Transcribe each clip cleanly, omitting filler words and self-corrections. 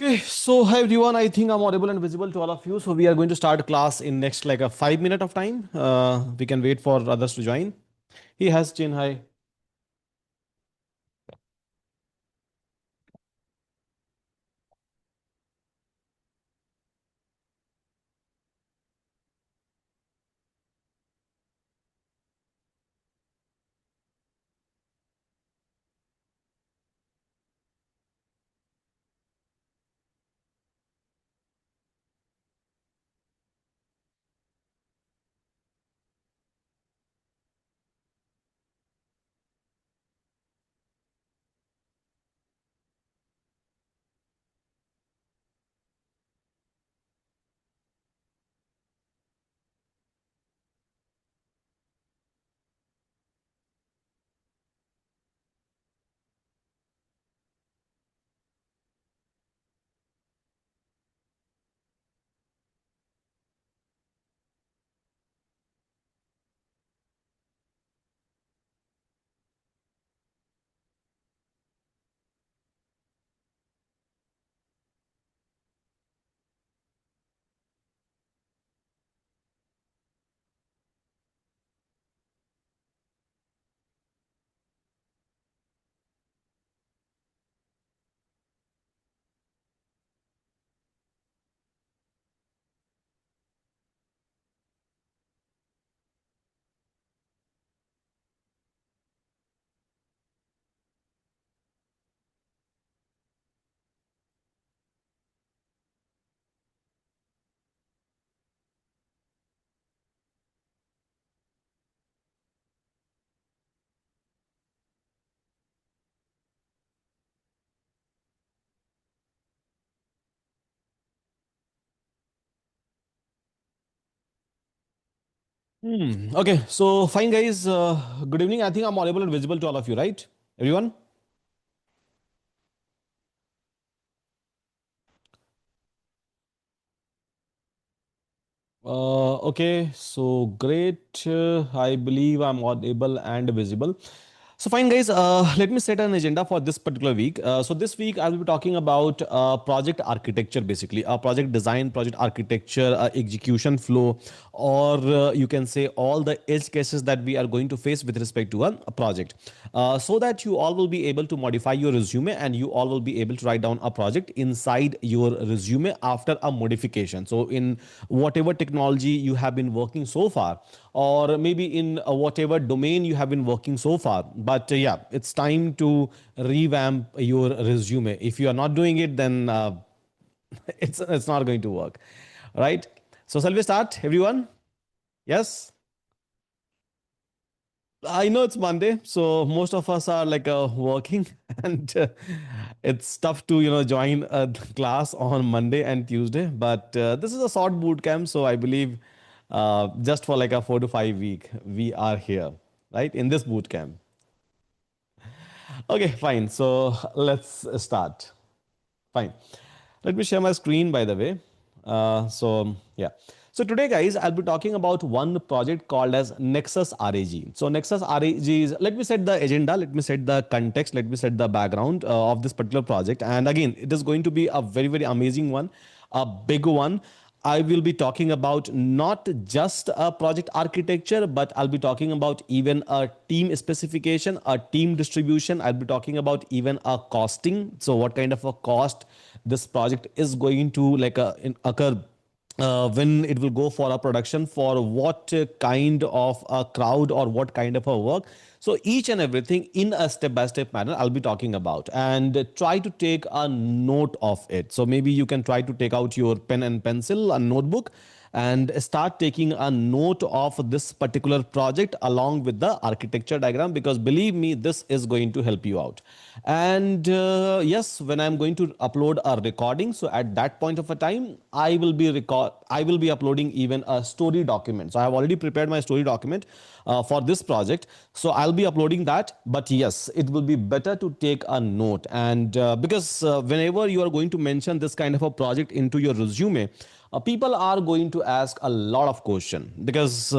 Okay, so hi everyone. I think I'm audible and visible to all of you. So we are going to start class in next like a 5 minute of time. We can wait for others to join. He has Chin. Hi. Okay, so fine guys. Good evening. I think I'm audible and visible to all of you, right? Everyone? Okay, so great. I believe I'm audible and visible. So fine, guys. Let me set an agenda for this particular week. So this week I will be talking about project architecture, basically, project design, project architecture, execution flow, or you can say all the edge cases that we are going to face with respect to a project, so that you all will be able to modify your resume and you all will be able to write down a project inside your resume after a modification. So in whatever technology you have been working so far, or maybe in whatever domain you have been working so far. But yeah, it's time to revamp your resume. If you are not doing it, then it's not going to work, right? So shall we start, everyone? Yes. I know it's Monday, so most of us are like working, and it's tough to join a class on Monday and Tuesday. But this is a short boot camp, so I believe just for like a 4 to 5 week we are here, right, in this boot camp. Okay, fine. So let's start. Fine. Let me share my screen, by the way. So yeah. So today, guys, I'll be talking about one project called as Nexus RAG. So Nexus RAG is, let me set the agenda, let me set the context, let me set the background of this particular project. And again, it is going to be a very, very amazing one, a big one. I will be talking about not just a project architecture, but I'll be talking about even a team specification, a team distribution. I'll be talking about even a costing. So what kind of a cost this project is going to occur when it will go for a production, for what kind of a crowd or what kind of a work. So each and everything in a step by step manner I'll be talking about, and try to take a note of it. So maybe you can try to take out your pen and pencil, a notebook, and start taking a note of this particular project along with the architecture diagram, because believe me, this is going to help you out. And yes, when I'm going to upload a recording, so at that point of a time I will be uploading even a story document. So I have already prepared my story document for this project, so I'll be uploading that. But yes, it will be better to take a note, and because whenever you are going to mention this kind of a project into your resume, people are going to ask a lot of question, because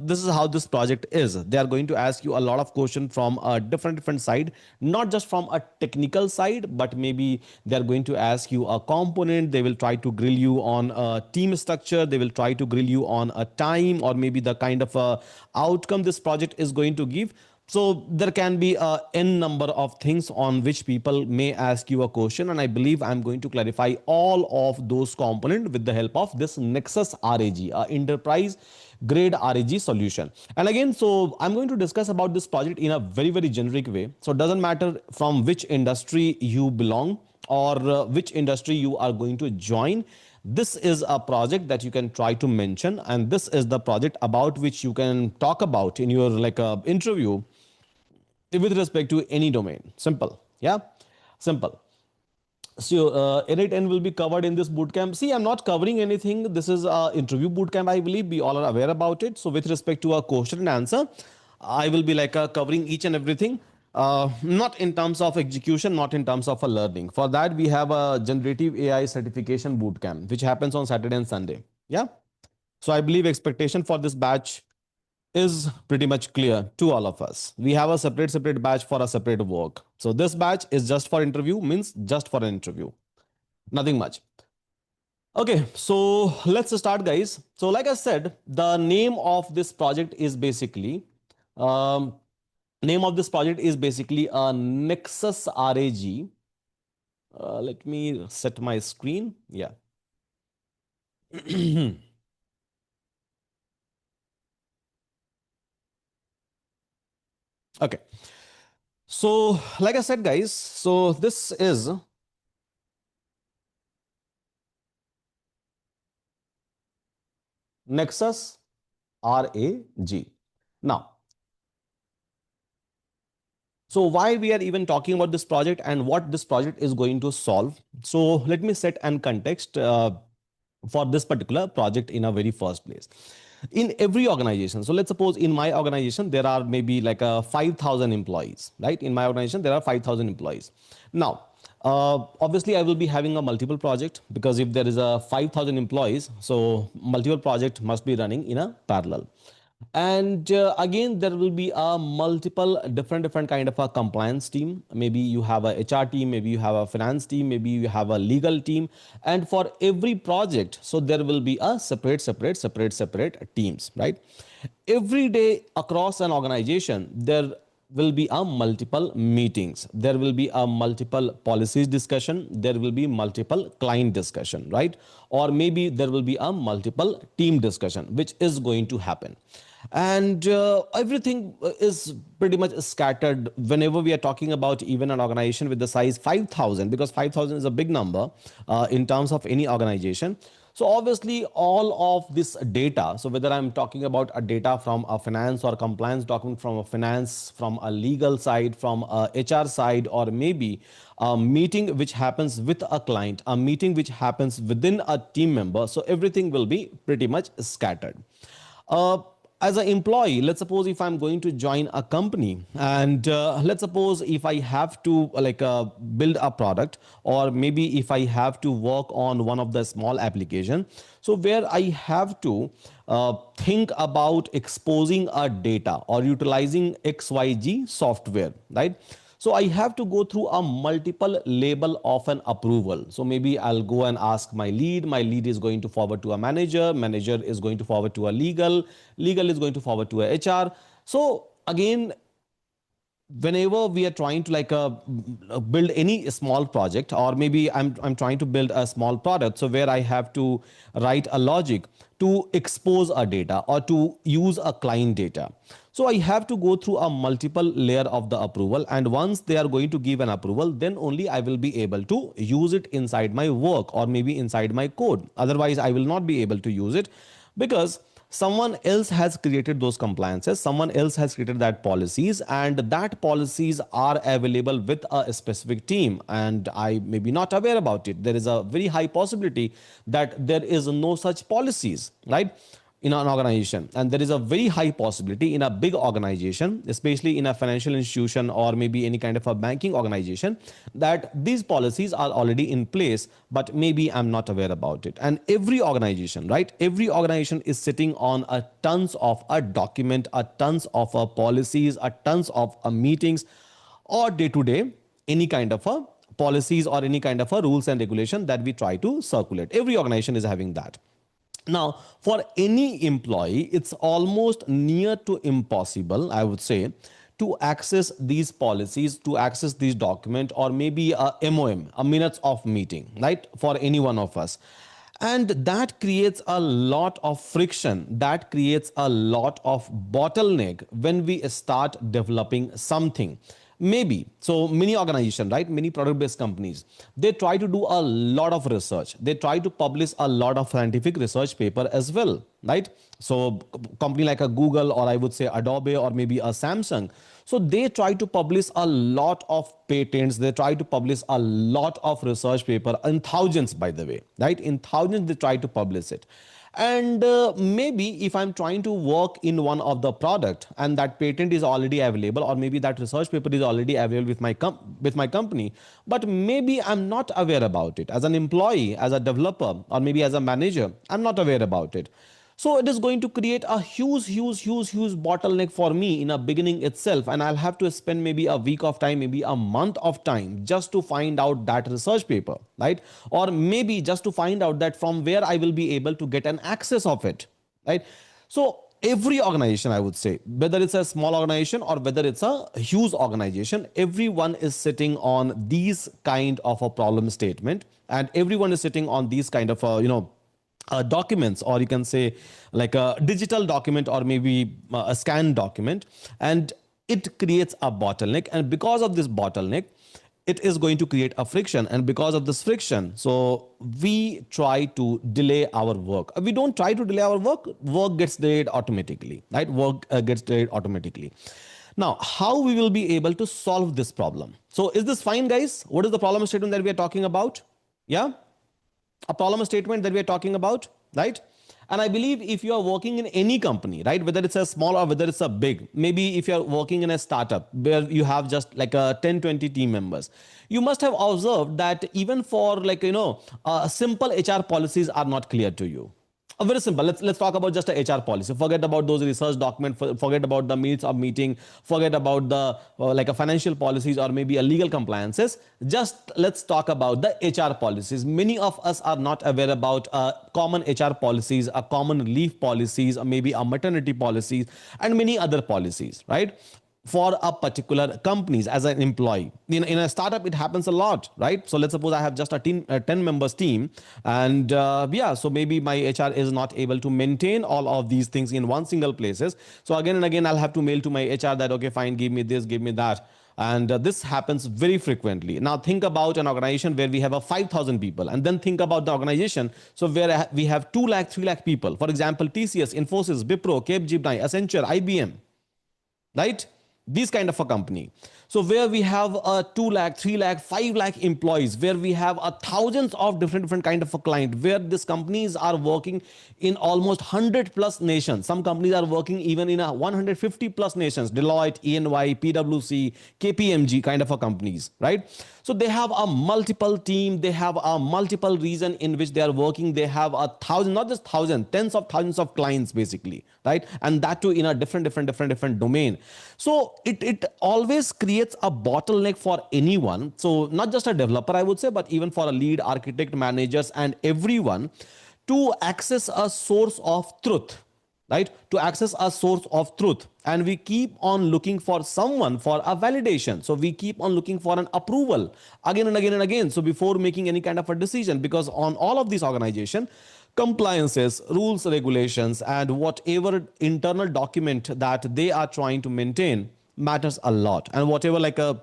this is how this project is. They are going to ask you a lot of question from a different side, not just from a technical side, but maybe they are going to ask you a component. They will try to grill you on a team structure. They will try to grill you on a time, or maybe the kind of outcome this project is going to give. So there can be a n number of things on which people may ask you a question, and I believe I'm going to clarify all of those components with the help of this Nexus RAG, enterprise grade RAG solution. And again, so I'm going to discuss about this project in a very generic way. So it doesn't matter from which industry you belong, or which industry you are going to join. This is a project that you can try to mention, and this is the project about which you can talk about in your like interview with respect to any domain. Simple. Yeah, simple. So init n will be covered in this bootcamp. See, I'm not covering anything. This is a interview bootcamp. I believe we all are aware about it. So with respect to a question and answer, I will be like covering each and everything. Not in terms of execution, not in terms of a learning. For that, we have a generative AI certification bootcamp, which happens on Saturday and Sunday. Yeah. So I believe expectation for this batch is pretty much clear to all of us. We have a separate batch for a separate work. So this batch is just for interview, means just for an interview, nothing much. Okay, so let's start, guys. So like I said, the name of this project is basically um, a Nexus RAG. Let me set my screen. Yeah. Okay. So like I said, guys, so this is Nexus RAG. Now, so why we are even talking about this project and what this project is going to solve. So let me set an context for this particular project in a very first place. In every organization, so let's suppose in my organization there are maybe like 5,000 employees, right? In my organization there are 5,000 employees. Now, obviously I will be having a multiple project, because if there is a 5,000 employees, so multiple project must be running in a parallel. And again, there will be a multiple different kind of a compliance team. Maybe you have a HR team, maybe you have a finance team, maybe you have a legal team. And for every project, so there will be a separate teams, right? Every day across an organization, there will be a multiple meetings, there will be a multiple policies discussion, there will be multiple client discussion, right? Or maybe there will be a multiple team discussion which is going to happen. And everything is pretty much scattered whenever we are talking about even an organization with the size 5,000, because 5,000 is a big number in terms of any organization. So obviously all of this data, so whether I'm talking about a data from a finance or compliance document, from a finance, from a legal side, from a HR side, or maybe a meeting which happens with a client, a meeting which happens within a team member, so everything will be pretty much scattered. uh, as an employee, let's suppose if I'm going to join a company, and let's suppose if I have to build a product, or maybe if I have to work on one of the small application, so where I have to think about exposing a data or utilizing XYZ software, right? So I have to go through a multiple label of an approval. So maybe I'll go and ask my lead. My lead is going to forward to a manager. Manager is going to forward to a legal. Legal is going to forward to a HR. So again, whenever we are trying to build any small project, or maybe I'm trying to build a small product, so where I have to write a logic to expose a data or to use a client data, so I have to go through a multiple layer of the approval, and once they are going to give an approval, then only I will be able to use it inside my work or maybe inside my code. Otherwise I will not be able to use it, because someone else has created those compliances, someone else has created that policies, and that policies are available with a specific team, and I may be not aware about it. There is a very high possibility that there is no such policies, right? in an organization, and there is a very high possibility in a big organization, especially in a financial institution or maybe any kind of a banking organization, that these policies are already in place, but maybe I'm not aware about it. And every organization, right, every organization is sitting on a tons of a document, a tons of a policies, a tons of a meetings, or day to day any kind of a policies or any kind of a rules and regulation that we try to circulate. Every organization is having that. Now, for any employee, it's almost near to impossible, I would say, to access these policies, to access these documents, or maybe a MOM, a minutes of meeting, right, for any one of us. And that creates a lot of friction, that creates a lot of bottleneck when we start developing something. Maybe, so many organizations, right, many product based companies, they try to do a lot of research, they try to publish a lot of scientific research paper as well, right? So company like a Google, or I would say Adobe, or maybe a Samsung, so they try to publish a lot of patents, they try to publish a lot of research paper, in thousands, by the way, right, in thousands they try to publish it. And maybe if I'm trying to work in one of the product and that patent is already available, or maybe that research paper is already available with my company, but maybe I'm not aware about it as an employee, as a developer, or maybe as a manager, I'm not aware about it. So it is going to create a huge bottleneck for me in a beginning itself. And I'll have to spend maybe a week of time, maybe a month of time just to find out that research paper, right? Or maybe just to find out that from where I will be able to get an access of it, right? So every organization, I would say, whether it's a small organization or whether it's a huge organization, everyone is sitting on these kind of a problem statement, and everyone is sitting on these kind of documents, or you can say like a digital document, or maybe a scanned document, and it creates a bottleneck. And because of this bottleneck, it is going to create a friction, and because of this friction, so we try to delay our work. We don't try to delay our work, work gets delayed automatically, right? Work gets delayed automatically. Now, how we will be able to solve this problem? So is this fine, guys? What is the problem statement that we are talking about? Yeah, a problem statement that we are talking about, right? And I believe if you are working in any company, right, whether it's a small or whether it's a big, maybe if you're working in a startup where you have just like a 10-20 team members, you must have observed that even for like, simple HR policies are not clear to you. Very simple. Let's talk about just a HR policy. Forget about those research documents. Forget about the minutes of meeting. Forget about the like a financial policies or maybe a legal compliances. Just let's talk about the HR policies. Many of us are not aware about common HR policies, a common leave policies, or maybe a maternity policies, and many other policies, right? For a particular companies as an employee. In a startup, it happens a lot, right? So let's suppose I have just a 10 members team, and yeah, so maybe my HR is not able to maintain all of these things in one single places. So again and again, I'll have to mail to my HR that, okay, fine, give me this, give me that. And this happens very frequently. Now think about an organization where we have a 5,000 people, and then think about the organization. So where we have 2 lakh, 3 lakh people, for example, TCS, Infosys, Wipro, Capgemini, Accenture, IBM, right? These kind of a company. So where we have a 2 lakh, 3 lakh, 5 lakh employees, where we have a thousands of different kind of a client, where these companies are working in almost 100 plus nations. Some companies are working even in a 150 plus nations, Deloitte, EY, PwC, KPMG kind of a companies, right? So they have a multiple team, they have a multiple region in which they are working. They have a thousand, not just thousand, tens of thousands of clients basically, right? And that too in a different domain. So it always creates a bottleneck for anyone. So not just a developer, I would say, but even for a lead architect, managers, and everyone to access a source of truth, right? To access a source of truth. And we keep on looking for someone for a validation. So we keep on looking for an approval again and again and again. So before making any kind of a decision, because on all of these organizations, compliances, rules, regulations, and whatever internal document that they are trying to maintain matters a lot. And whatever like a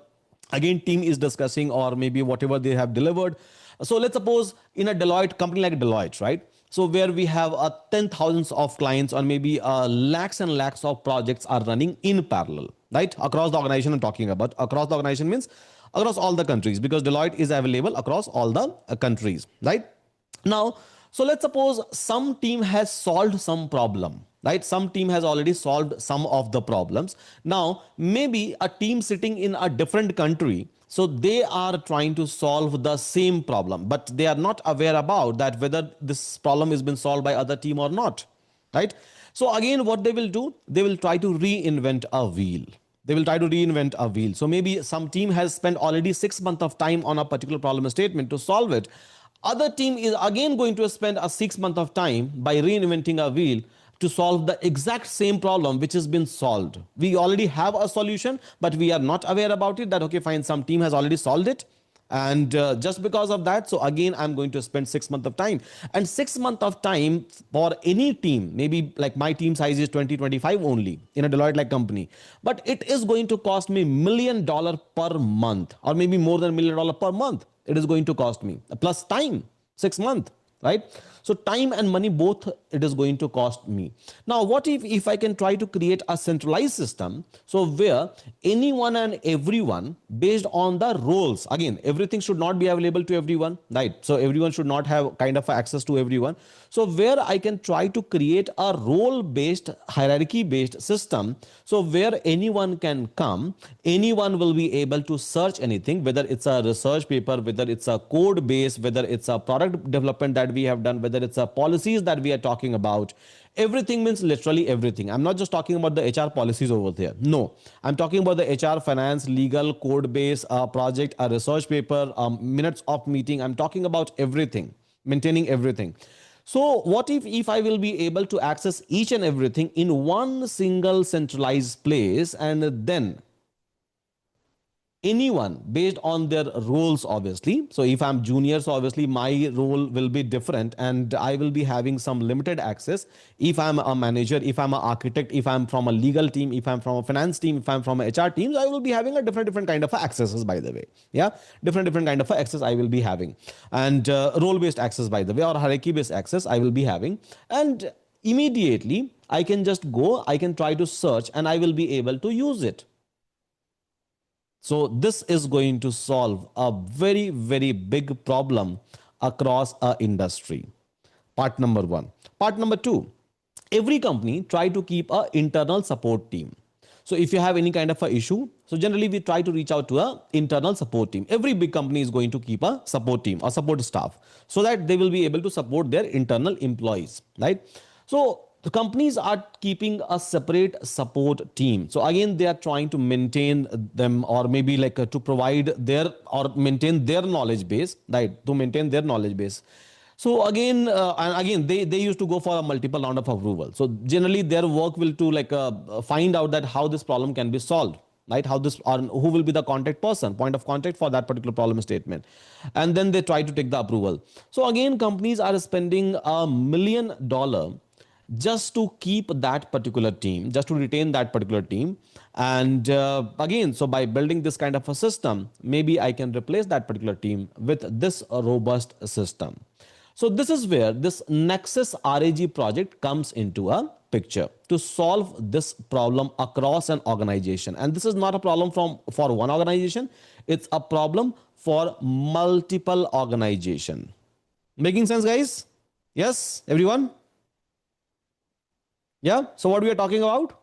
again team is discussing, or maybe whatever they have delivered. So let's suppose in a Deloitte company like Deloitte, right? So where we have 10,000s of clients, or maybe lakhs and lakhs of projects are running in parallel, right? Across the organization I'm talking about. Across the organization means across all the countries, because Deloitte is available across all the countries, right? Now, So let's suppose some team has solved some problem, right? Some team has already solved some of the problems. Now, maybe a team sitting in a different country, so they are trying to solve the same problem, but they are not aware about that whether this problem has been solved by other team or not, right? So again, what they will do, they will try to reinvent a wheel. They will try to reinvent a wheel. So maybe some team has spent already 6 months of time on a particular problem statement to solve it. Other team is again going to spend a 6 month of time by reinventing a wheel to solve the exact same problem which has been solved. We already have a solution, but we are not aware about it, that okay, fine, some team has already solved it, and just because of that, so again I'm going to spend 6 months of time. And 6 months of time for any team, maybe like my team size is 2025 only in a Deloitte like company, but it is going to cost me $1 million per month, or maybe more than $1 million per month. It is going to cost me plus time, 6 months, right? So time and money both, it is going to cost me. Now what if I can try to create a centralized system, so where anyone and everyone, based on the roles, again everything should not be available to everyone, right? So everyone should not have kind of access to everyone. So where I can try to create a role based, hierarchy based system, so where anyone can come, anyone will be able to search anything, whether it's a research paper, whether it's a code base, whether it's a product development that we have done, whether it's a policies that we are talking about. Everything means literally everything. I'm not just talking about the HR policies over there. No, I'm talking about the HR, finance, legal, code base, a project, a research paper, minutes of meeting. I'm talking about everything, maintaining everything. So what if I will be able to access each and everything in one single centralized place, and then anyone based on their roles, obviously. So if I'm junior, so obviously my role will be different and I will be having some limited access. If I'm a manager, if I'm an architect, if I'm from a legal team, if I'm from a finance team, if I'm from a HR team, I will be having a different kind of accesses, by the way. Yeah, different kind of access I will be having. And role based access, by the way, or hierarchy based access I will be having. And immediately I can just go, I can try to search, and I will be able to use it. So this is going to solve a very big problem across a industry. Part number one. Part number two, every company try to keep a internal support team. So if you have any kind of a issue, so generally we try to reach out to a internal support team. Every big company is going to keep a support team or support staff, so that they will be able to support their internal employees, right? So the companies are keeping a separate support team. So again, they are trying to maintain them, or maybe like to provide their, or maintain their knowledge base, right? To maintain their knowledge base. So again, and again, they used to go for a multiple round of approval. So generally their work will to like find out that how this problem can be solved, right? How this, or who will be the contact person, point of contact for that particular problem statement. And then they try to take the approval. So again, companies are spending $1 million just to keep that particular team, just to retain that particular team. And again, so by building this kind of a system, maybe I can replace that particular team with this robust system. So this is where this Nexus RAG project comes into a picture to solve this problem across an organization. And this is not a problem for one organization, it's a problem for multiple organization. Making sense, guys? Yes, everyone? Yeah. So what we are talking about?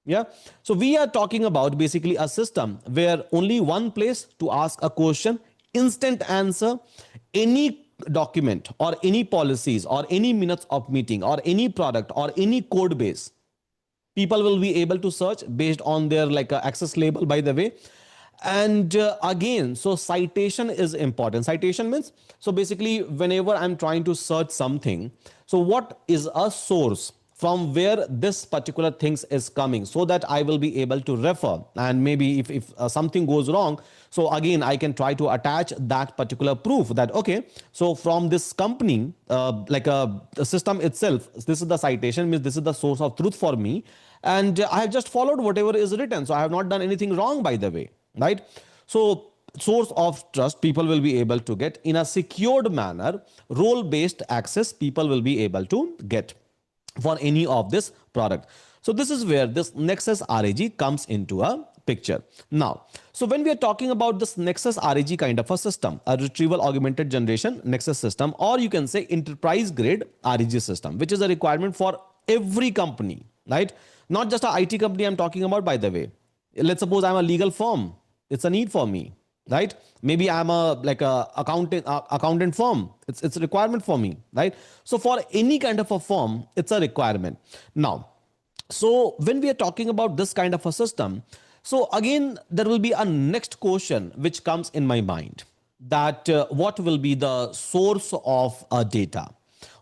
Yeah. So we are talking about basically a system where only one place to ask a question, instant answer, any document or any policies or any minutes of meeting or any product or any code base, people will be able to search based on their like access label, by the way. And again, so citation is important. Citation means, so basically whenever I'm trying to search something, so what is a source from where this particular things is coming, so that I will be able to refer. And maybe if something goes wrong, so again I can try to attach that particular proof that okay, so from this company, the system itself, this is the citation, means this is the source of truth for me, and I have just followed whatever is written, so I have not done anything wrong, by the way, right? So source of trust people will be able to get in a secured manner. Role based access people will be able to get for any of this product. So this is where this Nexus RAG comes into a picture. Now, so when we are talking about this Nexus RAG kind of a system, a retrieval augmented generation Nexus system, or you can say enterprise grade RAG system, which is a requirement for every company, right? Not just a IT company I'm talking about, by the way. Let's suppose I'm a legal firm. It's a need for me, right? Maybe I'm a like a accountant firm. It's a requirement for me, right? So for any kind of a firm, it's a requirement. Now, so when we are talking about this kind of a system, so again, there will be a next question which comes in my mind, that what will be the source of data?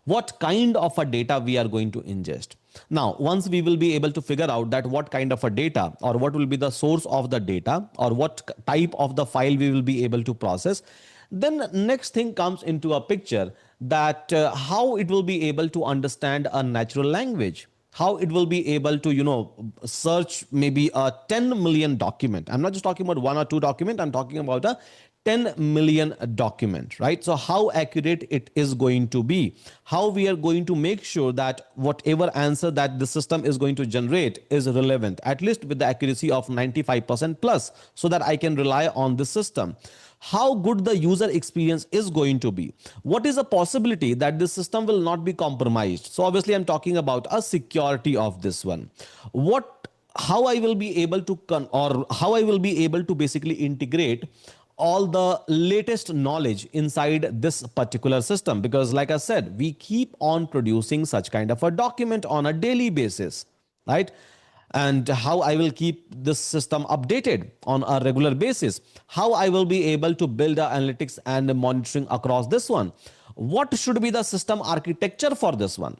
What kind of a data we are going to ingest? Now, once we will be able to figure out that what kind of a data, or what will be the source of the data, or what type of the file we will be able to process, then next thing comes into a picture, that how it will be able to understand a natural language, how it will be able to search maybe a 10 million document. I'm not just talking about one or two document, I'm talking about a 10 million document, right? So how accurate it is going to be, how we are going to make sure that whatever answer that the system is going to generate is relevant, at least with the accuracy of 95% plus, so that I can rely on this system. How good the user experience is going to be, what is a possibility that this system will not be compromised. So obviously I'm talking about a security of this one. How I will be able to how I will be able to basically integrate all the latest knowledge inside this particular system, because like I said, we keep on producing such kind of a document on a daily basis, right? And how I will keep this system updated on a regular basis, how I will be able to build analytics and monitoring across this one, what should be the system architecture for this one.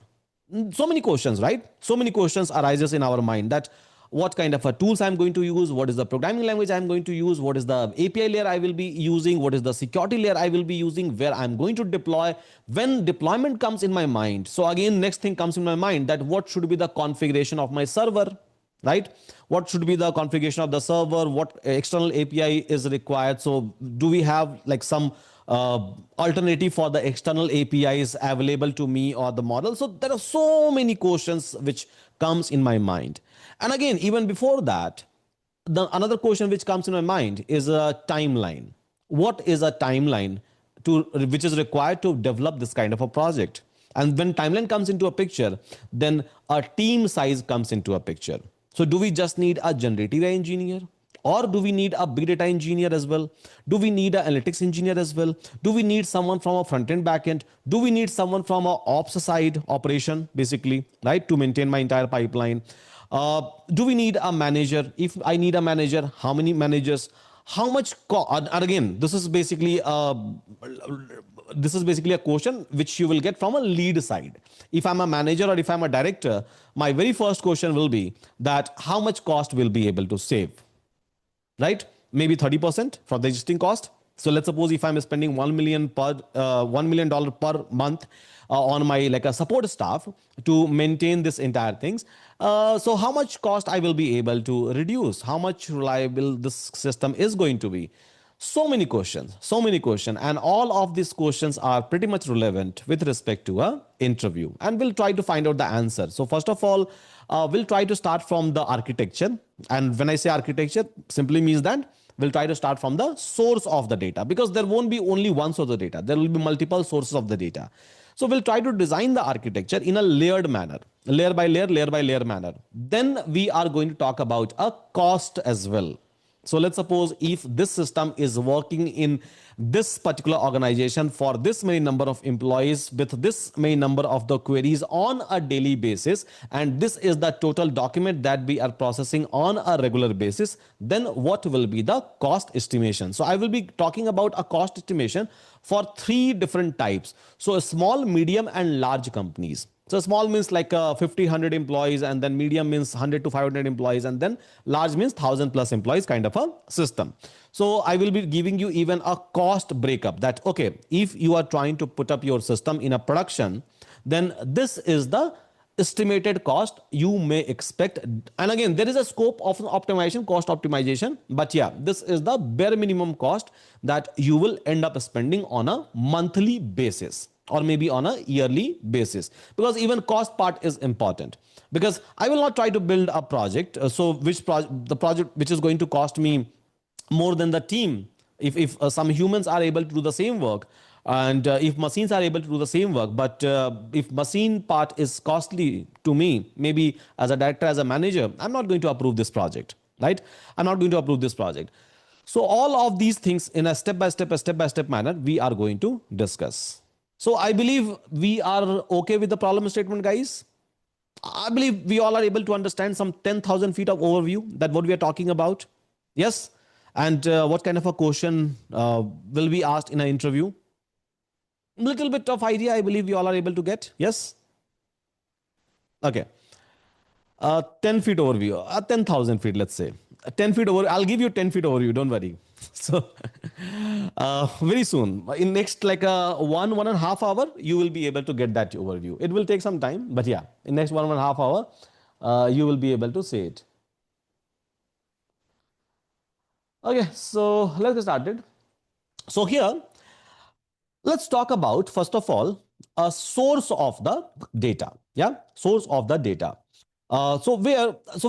So many questions, right? So many questions arises in our mind, that what kind of a tools I'm going to use, what is the programming language I'm going to use, what is the API layer I will be using, what is the security layer I will be using, where I'm going to deploy, when deployment comes in my mind. So again, next thing comes in my mind, that what should be the configuration of my server, right? What should be the configuration of the server, what external API is required. So do we have like some alternative for the external APIs available to me or the model? So there are so many questions which comes in my mind. And again, even before that, the another question which comes in my mind is a timeline. What is a timeline to which is required to develop this kind of a project? And when timeline comes into a picture, then a team size comes into a picture. So do we just need a generative AI engineer? Or do we need a big data engineer as well? Do we need an analytics engineer as well? Do we need someone from a front end, back end? Do we need someone from a ops side operation, basically, right, to maintain my entire pipeline? Do we need a manager? If I need a manager, how many managers? How much and again, this is basically a question which you will get from a lead side. If I'm a manager or if I'm a director, my very first question will be that how much cost will be able to save, right? Maybe 30% for the existing cost. So let's suppose if I'm spending $1 million per month on my like a support staff to maintain this entire things. So how much cost I will be able to reduce? How much reliable this system is going to be? So many questions, and all of these questions are pretty much relevant with respect to a interview, and we'll try to find out the answer. So first of all, we'll try to start from the architecture, and when I say architecture, simply means that we'll try to start from the source of the data, because there won't be only one source of the data, there will be multiple sources of the data. So we'll try to design the architecture in a layered manner, layer by layer manner. Then we are going to talk about a cost as well. So let's suppose if this system is working in this particular organization for this many number of employees with this many number of the queries on a daily basis, and this is the total document that we are processing on a regular basis, then what will be the cost estimation? So I will be talking about a cost estimation for three different types. So small, medium and large companies. So small means like 50, 100 employees, and then medium means 100 to 500 employees, and then large means 1000 plus employees kind of a system. So I will be giving you even a cost breakup that, okay, if you are trying to put up your system in a production, then this is the estimated cost you may expect. And again, there is a scope of optimization, cost optimization, but yeah, this is the bare minimum cost that you will end up spending on a monthly basis or maybe on a yearly basis, because even cost part is important. because I will not try to build a project. So the project which is going to cost me more than the team, if some humans are able to do the same work, and if machines are able to do the same work, but if machine part is costly to me, maybe as a director, as a manager, I'm not going to approve this project, right? I'm not going to approve this project. So all of these things in a step by step manner we are going to discuss. So I believe we are okay with the problem statement, guys. I believe we all are able to understand some 10,000 feet of overview that what we are talking about. Yes. And what kind of a question will be asked in an interview? Little bit of idea, I believe we all are able to get. Yes. Okay. 10 feet overview, 10,000 feet, let's say. 10 feet over, I'll give you 10 feet overview, don't worry. So, very soon, in next like one and a half hour, you will be able to get that overview. It will take some time, but yeah, in next 1.5 hour, you will be able to see it. Okay, so let's get started. So here, let's talk about, first of all, a source of the data. Yeah, source of the data. So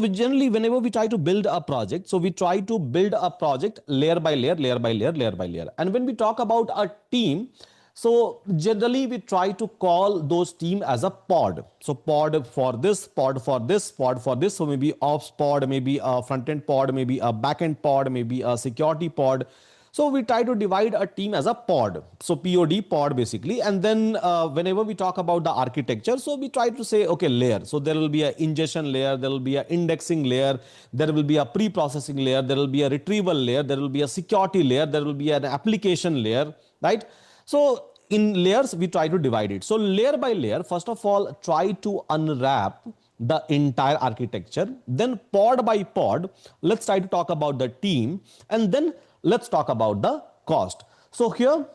we generally, whenever we try to build a project, so we try to build a project layer by layer, layer by layer, layer by layer. And when we talk about a team, so generally we try to call those team as a pod. So pod for this, pod for this, pod for this. So maybe ops pod, maybe a front end pod, maybe a backend pod, maybe a security pod. So we try to divide a team as a pod. So pod, pod basically. And then whenever we talk about the architecture, so we try to say, okay, layer. So there will be an ingestion layer, there will be an indexing layer, there will be a pre-processing layer, there will be a retrieval layer, there will be a security layer, there will be an application layer, right? So in layers, we try to divide it. So layer by layer, first of all, try to unwrap the entire architecture. Then pod by pod, let's try to talk about the team. And then let's talk about the cost. So here,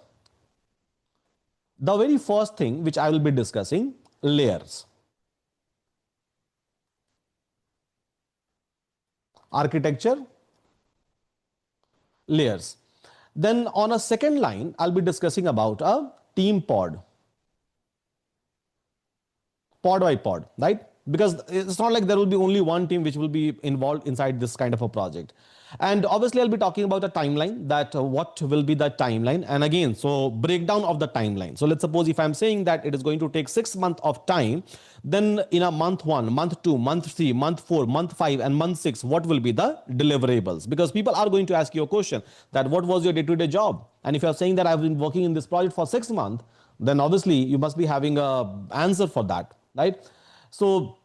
the very first thing which I will be discussing, layers. Architecture, layers. Then on a second line, I'll be discussing about a team pod. Pod by pod, right? Because it's not like there will be only one team which will be involved inside this kind of a project. And obviously, I'll be talking about the timeline, that what will be the timeline. And again, so breakdown of the timeline. So let's suppose if I'm saying that it is going to take 6 months of time, then in a month 1, month 2, month 3, month 4, month 5, and month 6, what will be the deliverables? Because people are going to ask you a question that what was your day-to-day job? And if you're saying that I've been working in this project for 6 months, then obviously you must be having a answer for that, right? So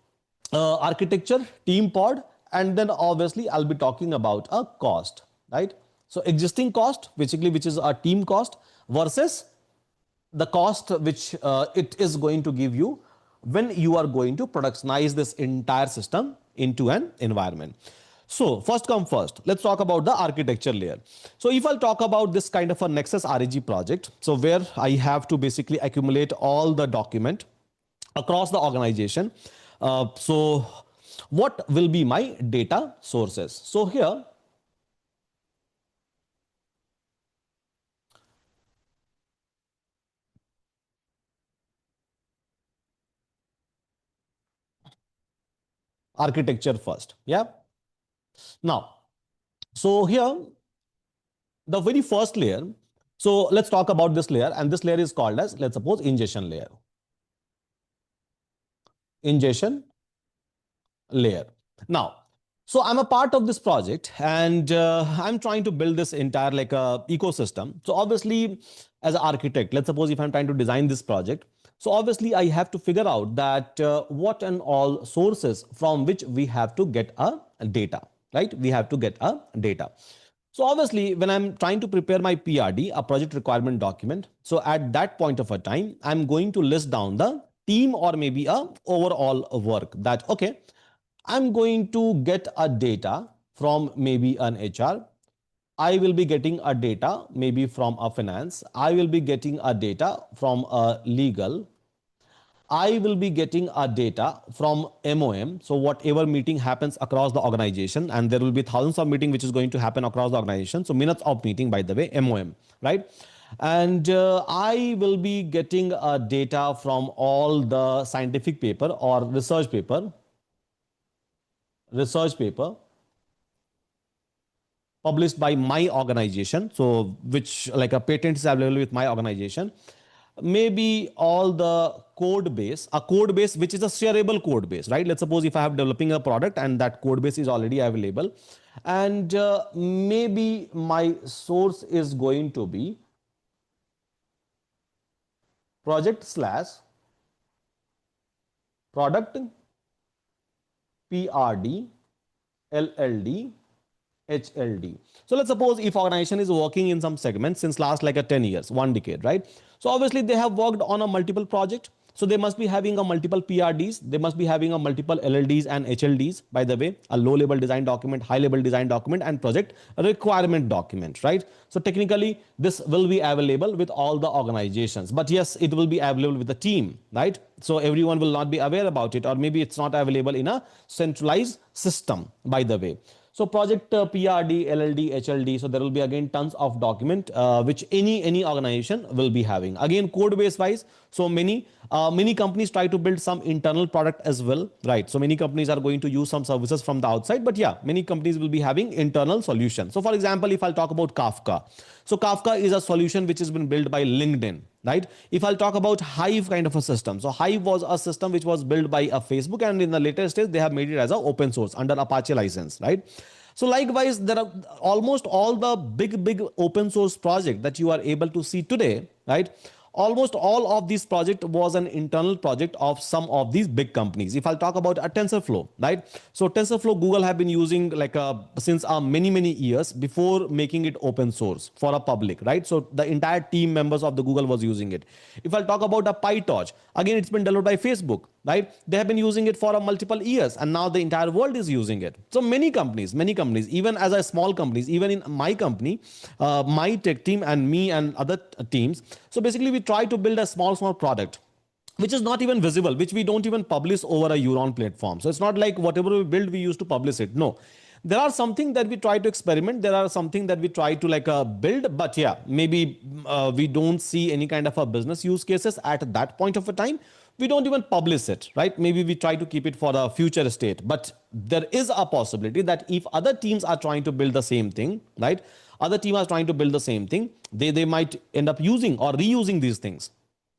architecture, team pod, and then obviously I'll be talking about a cost, right? So existing cost, basically, which is a team cost, versus the cost which it is going to give you when you are going to productionize this entire system into an environment. So first come first, let's talk about the architecture layer. So if I'll talk about this kind of a Nexus REG project, so where I have to basically accumulate all the document across the organization. So what will be my data sources? So here, architecture first. Yeah. Now, so here, the very first layer. So let's talk about this layer, and this layer is called as, let's suppose, ingestion layer. Ingestion layer. Now, so I'm a part of this project, and I'm trying to build this entire like a ecosystem. So obviously, as an architect, let's suppose if I'm trying to design this project, so obviously I have to figure out that what and all sources from which we have to get a data, right? We have to get a data. So obviously, when I'm trying to prepare my PRD, a project requirement document, so at that point of a time, I'm going to list down the team or maybe a overall work that, okay, I'm going to get a data from maybe an HR. I will be getting a data maybe from a finance. I will be getting a data from a legal. I will be getting a data from MOM. So whatever meeting happens across the organization, and there will be thousands of meeting which is going to happen across the organization. So minutes of meeting, by the way, MOM, right? And I will be getting a data from all the scientific paper or research paper research paper published by my organization, so which like a patent is available with my organization, maybe all the code base, a code base which is a shareable code base, right? Let's suppose if I have developing a product and that code base is already available, and maybe my source is going to be project slash product PRD LLD HLD. So let's suppose if organization is working in some segment since last like a 10 years, 1 decade, right? So obviously they have worked on a multiple project. So they must be having a multiple PRDs. They must be having a multiple LLDs and HLDs, by the way, a low level design document, high level design document, and project requirement document, right? So technically this will be available with all the organizations, but yes, it will be available with the team, right? So everyone will not be aware about it, or maybe it's not available in a centralized system, by the way. So project PRD, LLD, HLD. So there will be again tons of document which any organization will be having. Again, code base wise. So many companies try to build some internal product as well, right? So many companies are going to use some services from the outside, but yeah, many companies will be having internal solution. So for example, if I'll talk about Kafka. So Kafka is a solution which has been built by LinkedIn, right? If I'll talk about Hive kind of a system. So Hive was a system which was built by a Facebook, and in the later stage, they have made it as an open source under Apache license, right? So likewise, there are almost all the big open source project that you are able to see today, right? Almost all of this project was an internal project of some of these big companies. If I'll talk about a TensorFlow, right? So TensorFlow, Google have been using like since many years before making it open source for a public, right? So the entire team members of the Google was using it. If I'll talk about a PyTorch, again, it's been developed by Facebook, right? They have been using it for a multiple years, and now the entire world is using it. So many companies, even as a small companies, even in my company, my tech team and me and other teams. So basically, we try to build a small product which is not even visible, which we don't even publish over a Euron platform. So it's not like whatever we build, we used to publish it. No, there are something that we try to experiment. There are something that we try to like build, but yeah, maybe we don't see any kind of a business use cases at that point of a time. We don't even publish it, right? Maybe we try to keep it for a future state, but there is a possibility that if other teams are trying to build the same thing, right? Other teams are trying to build the same thing, they might end up using or reusing these things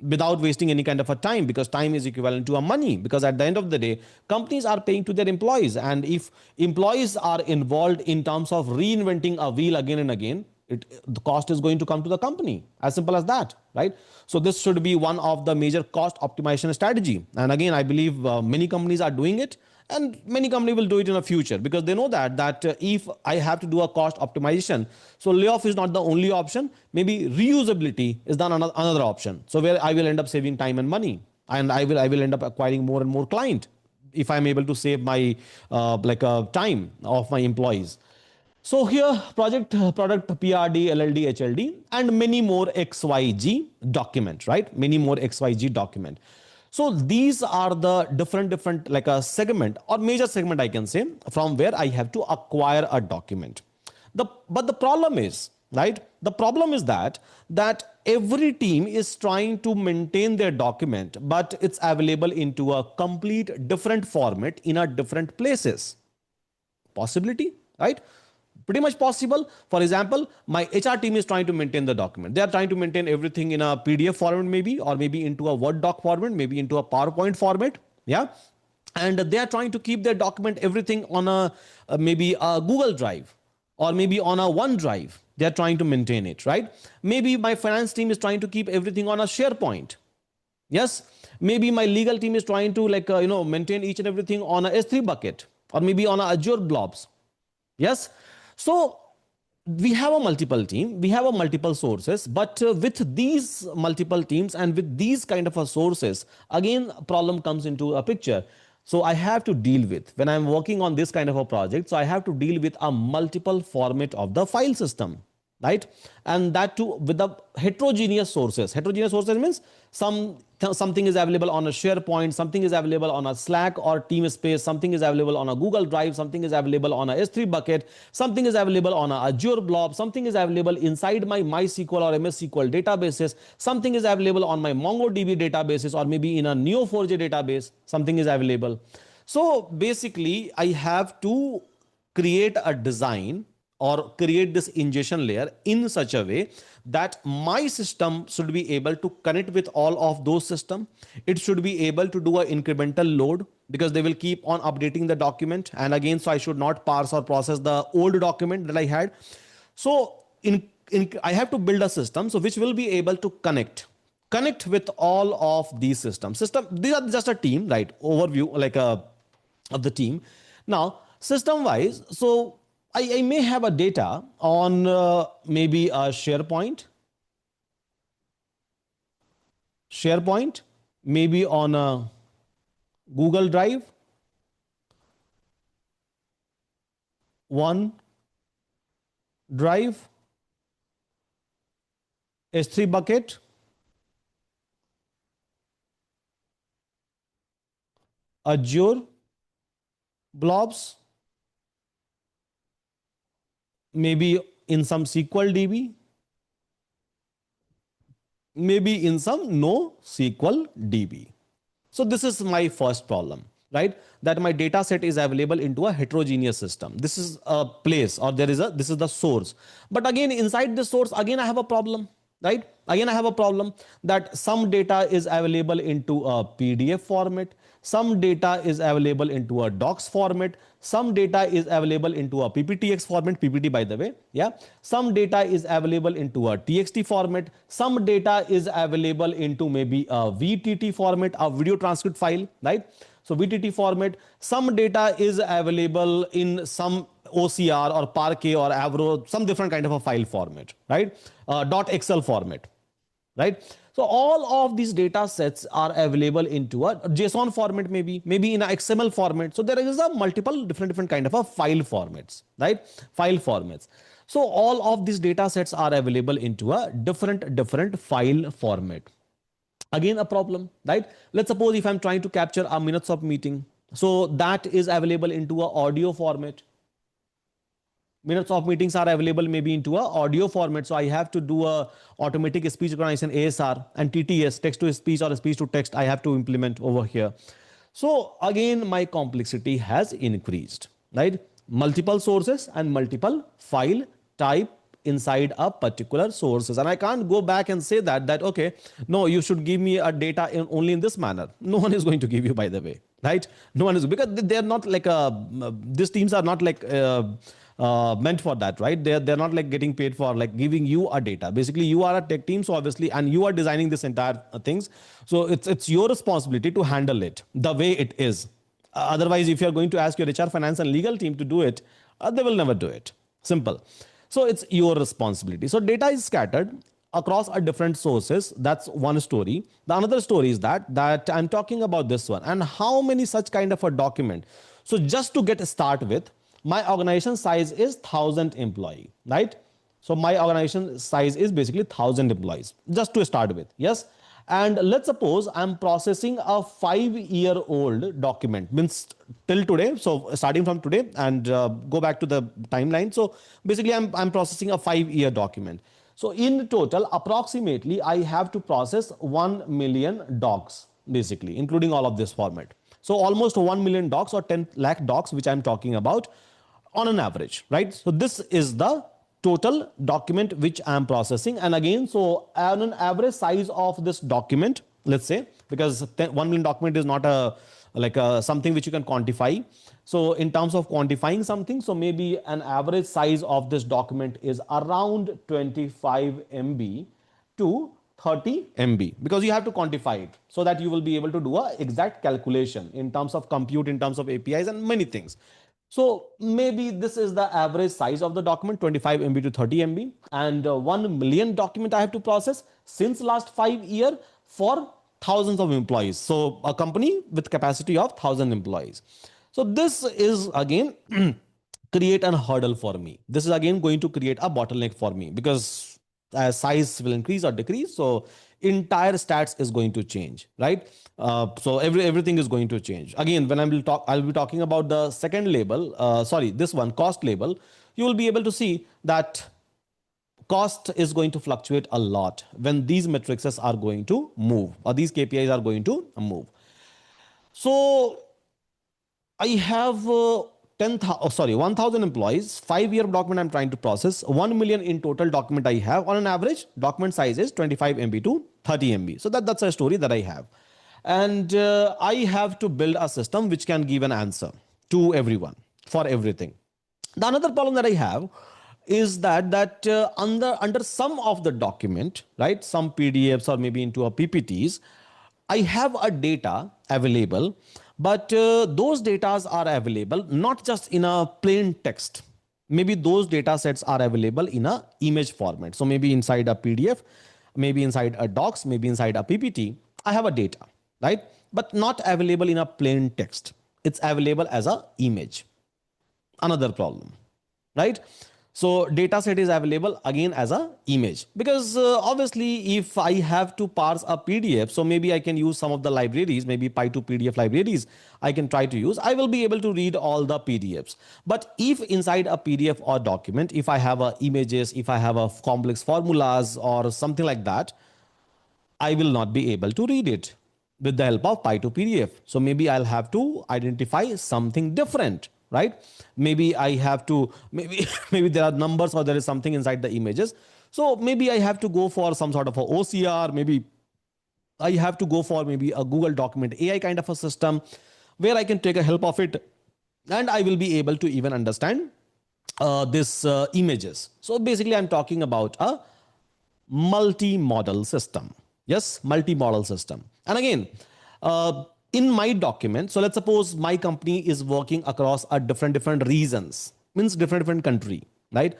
without wasting any kind of a time, because time is equivalent to a money, because at the end of the day, companies are paying to their employees, and if employees are involved in terms of reinventing a wheel again and again, the cost is going to come to the company, as simple as that, right? So this should be one of the major cost optimization strategy, and again, I believe many companies are doing it, and many companies will do it in the future, because they know that if I have to do a cost optimization, so layoff is not the only option. Maybe reusability is then another option, so where I will end up saving time and money, and I will end up acquiring more and more client if I'm able to save my time of my employees. So here, product PRD, LLD, HLD, and many more XYG document, right? Many more XYG document. So these are the different like a segment or major segment, I can say, from where I have to acquire a document. But the problem is, right? The problem is that every team is trying to maintain their document, but it's available into a complete different format in a different places. Possibility, right? Pretty much possible. For example, my HR team is trying to maintain the document. They are trying to maintain everything in a PDF format, maybe, or maybe into a Word doc format, maybe into a PowerPoint format. Yeah. And they are trying to keep their document, everything on maybe a Google Drive, or maybe on a OneDrive. They are trying to maintain it, right? Maybe my finance team is trying to keep everything on a SharePoint. Yes. Maybe my legal team is trying to maintain each and everything on a S3 bucket, or maybe on a Azure blobs. Yes. So we have a multiple team, we have a multiple sources, but with these multiple teams and with these kind of a sources, again, problem comes into a picture. So I have to deal with, when I'm working on this kind of a project, so I have to deal with a multiple format of the file system, right? And that too with the heterogeneous sources. Heterogeneous sources means something is available on a SharePoint, something is available on a Slack or TeamSpace, something is available on a Google Drive, something is available on a S3 bucket, something is available on a Azure blob, something is available inside my MySQL or MS SQL databases, something is available on my MongoDB databases, or maybe in a Neo4j database, something is available. So basically, I have to create a design or create this ingestion layer in such a way that my system should be able to connect with all of those systems. It should be able to do an incremental load because they will keep on updating the document. And again, so I should not parse or process the old document that I had. So I have to build a system so which will be able to connect with all of these systems. These are just a team, right? Overview like a of the team. Now, system wise, so I may have a data on maybe a SharePoint, maybe on a Google Drive, one drive, S3 bucket, Azure blobs, maybe in some SQL DB, maybe in some no SQL DB. So this is my first problem, right? That my data set is available into a heterogeneous system. This is a place or this is the source. But again, inside the source, again, I have a problem, right? Again, I have a problem that some data is available into a PDF format. Some data is available into a docs format. Some data is available into a PPTX format, PPT by the way. Yeah. Some data is available into a TXT format. Some data is available into maybe a VTT format, a video transcript file, right? So VTT format. Some data is available in some OCR or Parquet or Avro, some different kind of a file format, right? .xl format, right? So all of these data sets are available into a JSON format, maybe in a XML format. So there is a multiple different kind of a file formats, right? File formats. So all of these data sets are available into a different file format. Again, a problem, right? Let's suppose if I'm trying to capture a minutes of meeting, so that is available into a audio format. Minutes of meetings are available maybe into a audio format, so I have to do a automatic speech recognition, ASR, and TTS, text to speech or speech to text, I have to implement over here. So again, my complexity has increased, right? Multiple sources and multiple file type inside a particular sources, and I can't go back and say that okay, no, you should give me a data only in this manner. No one is going to give you, by the way, right? No one is, because they're not like these teams are not like meant for that, right? They're not like getting paid for like giving you a data. Basically, you are a tech team, so obviously, and you are designing this entire things. So it's your responsibility to handle it the way it is. Otherwise, if you're going to ask your HR, finance, and legal team to do it, they will never do it. Simple. So it's your responsibility. So data is scattered across a different sources. That's one story. The another story is that I'm talking about this one, and how many such kind of a document. So just to get a start with, my organization size is 1,000 employee, right? So my organization size is basically 1,000 employees, just to start with. Yes. And let's suppose I'm processing a 5-year-old document, means till today. So starting from today and go back to the timeline. So basically, I'm processing a 5-year document. So in total, approximately, I have to process 1 million docs, basically, including all of this format. So almost 1 million docs or 10 lakh docs, which I'm talking about on an average, right? So this is the total document which I am processing. And again, so on an average size of this document, let's say, because 1 million document is not a like a, something which you can quantify. So in terms of quantifying something, so maybe an average size of this document is around 25 MB to 30 MB, because you have to quantify it so that you will be able to do a exact calculation in terms of compute, in terms of APIs and many things. So maybe this is the average size of the document, 25 MB to 30 MB, and 1 million document I have to process since last 5 years for thousands of employees. So a company with capacity of 1,000 employees. So this is again create a hurdle for me. This is again going to create a bottleneck for me, because as size will increase or decrease, so entire stats is going to change, right? So everything is going to change. Again, when I'll be talking about the second label, sorry, this one, cost label. You will be able to see that cost is going to fluctuate a lot when these matrices are going to move, or these KPIs are going to move. So I have 1,000 employees, 5-year document I'm trying to process, 1 million in total document I have. On an average, document size is 25 MB to 30 MB. So that's a story that I have. And I have to build a system which can give an answer to everyone for everything. The another problem that I have is that under some of the document, right, some PDFs or maybe into a PPTs, I have a data available, but those datas are available not just in a plain text. Maybe those data sets are available in a image format. So maybe inside a PDF, maybe inside a docs, maybe inside a PPT, I have a data, right? But not available in a plain text. It's available as a image. Another problem, right? So data set is available again as a image, because obviously if I have to parse a PDF, so maybe I can use some of the libraries, maybe Py2 PDF libraries I can try to use. I will be able to read all the PDFs. But if inside a PDF or document, if I have images, if I have a complex formulas or something like that, I will not be able to read it with the help of Py2 PDF. So maybe I'll have to identify something different, right? Maybe I have to, maybe, maybe there are numbers or there is something inside the images. So maybe I have to go for some sort of a OCR, maybe I have to go for maybe a Google document AI kind of a system where I can take a help of it and I will be able to even understand this images. So basically I'm talking about a multi-model system. Yes, multi-model system. And again, in my document, so let's suppose my company is working across a different regions, means different country, right?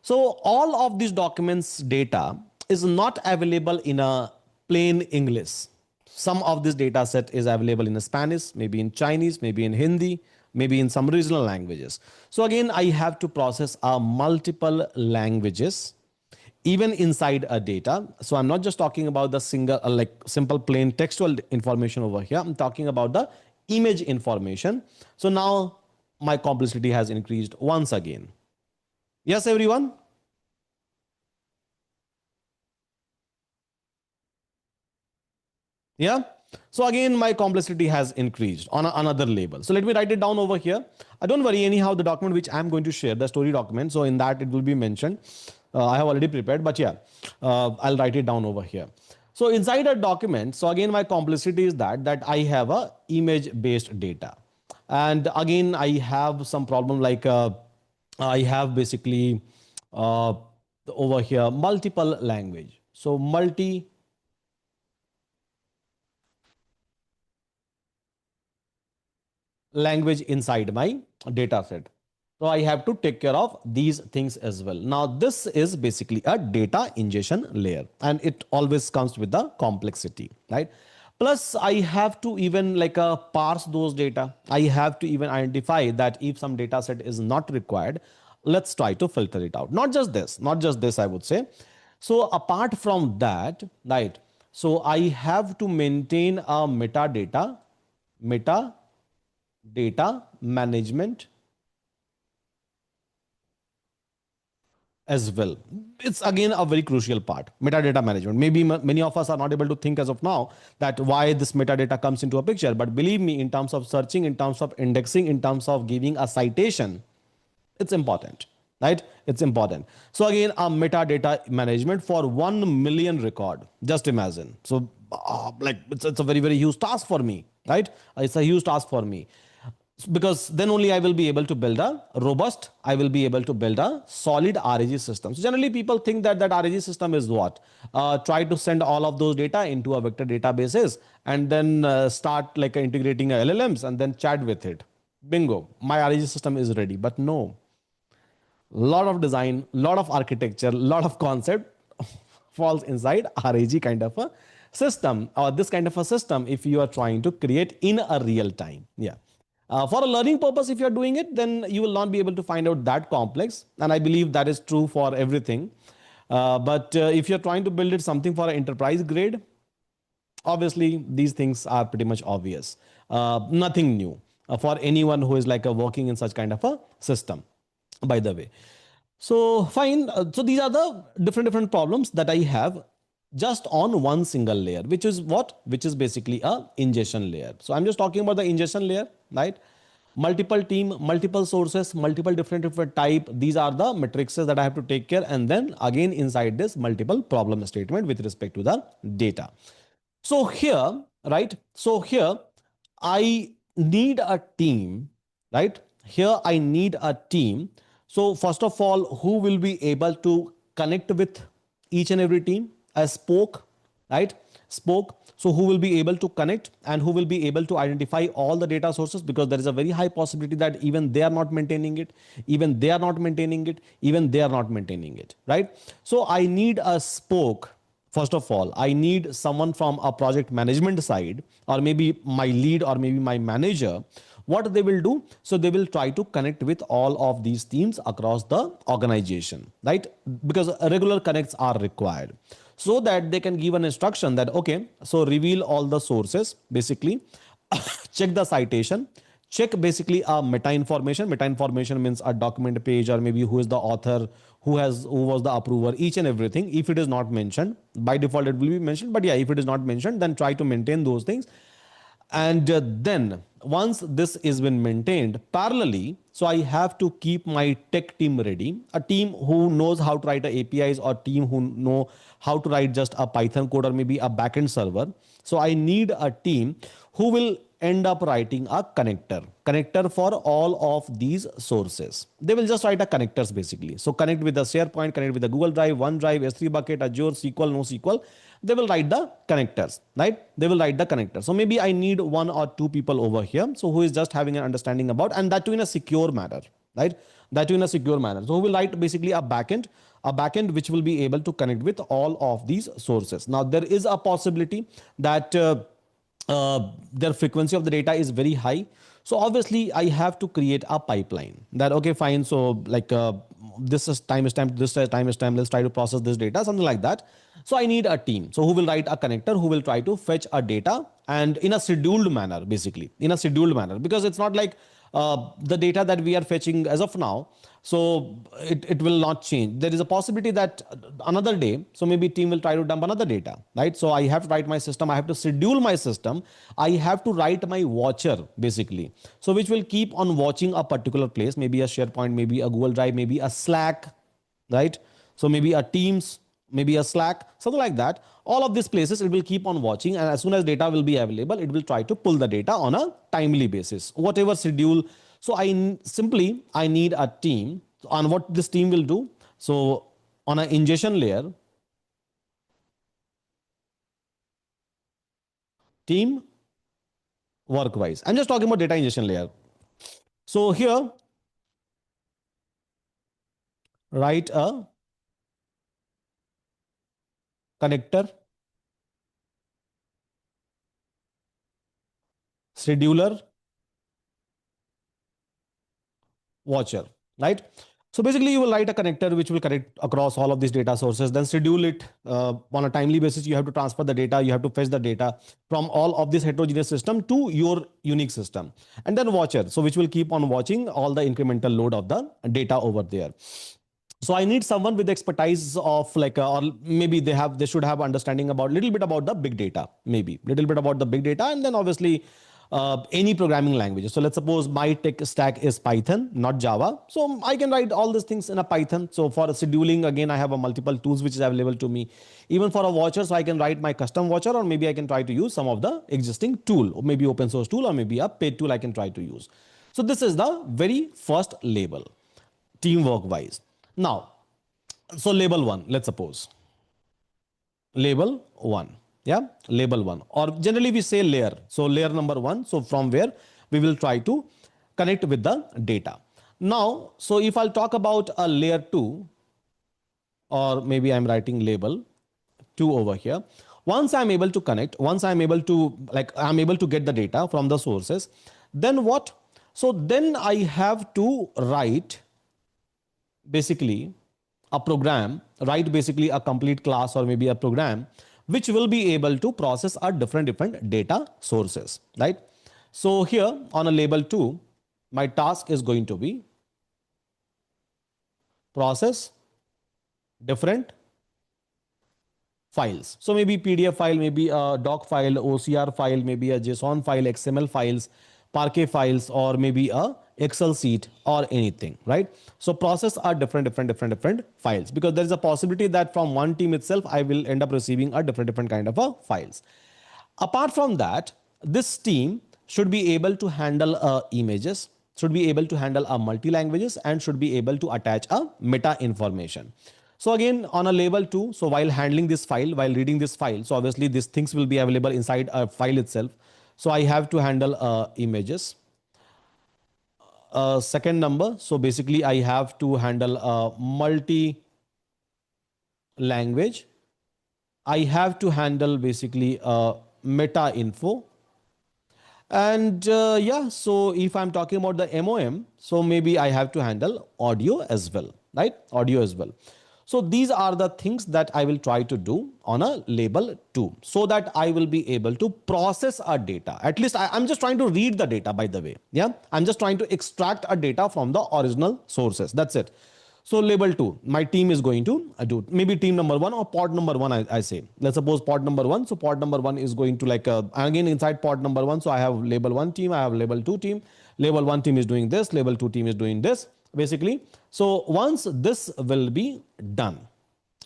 So all of these documents data is not available in a plain English. Some of this data set is available in Spanish, maybe in Chinese, maybe in Hindi, maybe in some regional languages. So again, I have to process multiple languages even inside a data. So I'm not just talking about the single like simple plain textual information over here. I'm talking about the image information. So now my complexity has increased once again. Yes, everyone? Yeah. So again, my complexity has increased on another label. So let me write it down over here. Don't worry, anyhow, the document which I'm going to share, the story document. So in that it will be mentioned. I have already prepared, but yeah, I'll write it down over here. So inside a document, so again, my complexity is that I have a image based data. And again, I have some problem like I have basically uh, over here multiple language. So multi language inside my data set. So I have to take care of these things as well. Now, this is basically a data ingestion layer, and it always comes with the complexity, right? Plus, I have to even like parse those data. I have to even identify that if some data set is not required, let's try to filter it out. Not just this, I would say. So apart from that, right? So I have to maintain a meta data management as well. It's again a very crucial part, metadata management. Maybe many of us are not able to think as of now that why this metadata comes into a picture. But believe me, in terms of searching, in terms of indexing, in terms of giving a citation, it's important, right? It's important. So again, a metadata management for 1 million record. Just imagine. So like it's a very huge task for me, right? It's a huge task for me, because then only I will be able to build a robust, I will be able to build a solid RAG system. So generally people think that RAG system is what? Try to send all of those data into a vector databases and then start like integrating LLMs and then chat with it. Bingo, my RAG system is ready. But no, lot of design, lot of architecture, lot of concept falls inside RAG kind of a system, or this kind of a system if you are trying to create in a real time. Yeah. For a learning purpose, if you're doing it, then you will not be able to find out that complex. And I believe that is true for everything. But if you're trying to build it something for an enterprise grade, obviously these things are pretty much obvious. Nothing new for anyone who is like working in such kind of a system, by the way. So fine. So these are the different problems that I have just on one single layer, which is what? Which is basically a ingestion layer. So I'm just talking about the ingestion layer, right? multiple team, multiple sources, multiple different type. These are the matrices that I have to take care. And then again, inside this multiple problem statement with respect to the data. So here, right? So here I need a team, right? Here I need a team. So first of all, who will be able to connect with each and every team? A spoke, right? Spoke. So who will be able to connect and who will be able to identify all the data sources, because there is a very high possibility that even they are not maintaining it, even they are not maintaining it, even they are not maintaining it, right? So I need a spoke. First of all, I need someone from a project management side, or maybe my lead, or maybe my manager. What they will do? So they will try to connect with all of these teams across the organization, right? Because regular connects are required, so that they can give an instruction that, okay, so reveal all the sources, basically, check the citation, check basically a meta information. Meta information means a document page, or maybe who is the author, who was the approver, each and everything. If it is not mentioned, by default it will be mentioned, but yeah, if it is not mentioned, then try to maintain those things. And then once this is been maintained parallelly, so I have to keep my tech team ready, a team who knows how to write APIs, or team who know how to write just a Python code, or maybe a backend server. So I need a team who will end up writing a connector for all of these sources. They will just write a connectors, basically. So connect with the SharePoint, connect with the Google Drive, OneDrive, S3 bucket, Azure, SQL, NoSQL. They will write the connectors, right? They will write the connectors. So maybe I need one or two people over here, so who is just having an understanding about, and that too in a secure manner, right? That too in a secure manner. So who will write basically a backend which will be able to connect with all of these sources. Now there is a possibility that their frequency of the data is very high. So obviously I have to create a pipeline that, okay, fine, so like this is timestamp, this is timestamp, let's try to process this data, something like that. So I need a team, so who will write a connector, who will try to fetch a data, and in a scheduled manner, basically in a scheduled manner, because it's not like the data that we are fetching as of now, so it will not change. There is a possibility that another day, so maybe team will try to dump another data, right? So I have to write my system, I have to schedule my system, I have to write my watcher, basically, so which will keep on watching a particular place, maybe a SharePoint, maybe a Google Drive, maybe a Slack, right? So maybe a Teams, maybe a Slack, something like that. All of these places it will keep on watching, and as soon as data will be available, it will try to pull the data on a timely basis, whatever schedule. So I need a team. On what this team will do? So on an ingestion layer, team work wise. I'm just talking about data ingestion layer. So here, write a connector, scheduler, watcher, right? So basically you will write a connector which will connect across all of these data sources, then schedule it on a timely basis. You have to transfer the data, you have to fetch the data from all of this heterogeneous system to your unique system. And then watcher, so which will keep on watching all the incremental load of the data over there. So I need someone with expertise of like or maybe they should have understanding about little bit about the big data, maybe little bit about the big data, and then obviously any programming language. So let's suppose my tech stack is Python, not Java, so I can write all these things in a Python. So for scheduling, again, I have a multiple tools which is available to me. Even for a watcher, so I can write my custom watcher, or maybe I can try to use some of the existing tool, or maybe open source tool, or maybe a paid tool I can try to use. So this is the very first label, teamwork wise. Now, so label one, let's suppose label one, yeah, label one, or generally we say layer. So layer number one, so from where we will try to connect with the data. Now, so if I'll talk about a layer two, or maybe I'm writing label two over here. Once I'm able to connect, once I'm able to I'm able to get the data from the sources, then what? So then I have to write basically a program, write basically a complete class, or maybe a program which will be able to process our different data sources, right? So here on a label 2, my task is going to be process different files. So maybe PDF file, maybe a doc file, OCR file, maybe a JSON file, XML files, Parquet files or maybe a Excel sheet or anything, right? So process are different files, because there is a possibility that from one team itself, I will end up receiving a different kind of a files. Apart from that, this team should be able to handle images, should be able to handle a multi languages, and should be able to attach a meta information. So again, on a level 2, so while handling this file, while reading this file, so obviously these things will be available inside a file itself. So I have to handle images. Second number, so basically I have to handle a multi language. I have to handle basically meta info. And yeah, so if I'm talking about the MOM, so maybe I have to handle audio as well, right? Audio as well. So these are the things that I will try to do on a label 2, so that I will be able to process our data. At least I'm just trying to read the data, by the way. Yeah, I'm just trying to extract a data from the original sources. That's it. So label 2, my team is going to do maybe team number 1 or pod number 1. I say, let's suppose pod number 1. So pod number 1 is going to like again inside pod number 1. So I have label 1 team, I have label 2 team. Label 1 team is doing this, label 2 team is doing this, basically. So once this will be done,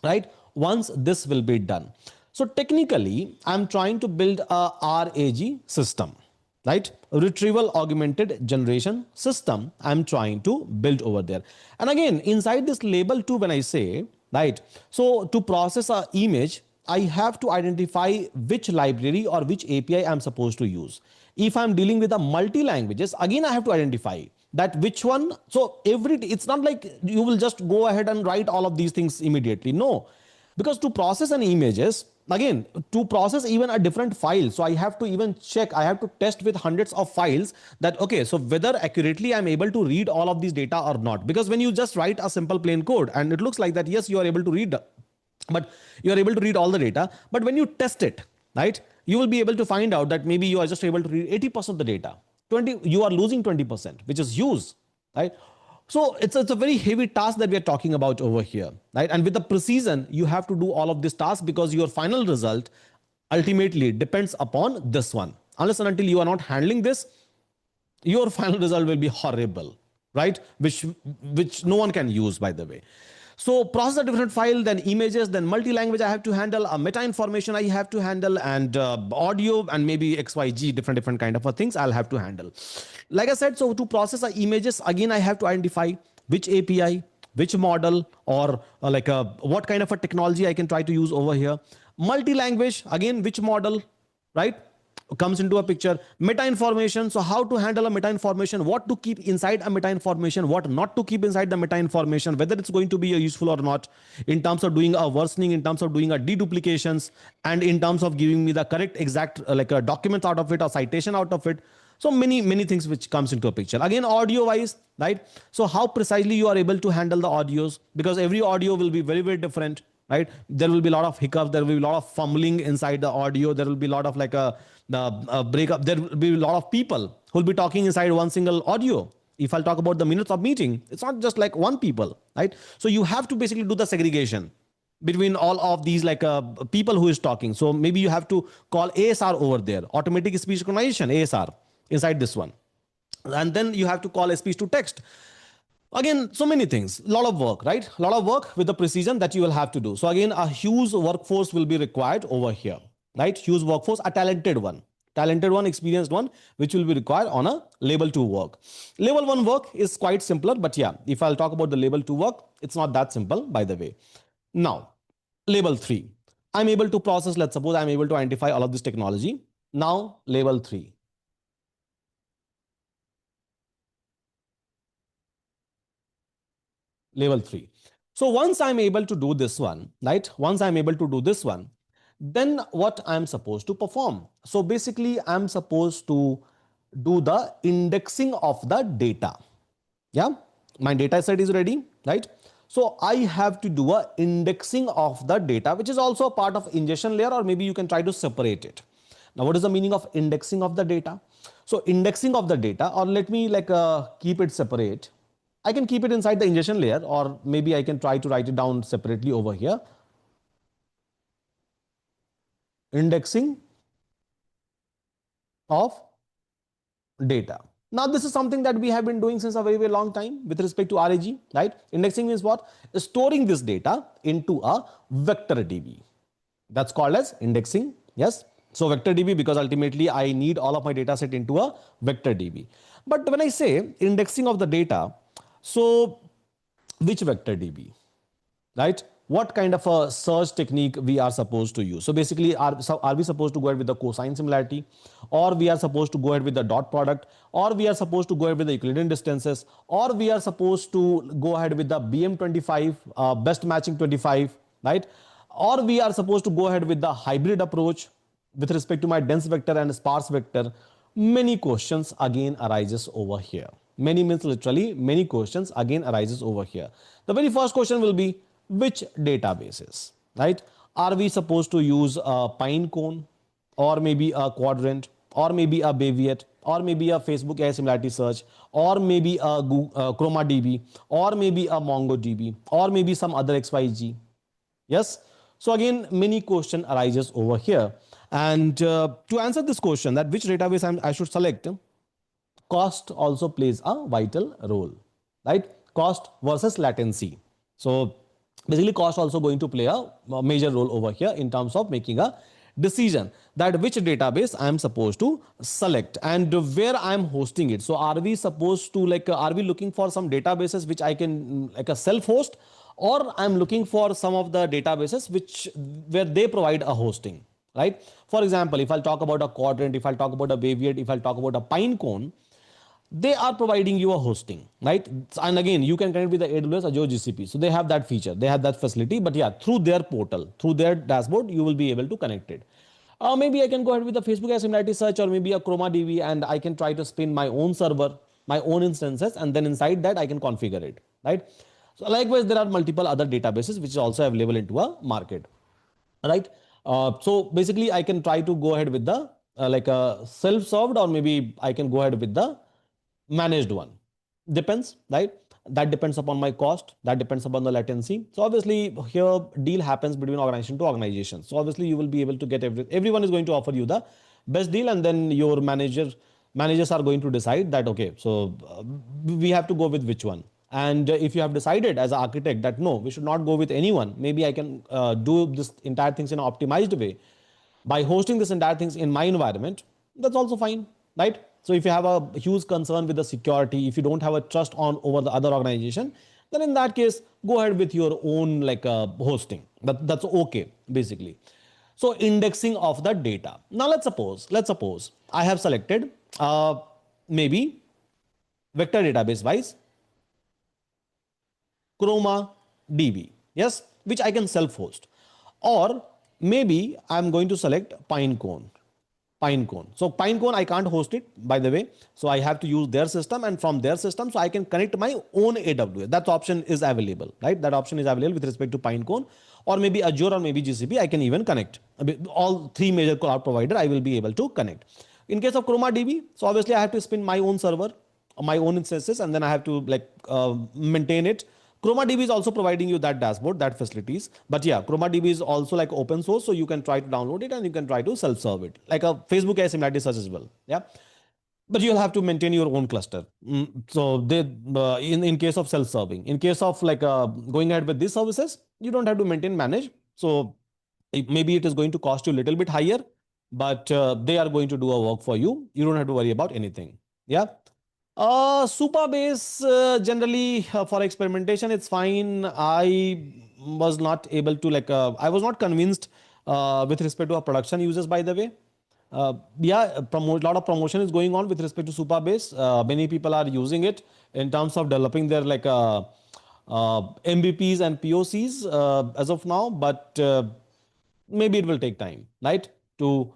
right? Once this will be done. So technically, I'm trying to build a RAG system, right? Retrieval augmented generation system I'm trying to build over there. And again, inside this label 2, when I say, right, so to process a image, I have to identify which library or which API I'm supposed to use. If I'm dealing with a multi languages, again I have to identify that which one. So it's not like you will just go ahead and write all of these things immediately. No, because to process an images, again, to process even a different file, so I have to even check, I have to test with hundreds of files that, okay, so whether accurately I'm able to read all of these data or not. Because when you just write a simple plain code and it looks like that, yes, you are able to read, but you are able to read all the data, but when you test it, right, you will be able to find out that maybe you are just able to read 80% of the data. 20, you are losing 20%, which is huge, right? So it's a very heavy task that we are talking about over here, right? And with the precision, you have to do all of this task, because your final result ultimately depends upon this one. Unless and until you are not handling this, your final result will be horrible, right? Which no one can use, by the way. So process a different file, then images, then multi-language I have to handle, a meta information I have to handle, and audio, and maybe XYG, different kind of things I'll have to handle. Like I said, so to process the images, again, I have to identify which API, which model, or what kind of a technology I can try to use over here. Multi-language, again, which model, right, comes into a picture. Meta information, so how to handle a meta information, what to keep inside a meta information, what not to keep inside the meta information, whether it's going to be useful or not, in terms of doing a worsening, in terms of doing a deduplications, and in terms of giving me the correct exact like a document out of it or citation out of it. So many things which comes into a picture. Again, audio wise, right? So how precisely you are able to handle the audios, because every audio will be very different, right? There will be a lot of hiccups, there will be a lot of fumbling inside the audio, there will be a lot of like a breakup, there will be a lot of people who will be talking inside one single audio. If I'll talk about the minutes of meeting, it's not just like one people, right? So you have to basically do the segregation between all of these like people who is talking. So maybe you have to call ASR over there, automatic speech recognition, ASR, inside this one. And then you have to call a speech to text. Again, so many things, a lot of work, right? A lot of work with the precision that you will have to do. So again, a huge workforce will be required over here, right? Huge workforce, a talented one, experienced one, which will be required on a level 2 work. Level 1 work is quite simpler, but yeah, if I'll talk about the level 2 work, it's not that simple, by the way. Now, level 3, I'm able to process, let's suppose I'm able to identify all of this technology. Now, level 3. Level 3. So once I'm able to do this one, right? Once I'm able to do this one, then what I'm supposed to perform? So basically, I'm supposed to do the indexing of the data. Yeah, my data set is ready, right? So I have to do a indexing of the data, which is also a part of ingestion layer, or maybe you can try to separate it. Now, what is the meaning of indexing of the data? So indexing of the data, or let me like keep it separate. I can keep it inside the ingestion layer, or maybe I can try to write it down separately over here. Indexing of data. Now, this is something that we have been doing since a very, very long time with respect to RAG, right? Indexing means what? Storing this data into a vector DB. That's called as indexing. Yes. So vector DB, because ultimately I need all of my data set into a vector DB. But when I say indexing of the data, so which vector DB? Right? What kind of a search technique we are supposed to use? So basically, are we supposed to go ahead with the cosine similarity, or we are supposed to go ahead with the dot product, or we are supposed to go ahead with the Euclidean distances, or we are supposed to go ahead with the BM25, best matching 25, right? Or we are supposed to go ahead with the hybrid approach with respect to my dense vector and sparse vector. Many questions again arises over here. Many means literally many questions again arises over here. The very first question will be which databases, right? Are we supposed to use a pine cone, or maybe a quadrant, or maybe a Baviet, or maybe a Facebook AI similarity search, or maybe a Google, Chroma DB, or maybe a MongoDB, or maybe some other XYG? Yes. So again, many question arises over here. And to answer this question, that which database I should select, cost also plays a vital role, right? Cost versus latency. So basically, cost also going to play a major role over here in terms of making a decision that which database I am supposed to select and where I am hosting it. So are we supposed to are we looking for some databases which I can like a self host, or I'm looking for some of the databases which where they provide a hosting, right? For example, if I'll talk about a quadrant, if I'll talk about a Baviet, if I'll talk about a pine cone, they are providing you a hosting, right? And again, you can connect with the AWS, Azure, GCP. So they have that feature, they have that facility. But yeah, through their portal, through their dashboard, you will be able to connect it. Maybe I can go ahead with the Facebook as similarity search, or maybe a Chroma DB, and I can try to spin my own server, my own instances, and then inside that I can configure it, right? So likewise, there are multiple other databases which is also available into a market, right? So basically, I can try to go ahead with the like a self-served, or maybe I can go ahead with the managed one. Depends, right? That depends upon my cost, that depends upon the latency. So obviously here deal happens between organization to organization. So obviously you will be able to get everyone is going to offer you the best deal, and then your managers are going to decide that okay, so we have to go with which one. And if you have decided as an architect that no, we should not go with anyone, maybe I can do this entire things in an optimized way by hosting this entire things in my environment, that's also fine, right? So if you have a huge concern with the security, if you don't have a trust on over the other organization, then in that case, go ahead with your own hosting. That's okay, basically. So indexing of the data. Now let's suppose I have selected maybe vector database wise Chroma DB, yes, which I can self host, or maybe I'm going to select Pinecone. Pinecone. So Pinecone, I can't host it, by the way. So I have to use their system, and from their system, so I can connect my own AWS. That option is available, right? That option is available with respect to Pinecone, or maybe Azure, or maybe GCP. I can even connect all three major cloud provider. I will be able to connect. In case of Chroma DB, so obviously I have to spin my own server, my own instances, and then I have to maintain it. Chroma DB is also providing you that dashboard, that facilities. But yeah, Chroma DB is also like open source, so you can try to download it and you can try to self-serve it, like a Facebook AI similarity search as well. Yeah, but you'll have to maintain your own cluster. So they in case of self-serving, in case of going ahead with these services, you don't have to maintain manage. So maybe it is going to cost you a little bit higher, but they are going to do a work for you. You don't have to worry about anything. Yeah. Supabase generally for experimentation it's fine. I was not able to I was not convinced with respect to our production users, by the way. Yeah, lot of promotion is going on with respect to Supabase. Many people are using it in terms of developing their MVPs and POCs as of now, but maybe it will take time, right, to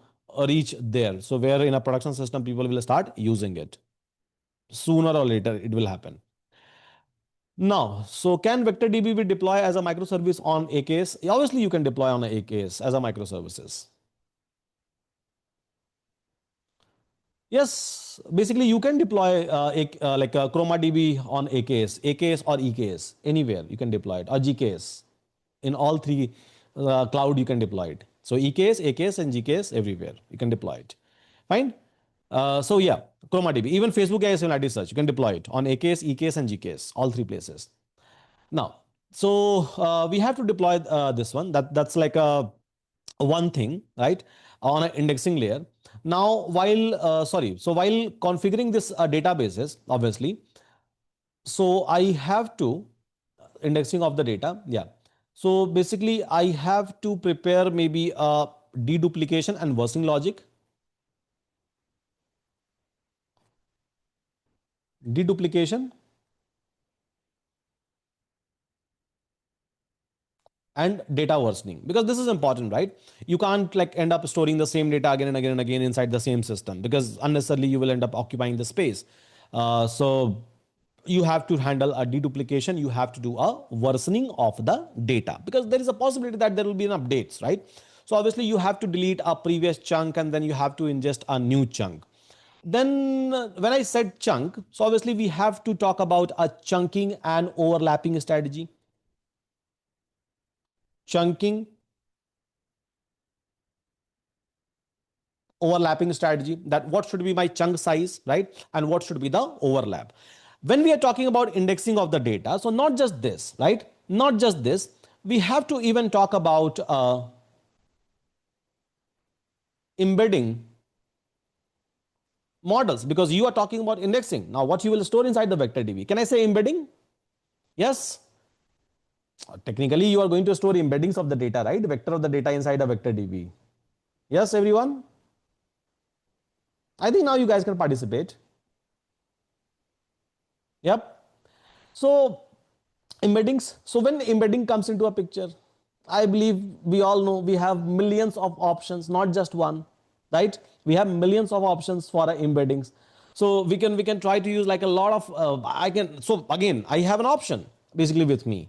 reach there. So where in a production system people will start using it, sooner or later it will happen. Now, so can vector db be deployed as a microservice on AKS? Obviously you can deploy on a AKS as a microservices. Yes, basically you can deploy a Chroma DB on AKS or EKS, anywhere you can deploy it, or GKS. In all three cloud you can deploy it. So EKS, AKS, and GKS everywhere you can deploy it. Fine. So yeah, ChromaDB, even Facebook AI similarity search, you can deploy it on AKS, EKS, and GKS, all three places. Now, so we have to deploy this one. That's like a one thing, right? On an indexing layer. Now, so while configuring this databases, obviously, so I have to indexing of the data. Yeah. So basically, I have to prepare maybe a deduplication and versing logic. Deduplication and data worsening, because this is important, right? You can't like end up storing the same data again and again and again inside the same system, because unnecessarily you will end up occupying the space. So you have to handle a deduplication, you have to do a worsening of the data, because there is a possibility that there will be an updates, right? So obviously you have to delete a previous chunk and then you have to ingest a new chunk. Then when I said chunk, so obviously we have to talk about a chunking and overlapping strategy. Chunking, overlapping strategy, that what should be my chunk size, right? And what should be the overlap. When we are talking about indexing of the data, so not just this, right? Not just this, we have to even talk about embedding models, because you are talking about indexing. Now, what you will store inside the vector DB. Can I say embedding? Yes. Technically, you are going to store embeddings of the data, right? Vector of the data inside a vector DB. Yes, everyone? I think now you guys can participate. Yep. So embeddings. So when embedding comes into a picture, I believe we all know we have millions of options, not just one, right? We have millions of options for embeddings. So we can try to use like a lot of I can. So again, I have an option basically with me.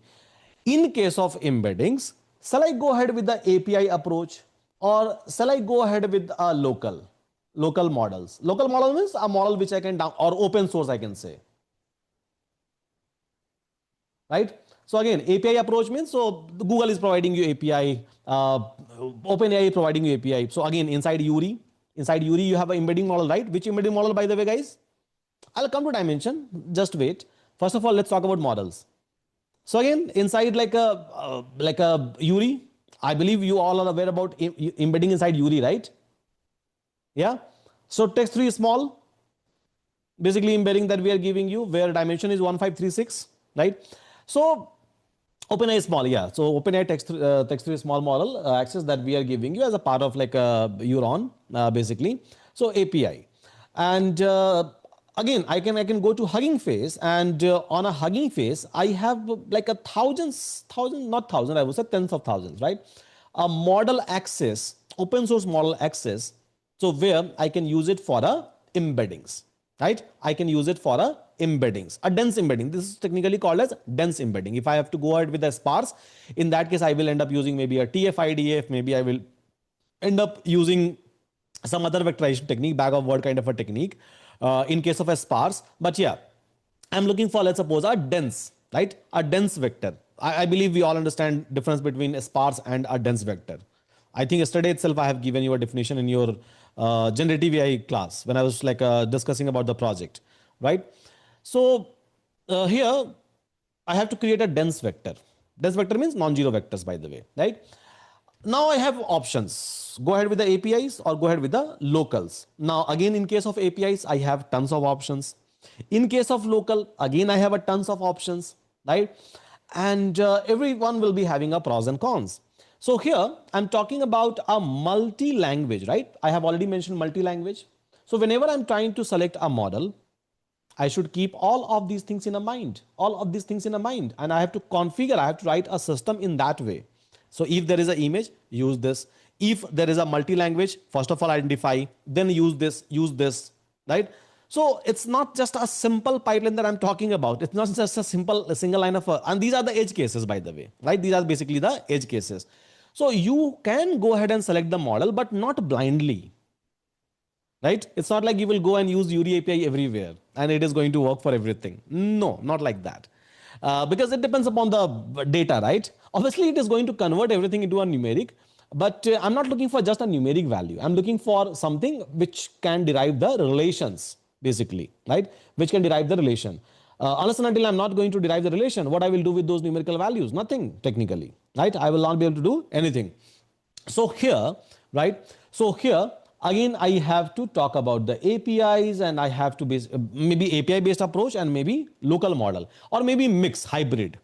In case of embeddings, shall I go ahead with the API approach, or shall I go ahead with a local models? Local model means a model which I can down, or open source I can say, right? So again, API approach means, so Google is providing you API, OpenAI is providing you API. So again, inside Uri, you have an embedding model, right? Which embedding model, by the way, guys? I'll come to dimension. Just wait. First of all, let's talk about models. So again, inside like a Uri, I believe you all are aware about embedding inside Uri, right? Yeah. So text 3 is small, basically embedding that we are giving you, where dimension is 1536, right? So OpenAI is small, yeah. So OpenAI text3 small model access that we are giving you as a part of like a Euron, basically. So API, and again I can go to Hugging Face, and on a Hugging Face I have like a thousand, not thousand, I would say tens of thousands, right? A model access, open source model access. So where I can use it for a embeddings, right? I can use it for a embeddings, a dense embedding. This is technically called as dense embedding. If I have to go ahead with a sparse, in that case, I will end up using maybe a TF-IDF, maybe I will end up using some other vectorization technique, bag of word kind of a technique, in case of a sparse. But yeah, I'm looking for, let's suppose, a dense, right? A dense vector. I believe we all understand difference between a sparse and a dense vector. I think yesterday itself I have given you a definition in your generative AI class when I was like discussing about the project, right? So here I have to create a dense vector. Dense vector means non-zero vectors, by the way, right? Now I have options. Go ahead with the APIs or go ahead with the locals. Now again, in case of APIs, I have tons of options. In case of local, again, I have a tons of options, right? And everyone will be having a pros and cons. So here I'm talking about a multi-language, right? I have already mentioned multi-language. So whenever I'm trying to select a model, I should keep all of these things in a mind, all of these things in a mind, and I have to configure, I have to write a system in that way. So if there is an image, use this. If there is a multi-language, first of all identify, then use this, right? So it's not just a simple pipeline that I'm talking about. It's not just a single line of, and these are the edge cases, by the way, right? These are basically the edge cases. So you can go ahead and select the model, but not blindly, right? It's not like you will go and use Uri API everywhere and it is going to work for everything. No, not like that. Because it depends upon the data, right? Obviously, it is going to convert everything into a numeric, But I'm not looking for just a numeric value. I'm looking for something which can derive the relations, basically, right? Which can derive the relation. Unless and until I'm not going to derive the relation, what I will do with those numerical values? Nothing, technically, right? I will not be able to do anything. So here, right? So here, again, I have to talk about the APIs, and I have to base maybe API based approach and maybe local model, or maybe mix hybrid,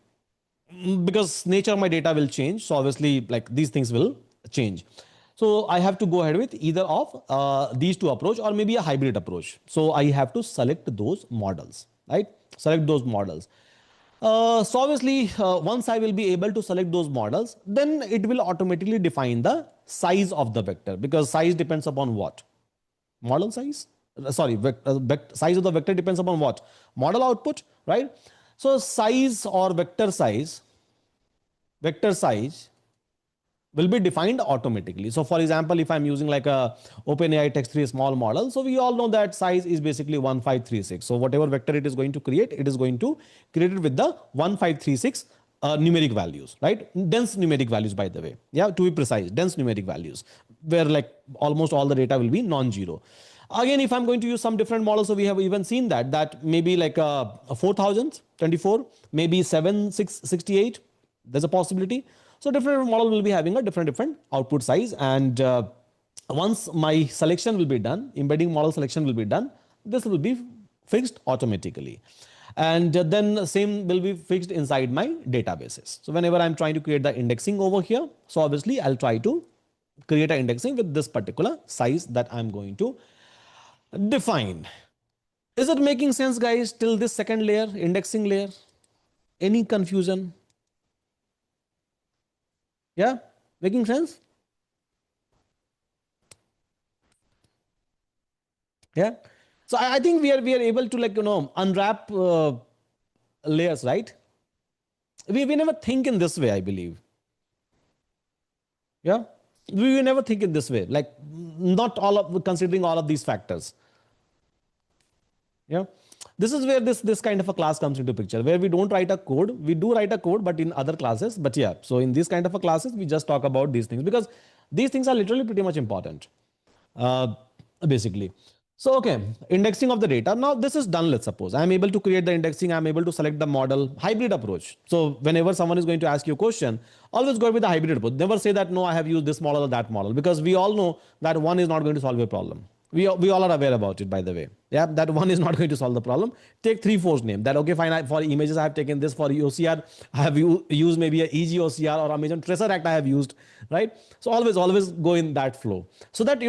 because nature of my data will change. So obviously, like, these things will change. So I have to go ahead with either of these two approach, or maybe a hybrid approach. So I have to select those models, right? Select those models. So obviously, once I will be able to select those models, then it will automatically define the size of the vector, because size depends upon what? Model size? Sorry, size of the vector depends upon what? Model output, right? So size or vector size will be defined automatically. So for example, if I'm using like a OpenAI text-3 small model, so we all know that size is basically 1536. So whatever vector it is going to create, it is going to create it with the 1536 numeric values, right? Dense numeric values, by the way. Yeah, to be precise, dense numeric values, where like almost all the data will be non-zero. Again, if I'm going to use some different models, so we have even seen that maybe like a 4024, maybe 7668, there's a possibility. So different model will be having a different output size. And once my selection will be done, embedding model selection will be done, this will be fixed automatically. And then same will be fixed inside my databases. So whenever I'm trying to create the indexing over here, so obviously I'll try to create an indexing with this particular size that I'm going to define. Is it making sense, guys, till this second layer, indexing layer? Any confusion? Yeah, making sense? Yeah. So I think we are able to, like, unwrap layers, right? We never think in this way, I believe. Yeah. We never think in this way, like, not all of considering all of these factors. Yeah. This is where this kind of a class comes into picture, where we don't write a code. We do write a code, but in other classes. But yeah, so in these kind of a classes, we just talk about these things, because these things are literally pretty much important, uh, basically. So, okay, indexing of the data. Now this is done. Let's suppose I'm able to create the indexing. I'm able to select the model. Hybrid approach. So whenever someone is going to ask you a question, always go with the hybrid approach. Never say that, no, I have used this model or that model, because we all know that one is not going to solve your problem. We all are aware about it, by the way. Yeah, that one is not going to solve the problem. Take three force name. That, okay, fine. For images, I have taken this. For OCR, I have used maybe a EG OCR or Amazon Tracer Act I have used, right? So always go in that flow. So that,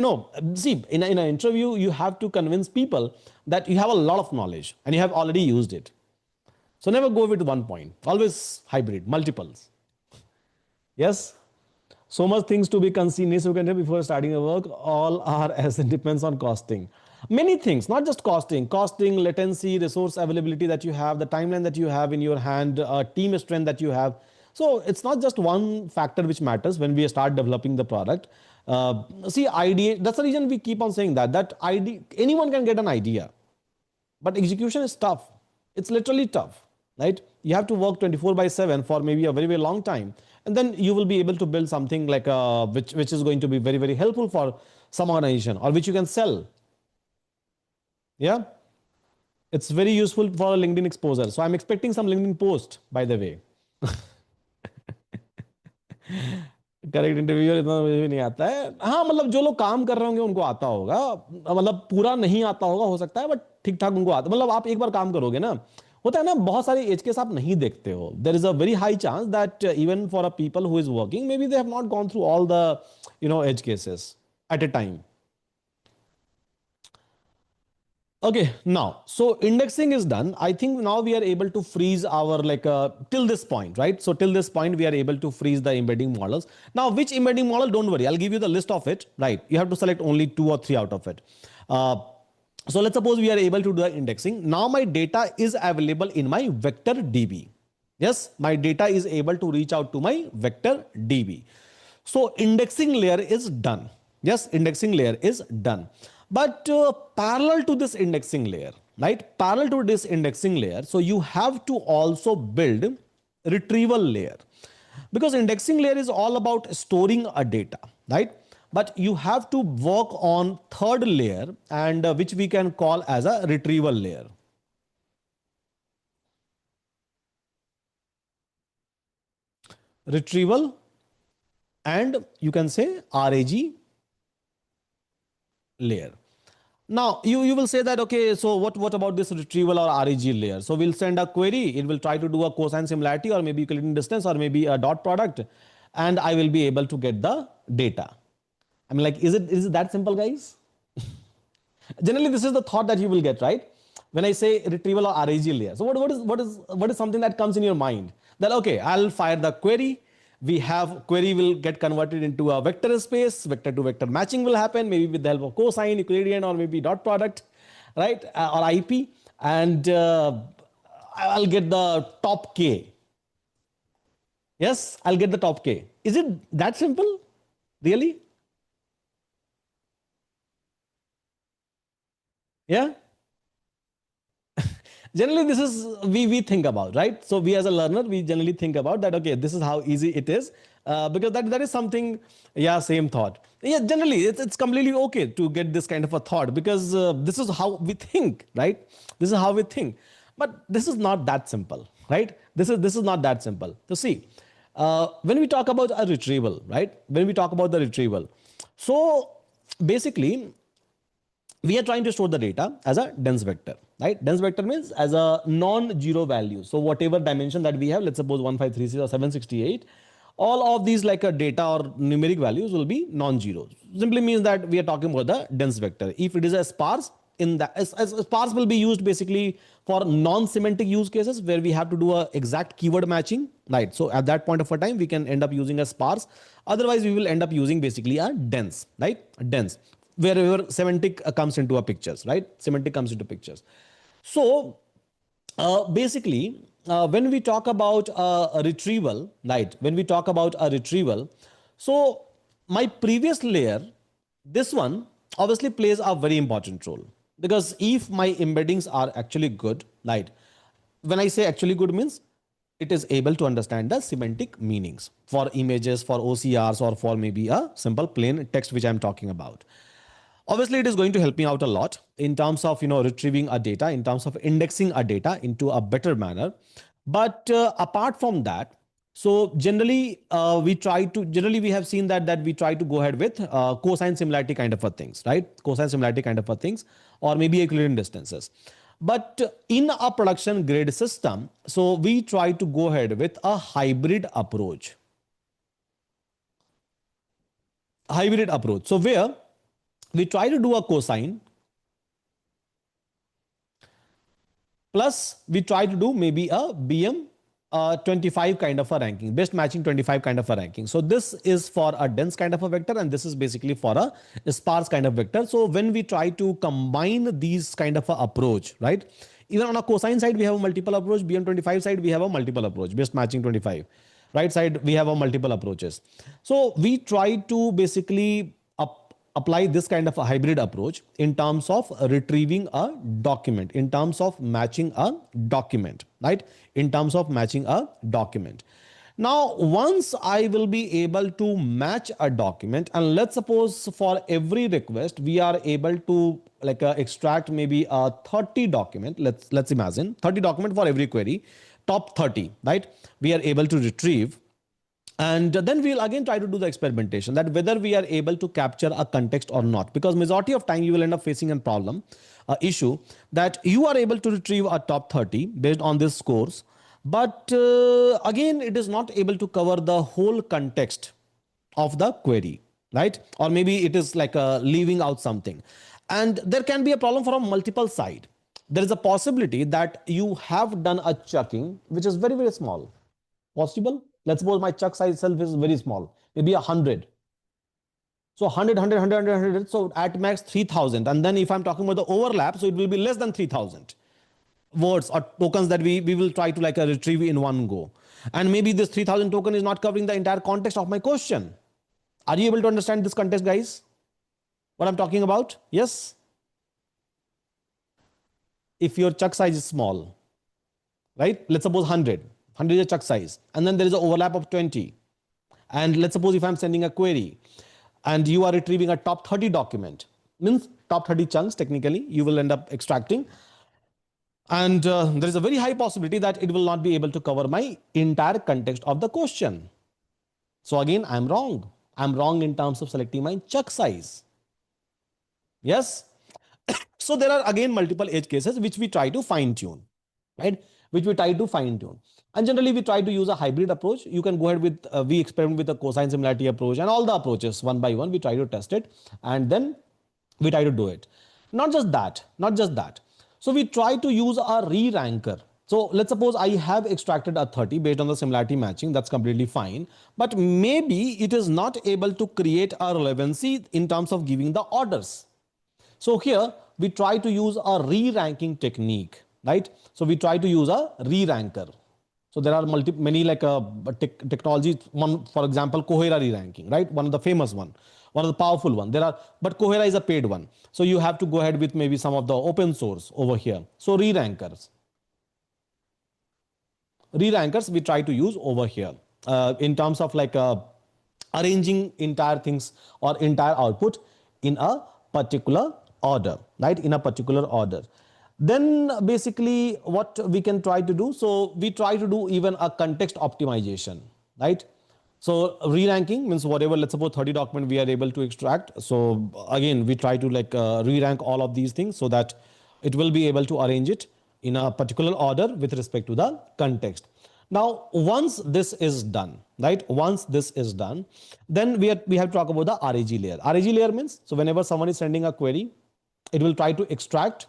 see, in an interview, you have to convince people that you have a lot of knowledge and you have already used it. So never go with one point. Always hybrid, multiples. Yes. So much things to be considered before starting a work. All are as it depends on costing. Many things, not just costing, latency, resource availability that you have, the timeline that you have in your hand, team strength that you have. So it's not just one factor which matters when we start developing the product. See, idea. That's the reason we keep on saying that idea. Anyone can get an idea, but execution is tough. It's literally tough, right? You have to work 24/7 for maybe a very long time, and then you will be able to build something like which is going to be very helpful for some organization, or which you can sell. Yeah, it's very useful for LinkedIn exposure. So I'm expecting some LinkedIn post, by the way. Correct interviewer इतना मुझे भी नहीं आता है। हाँ, मतलब जो लोग काम कर रहे होंगे उनको आता होगा, मतलब पूरा नहीं आता होगा, हो सकता है, बट ठीक ठाक उनको आता। मतलब आप एक बार काम करोगे ना, होता है ना, बहुत सारे एज केस आप नहीं देखते हो। There is a very high chance that even for a people who is working, maybe they have not gone through all the edge cases at a time. Okay, now, so indexing is done. I think now we are able to freeze our, like, till this point, right? So till this point, we are able to freeze the embedding models. Now, which embedding model? Don't worry, I'll give you the list of it, right? You have to select only 2 or 3 out of it. So let's suppose we are able to do the indexing. Now my data is available in my vector DB. Yes, my data is able to reach out to my vector DB. So indexing layer is done. Yes, indexing layer is done. But parallel to this indexing layer, right? Parallel to this indexing layer, so you have to also build retrieval layer. Because indexing layer is all about storing a data, right? But you have to work on third layer, and which we can call as a retrieval layer. Retrieval and you can say RAG layer. Now you will say that, okay, so what about this retrieval or RAG layer? So we'll send a query, it will try to do a cosine similarity or maybe Euclidean distance or maybe a dot product, and I will be able to get the data. I mean, like, is it that simple, guys? Generally, this is the thought that you will get, right? When I say retrieval or RAG layer. So what is something that comes in your mind? That, okay, I'll fire the query. We have query will get converted into a vector space. Vector to vector matching will happen, maybe with the help of cosine, Euclidean, or maybe dot product, right? Or IP. And I'll get the top K. Yes, I'll get the top K. Is it that simple? Really? Yeah. Generally this is we think about, right? So we as a learner, we generally think about that, okay, this is how easy it is, because that is something. Yeah, same thought. Yeah, generally it's completely okay to get this kind of a thought, because this is how we think, right? This is how we think. But this is not that simple, right? This is not that simple. So see, when we talk about a retrieval, right? When we talk about the retrieval, so basically we are trying to store the data as a dense vector, right? Dense vector means as a non-zero value. So whatever dimension that we have, let's suppose 1536 or 768, all of these like a data or numeric values will be non-zero. Simply means that we are talking about the dense vector. If it is a sparse, in that as sparse will be used basically for non-semantic use cases where we have to do a exact keyword matching, right? So at that point of a time, we can end up using a sparse. Otherwise, we will end up using basically a dense, right? Dense, wherever semantic comes into a pictures, right? Semantic comes into pictures. So basically, when we talk about a retrieval, right? When we talk about a retrieval, so my previous layer, this one obviously plays a very important role, because if my embeddings are actually good, right? When I say actually good means it is able to understand the semantic meanings for images, for OCRs, or for maybe a simple plain text which I'm talking about. Obviously it is going to help me out a lot in terms of retrieving a data, in terms of indexing a data into a better manner. But apart from that, so generally we have seen that we try to go ahead with cosine similarity kind of a things, right? Cosine similarity kind of a things, or maybe Euclidean distances. But in a production grade system, so we try to go ahead with a hybrid approach. So where we try to do a cosine, plus we try to do maybe a BM 25 kind of a ranking, best matching 25 kind of a ranking. So this is for a dense kind of a vector, and this is basically for a sparse kind of vector. So when we try to combine these kind of a approach, right? Even on a cosine side, we have a multiple approach. BM25 side, we have a multiple approach. Best matching 25. Right side, we have a multiple approaches. So we try to basically apply this kind of a hybrid approach in terms of retrieving a document, in terms of matching a document, right? In terms of matching a document. Now, once I will be able to match a document, and let's suppose for every request, we are able to like extract maybe a 30 document. Let's imagine 30 document for every query, top 30, right? We are able to retrieve, and then we'll again try to do the experimentation that whether we are able to capture a context or not, because majority of time you will end up facing a problem, issue, that you are able to retrieve a top 30 based on this scores, but again it is not able to cover the whole context of the query, right? Or maybe it is like leaving out something, and there can be a problem from multiple side. There is a possibility that you have done a checking which is very very small. Possible. Let's suppose my chuck size itself is very small, maybe 100. So 100. So at max 3000. And then if I'm talking about the overlap, so it will be less than 3000 words or tokens that we will try to like retrieve in one go. And maybe this 3000 token is not covering the entire context of my question. Are you able to understand this context, guys? What I'm talking about? Yes. If your chuck size is small, right? Let's suppose 100. 100 is a chuck size, and then there is an overlap of 20. And let's suppose if I'm sending a query and you are retrieving a top 30 document, means top 30 chunks technically you will end up extracting, and there is a very high possibility that it will not be able to cover my entire context of the question. So again, I'm wrong. I'm wrong in terms of selecting my chuck size. Yes. So there are again multiple edge cases which we try to fine tune, right? Which we try to fine tune. And generally we try to use a hybrid approach. You can go ahead with, we experiment with the cosine similarity approach and all the approaches one by one. We try to test it and then we try to do it. Not just that, not just that. So we try to use a re-ranker. So let's suppose I have extracted a 30 based on the similarity matching. That's completely fine. But maybe it is not able to create a relevancy in terms of giving the orders. So here we try to use a re-ranking technique, right? So we try to use a re-ranker. So there are many like technologies. One, for example, Kohera re-ranking, right? One of the famous one of the powerful one. There are, but Kohera is a paid one. So you have to go ahead with maybe some of the open source over here. So re-rankers we try to use over here in terms of like arranging entire things or entire output in a particular order, right? In a particular order. Then basically what we can try to do, so we try to do even a context optimization, right? So re-ranking means whatever, let's suppose 30 document we are able to extract. So again, we try to like re-rank all of these things so that it will be able to arrange it in a particular order with respect to the context. Now, once this is done, right? Once this is done, then we have to talk about the RAG layer. RAG layer means, so whenever someone is sending a query, it will try to extract,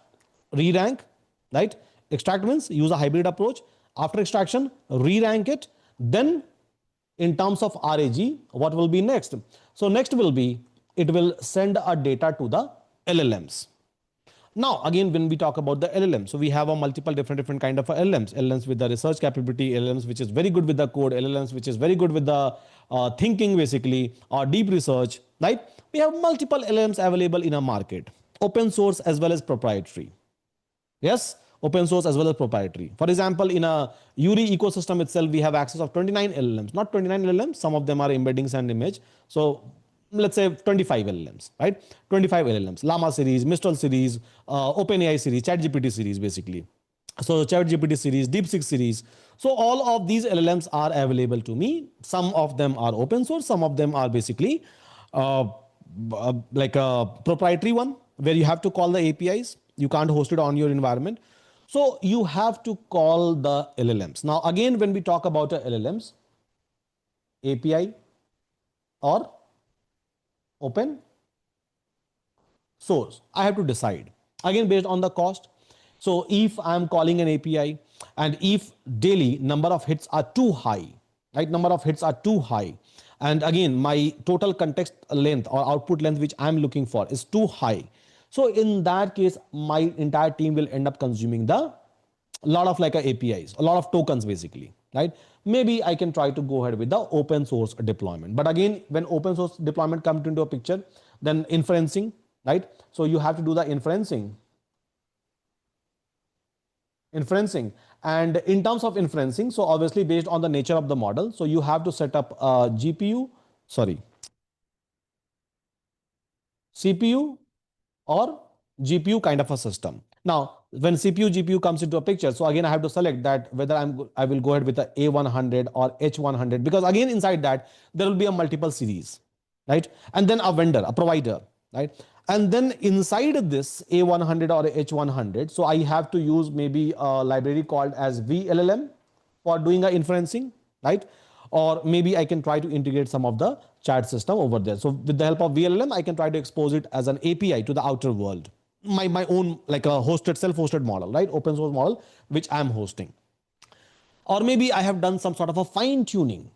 re-rank, right? Extract means use a hybrid approach. After extraction, re-rank it. Then in terms of RAG, what will be next? So next will be, it will send a data to the LLMs. Now, again, when we talk about the LLM, so we have a multiple different kind of LLMs. LLMs with the research capability, LLMs which is very good with the code, LLMs which is very good with the thinking basically, or deep research, right? We have multiple LLMs available in a market, open source as well as proprietary. Yes, open source as well as proprietary. For example, in a URI ecosystem itself, we have access of 29 LLMs, not 29 LLMs. Some of them are embeddings and image. So let's say 25 LLMs, right? 25 LLMs, Llama series, Mistral series, OpenAI series, ChatGPT series, basically. So ChatGPT series, DeepSeek series. So all of these LLMs are available to me. Some of them are open source. Some of them are basically like a proprietary one where you have to call the APIs. You can't host it on your environment. So you have to call the LLMs. Now, again, when we talk about LLMs, API or open source, I have to decide again based on the cost. So if I'm calling an API and if daily number of hits are too high, right? Number of hits are too high. And again, my total context length or output length, which I'm looking for is too high. So in that case, my entire team will end up consuming the lot of like APIs, a lot of tokens basically, right? Maybe I can try to go ahead with the open source deployment. But again, when open source deployment comes into a picture, then inferencing, right? So you have to do the inferencing. And in terms of inferencing, so obviously based on the nature of the model, so you have to set up a CPU or GPU kind of a system. Now, when CPU, GPU comes into a picture, so again, I have to select that whether I will go ahead with the A100 or H100, because again, inside that, there will be a multiple series, right? And then a vendor, a provider, right? And then inside this A100 or H100, so I have to use maybe a library called as VLLM for doing a inferencing, right? Or maybe I can try to integrate some of the chat system over there. So with the help of VLLM, I can try to expose it as an API to the outer world. My own like a hosted, self-hosted model, right? Open source model, which I'm hosting. Or maybe I have done some sort of a fine tuning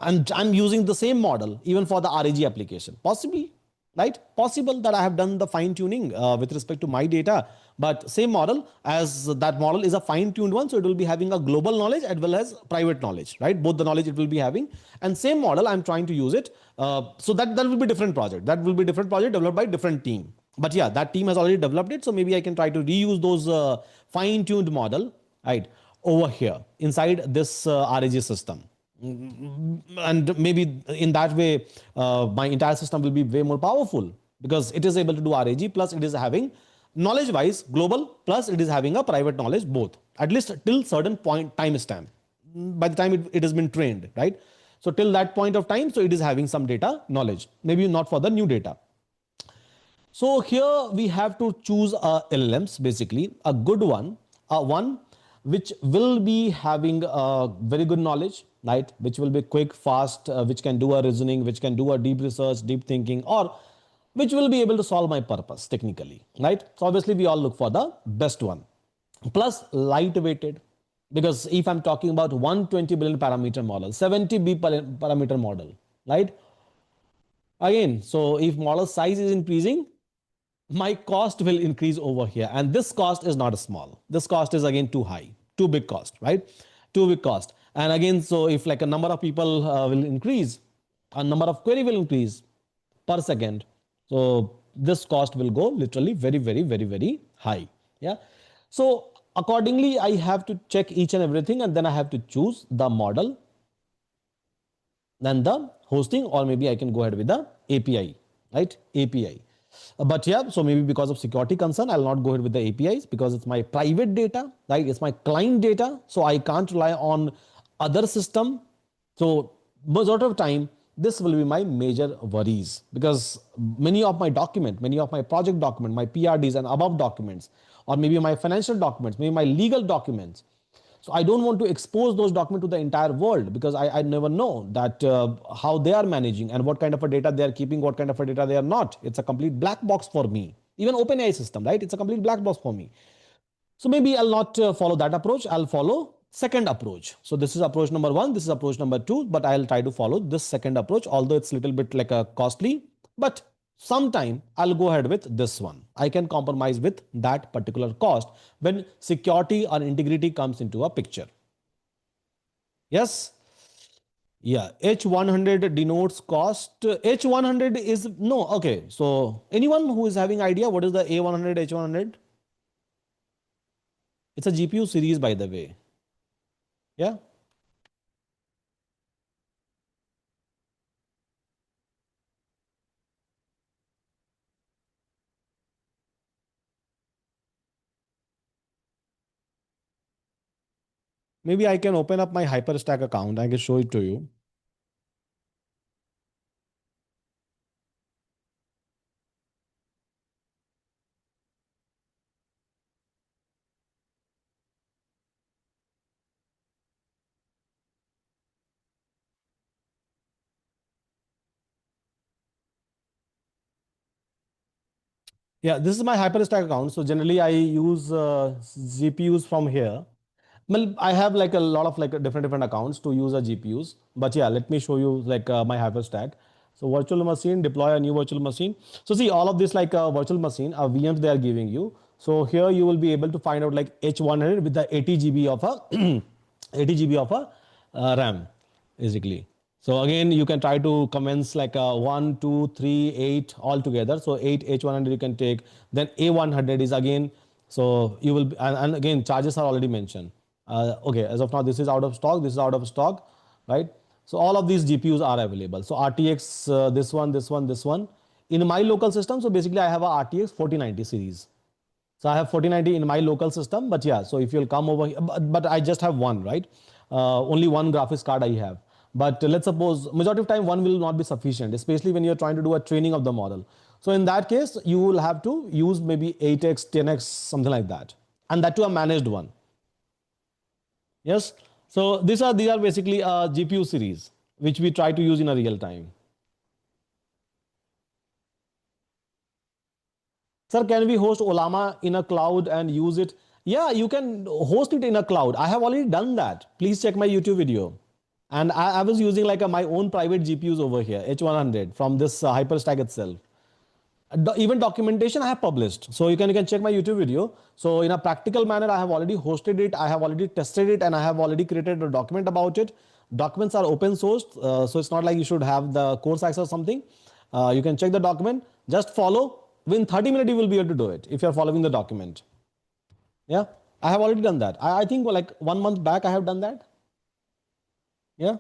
and I'm using the same model even for the RAG application. Possibly, right? Possible that I have done the fine tuning with respect to my data, but same model, as that model is a fine tuned one. So it will be having a global knowledge as well as private knowledge, right? Both the knowledge it will be having, and same model I'm trying to use it. So that will be different project. That will be different project developed by different team. But yeah, that team has already developed it. So maybe I can try to reuse those fine tuned model, right? over here inside this RAG system. And maybe in that way, my entire system will be way more powerful because it is able to do RAG, plus it is having knowledge wise global, plus it is having a private knowledge, both, at least till certain point time stamp, by the time it has been trained, right? So till that point of time, so it is having some data knowledge, maybe not for the new data. So here we have to choose LLMs, basically a good one, one which will be having very good knowledge, right? Which will be quick, fast, which can do a reasoning, which can do a deep research, deep thinking, or which will be able to solve my purpose technically, right? So obviously we all look for the best one. Plus light weighted, because if I'm talking about 120 billion parameter model, 70 B parameter model, right? Again, so if model size is increasing, my cost will increase over here, and this cost is not small. This cost is again too high, too big cost, right? Too big cost. And again, so if like a number of people will increase, a number of query will increase per second, so this cost will go literally very, very, very, very high. Yeah. So accordingly, I have to check each and everything, and then I have to choose the model, then the hosting, or maybe I can go ahead with the API, right? API. But yeah, so maybe because of security concern, I'll not go ahead with the APIs because it's my private data, right? It's my client data. So I can't rely on other system. So majority of time, this will be my major worries, because many of my document, many of my project document, my PRDs and above documents, or maybe my financial documents, maybe my legal documents, so I don't want to expose those documents to the entire world, because I never know that how they are managing and what kind of a data they are keeping, what kind of a data they are not. It's a complete black box for me. Even OpenAI system, right? It's a complete black box for me. So maybe I'll not follow that approach. I'll follow second approach. So this is approach number one. This is approach number two. But I'll try to follow this second approach, although it's a little bit like a costly. But sometime I'll go ahead with this one. I can compromise with that particular cost when security or integrity comes into a picture. Yes. Yeah. H100 denotes cost. H100 is no. Okay. So anyone who is having idea what is the A100, H100? It's a GPU series, by the way. Yeah. Maybe I can open up my HyperStack account. I can show it to you. Yeah, this is my HyperStack account. So generally I use GPUs from here. Well, I have like a lot of like different accounts to use a GPUs. But yeah, let me show you like my HyperStack. So virtual machine, deploy a new virtual machine. So see all of this like a virtual machine, VMs they are giving you. So here you will be able to find out like H100 with the 80 GB of a 80 GB of a RAM, basically. So again, you can try to commence like a 1, 2, 3, 8 all together. So 8 H100 you can take. Then A100 is again. So you will, and again, charges are already mentioned. Okay, as of now, this is out of stock. This is out of stock, right? So all of these GPUs are available. So RTX, this one, this one, this one. In my local system, so basically I have a RTX 4090 series. So I have 4090 in my local system, but yeah, so if you'll come over here, but I just have one, right? Only one graphics card I have. But let's suppose majority of time one will not be sufficient, especially when you're trying to do a training of the model. So in that case, you will have to use maybe 8x, 10x, something like that. And that to a managed one. Yes. So these are basically a GPU series, which we try to use in a real time. Sir, can we host Olama in a cloud and use it? Yeah, you can host it in a cloud. I have already done that. Please check my YouTube video. And I was using like my own private GPUs over here, H100 from this HyperStack itself. Even documentation I have published. So you can check my YouTube video. So in a practical manner, I have already hosted it. I have already tested it, and I have already created a document about it. Documents are open sourced. So it's not like you should have the course access or something. You can check the document. Just follow. Within 30 minutes, you will be able to do it if you're following the document. Yeah. I have already done that. I think like 1 month back I have done that. Yeah.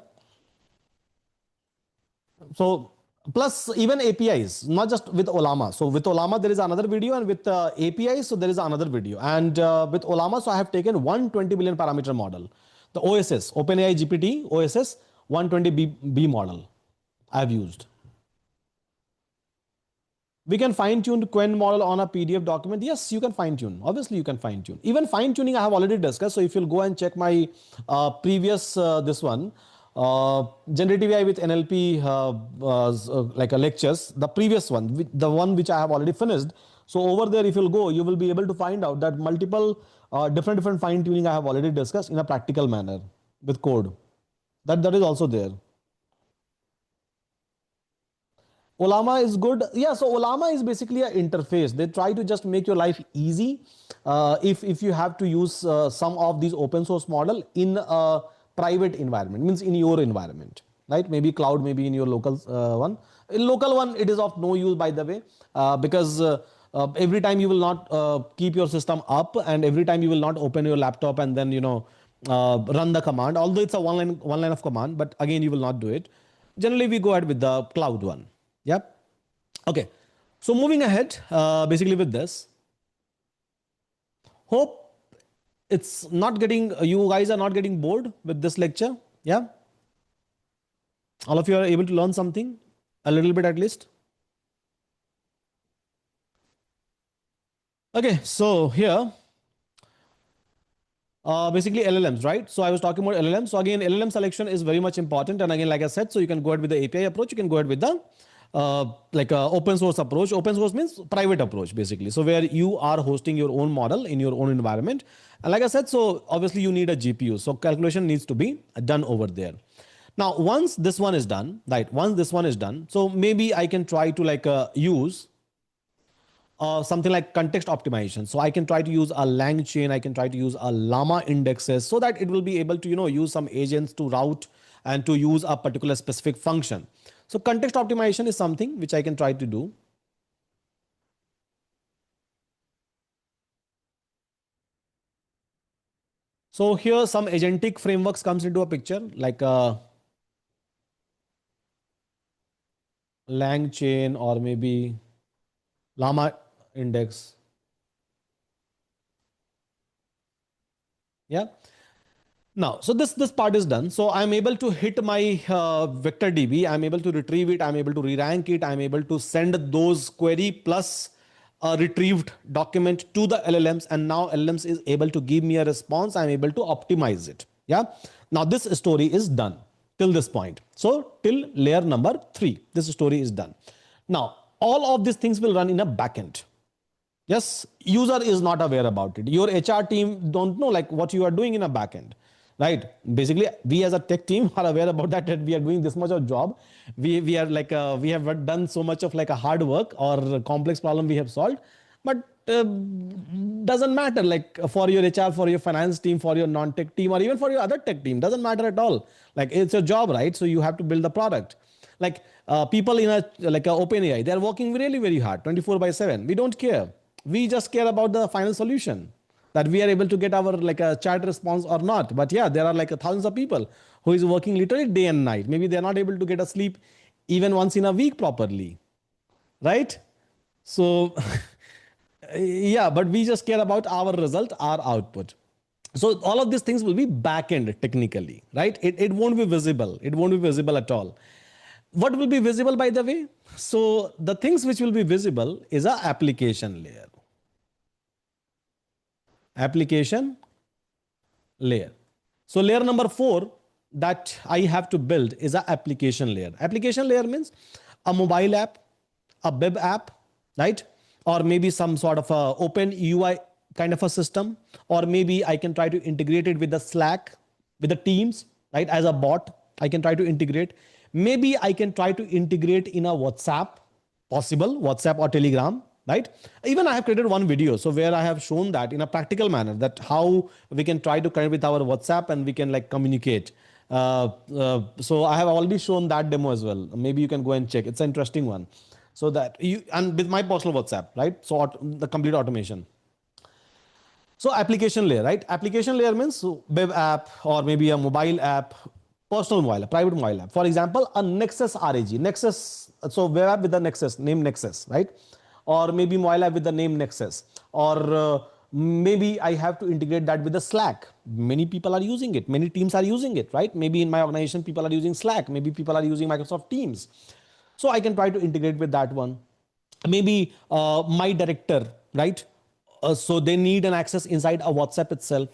So plus even APIs, not just with Olama. So with Olama there is another video, and with APIs so there is another video. And with Olama, so I have taken 120 billion parameter model, the OSS, OpenAI GPT OSS 120B model I have used. We can fine tune the Quen model on a PDF document. Yes, you can fine tune. Obviously, you can fine tune. Even fine tuning, I have already discussed. So if you'll go and check my previous this one, generative AI with NLP like a lectures, the previous one, the one which I have already finished. So over there, if you'll go, you will be able to find out that multiple different fine tuning I have already discussed in a practical manner with code. That is also there. Olama is good. Yeah, so Olama is basically an interface. They try to just make your life easy. If you have to use some of these open source model in a private environment, means in your environment, right? Maybe cloud, maybe in your local one. In local one, it is of no use, by the way, because every time you will not keep your system up, and every time you will not open your laptop and then run the command. Although it's a one line of command, but again you will not do it. Generally, we go ahead with the cloud one. Yep. Okay. So moving ahead, basically with this, hope it's not getting, you guys are not getting bored with this lecture. Yeah. All of you are able to learn something, a little bit at least. Okay. So here, basically LLMs, right? So I was talking about LLMs. So again, LLM selection is very much important. And again, like I said, so you can go ahead with the API approach. You can go ahead with the like a open source approach. Open source means private approach, basically. So where you are hosting your own model in your own environment. And like I said, so obviously you need a GPU. So calculation needs to be done over there. Now, once this one is done, right? Once this one is done, so maybe I can try to like use something like context optimization. So I can try to use a lang chain. I can try to use a llama indexes so that it will be able to, use some agents to route and to use a particular specific function. So context optimization is something which I can try to do. So here some agentic frameworks comes into a picture, like a lang chain or maybe llama index. Yeah. Now, so this part is done. So I'm able to hit my vector DB. I'm able to retrieve it. I'm able to re-rank it. I'm able to send those query plus a retrieved document to the LLMs. And now LLMs is able to give me a response. I'm able to optimize it. Yeah. Now this story is done till this point. So till layer number 3, this story is done. Now, all of these things will run in a backend. Yes, user is not aware about it. Your HR team don't know like what you are doing in a backend, right? Basically, we as a tech team are aware about that we are doing this much of job. We are like we have done so much of like a hard work or complex problem we have solved, but doesn't matter like for your HR, for your finance team, for your non-tech team, or even for your other tech team, doesn't matter at all. Like it's your job, right? So you have to build the product. Like people in a like a OpenAI, they are working really very hard, 24/7. We don't care. We just care about the final solution, that we are able to get our like a chat response or not. But yeah, there are like thousands of people who is working literally day and night. Maybe they're not able to get a sleep even once in a week properly, right? So yeah, but we just care about our result, our output. So all of these things will be back-end technically, right? It won't be visible. It won't be visible at all. What will be visible, by the way? So the things which will be visible is a application layer. Application layer. So layer number 4 that I have to build is a application layer. Application layer means a mobile app, a web app, right? Or maybe some sort of a open UI kind of a system, or maybe I can try to integrate it with the Slack, with the Teams, right? As a bot, I can try to integrate. Maybe I can try to integrate in a WhatsApp, possible WhatsApp or Telegram, right? Even I have created one video, so where I have shown that in a practical manner, that how we can try to connect with our WhatsApp and we can like communicate. So I have already shown that demo as well. Maybe you can go and check. It's an interesting one. So that you, and with my personal WhatsApp, right? So the complete automation. So application layer, right? Application layer means web app or maybe a mobile app, personal mobile app, private mobile app. For example, a Nexus RAG, Nexus, so web app with the Nexus, name Nexus, right? Or maybe mobile app with the name Nexus. Or maybe I have to integrate that with the Slack. Many people are using it. Many teams are using it, right? Maybe in my organization, people are using Slack. Maybe people are using Microsoft Teams. So I can try to integrate with that one. Maybe my director, right? So they need an access inside a WhatsApp itself.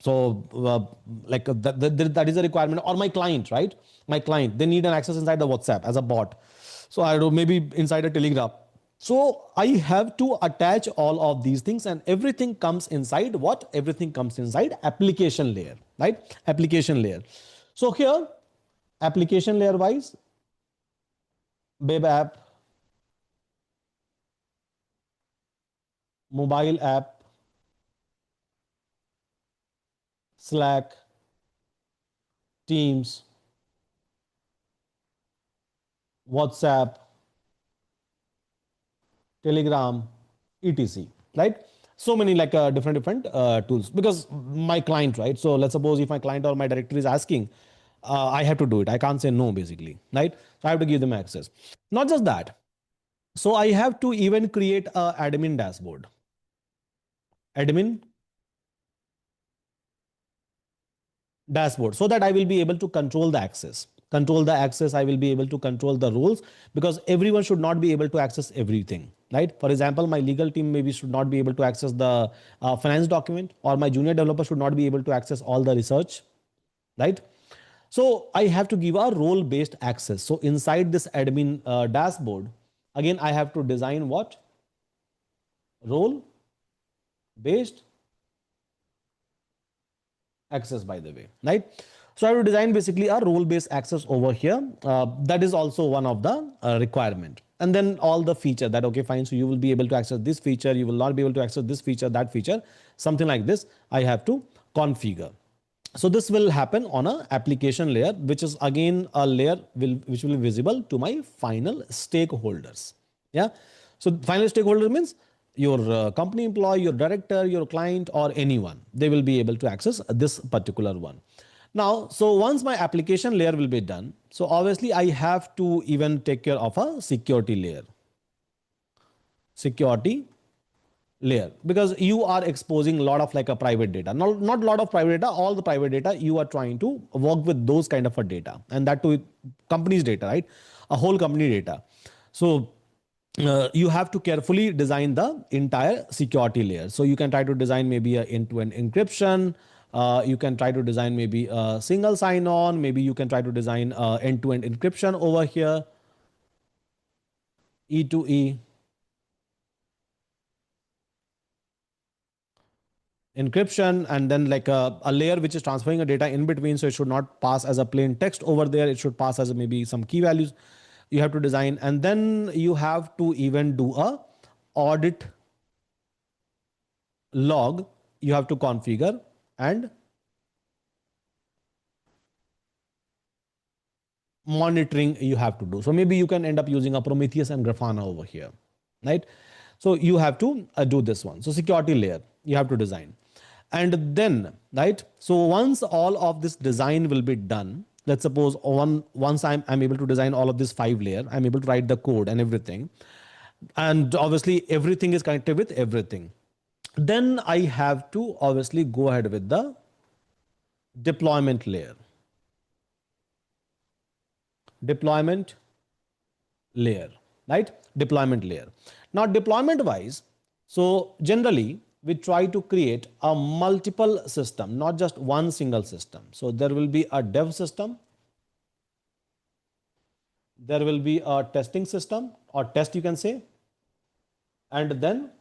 So like that is a requirement. Or my client, right? My client, they need an access inside the WhatsApp as a bot. So I don't know, maybe inside a Telegram. So I have to attach all of these things, and everything comes inside what? Everything comes inside application layer, right? Application layer. So here, application layer wise, web app, mobile app, Slack, Teams, WhatsApp, Telegram, etc. Right? So many like different tools, because my client, right? So let's suppose if my client or my director is asking, I have to do it. I can't say no, basically, right? So I have to give them access. Not just that. So I have to even create a admin dashboard. Admin dashboard, so that I will be able to control the access. I will be able to control the rules, because everyone should not be able to access everything, right? For example, my legal team maybe should not be able to access the finance document, or my junior developer should not be able to access all the research, right? So I have to give a role based access. So inside this admin dashboard, again I have to design what? Role based access, by the way, right? So I have to design basically a role based access over here. That is also one of the requirement. And then all the feature that, okay, fine, so you will be able to access this feature, you will not be able to access this feature, that feature, something like this I have to configure. So this will happen on a application layer, which is again a layer which will be visible to my final stakeholders. Yeah. So final stakeholder means your company employee, your director, your client, or anyone. They will be able to access this particular one. Now, so once my application layer will be done, so obviously I have to even take care of a security layer. Security layer, because you are exposing a lot of like a private data, not a lot of private data, all the private data. You are trying to work with those kind of a data, and that too company's data, right? A whole company data. So you have to carefully design the entire security layer. So you can try to design maybe a end-to-end encryption. You can try to design maybe a single sign-on. Maybe you can try to design end-to-end encryption over here, E2E encryption, and then like a layer which is transferring a data in between. So it should not pass as a plain text over there. It should pass as maybe some key values you have to design. And then you have to even do a audit log you have to configure, and monitoring you have to do. So maybe you can end up using a Prometheus and Grafana over here, right? So you have to do this one. So security layer you have to design. And then, right? So once all of this design will be done, let's suppose once I'm able to design all of this 5 layer, I'm able to write the code and everything. And obviously everything is connected with everything. Then I have to obviously go ahead with the deployment layer. Deployment layer, right? Deployment layer. Now, deployment wise, so generally we try to create a multiple system, not just one single system. So there will be a dev system, there will be a testing system or test, you can say, and then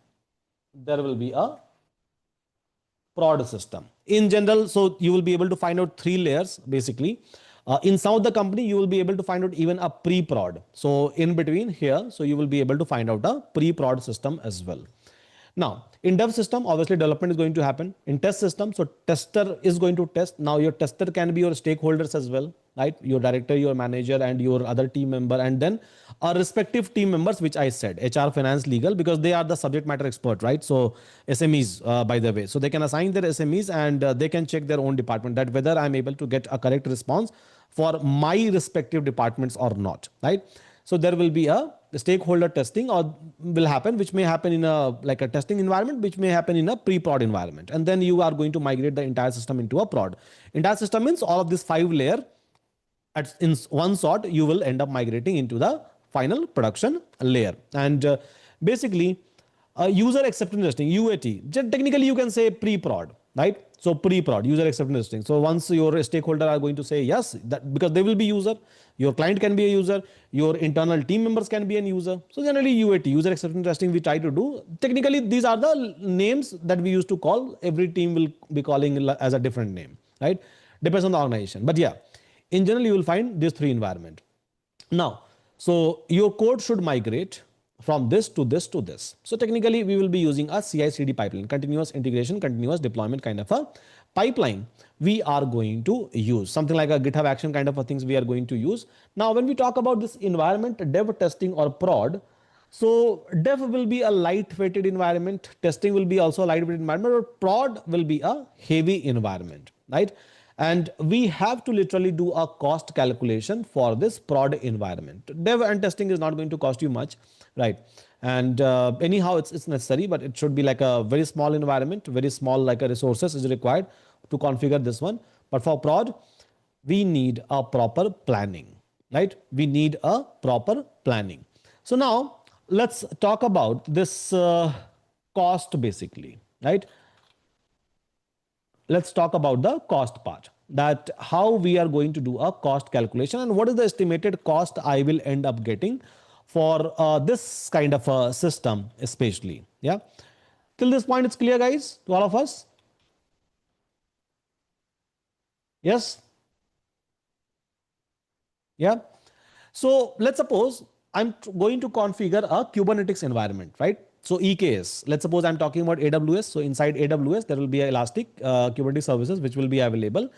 there will be a prod system in general. So you will be able to find out 3 layers basically. In some of the company, you will be able to find out even a pre-prod. So in between here, so you will be able to find out a pre-prod system as well. Now, in dev system, obviously development is going to happen. In test system, so tester is going to test. Now, your tester can be your stakeholders as well, right? Your director, your manager, and your other team member, and then our respective team members, which I said, HR, finance, legal, because they are the subject matter expert, right? So SMEs, by the way, so they can assign their SMEs and they can check their own department that whether I'm able to get a correct response for my respective departments or not, right? So there will be a stakeholder testing or will happen, which may happen in a like a testing environment, which may happen in a pre-prod environment. And then you are going to migrate the entire system into a prod. Entire system means all of this 5 layer in one shot, you will end up migrating into the final production layer. And basically, user acceptance testing, UAT, technically you can say pre-prod, right? So pre-prod, user acceptance testing. So once your stakeholder are going to say yes, that because they will be user, your client can be a user, your internal team members can be a user. So generally UAT, user acceptance testing, we try to do. Technically, these are the names that we used to call. Every team will be calling as a different name, right? Depends on the organization. But yeah, in general, you will find these 3 environment. Now, so your code should migrate from this to this to this. So technically, we will be using a CI/CD pipeline, continuous integration, continuous deployment kind of a pipeline. We are going to use something like a GitHub action kind of a things we are going to use. Now, when we talk about this environment, dev, testing, or prod, so dev will be a light-weighted environment. Testing will be also a light-weighted environment, or prod will be a heavy environment, right? And we have to literally do a cost calculation for this prod environment. Dev and testing is not going to cost you much, right? And anyhow, it's necessary, but it should be like a very small environment, very small like a resources is required to configure this one. But for prod, we need a proper planning, right? We need a proper planning. So now let's talk about this cost basically, right? Let's talk about the cost part, that how we are going to do a cost calculation and what is the estimated cost I will end up getting for this kind of a system especially. Yeah, till this point it's clear, guys, to all of us? Yes. Yeah. So let's suppose I'm going to configure a Kubernetes environment, right? So EKS, let's suppose I'm talking about AWS. So inside AWS, there will be Elastic Kubernetes services, which will be available.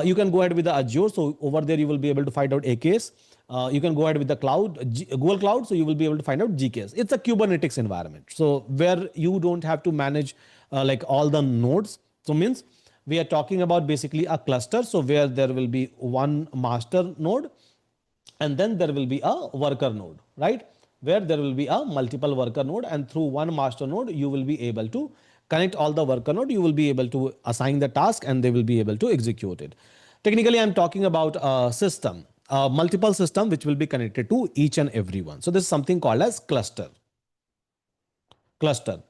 You can go ahead with the Azure. So over there, you will be able to find out AKS. You can go ahead with the cloud, Google Cloud. So you will be able to find out GKS. It's a Kubernetes environment. So where you don't have to manage like all the nodes. So means we are talking about basically a cluster. So where there will be one master node, and then there will be a worker node, right? Where there will be a multiple worker node, and through one master node, you will be able to connect all the worker node. You will be able to assign the task and they will be able to execute it. Technically, I'm talking about a system, a multiple system, which will be connected to each and every one. So this is something called as cluster.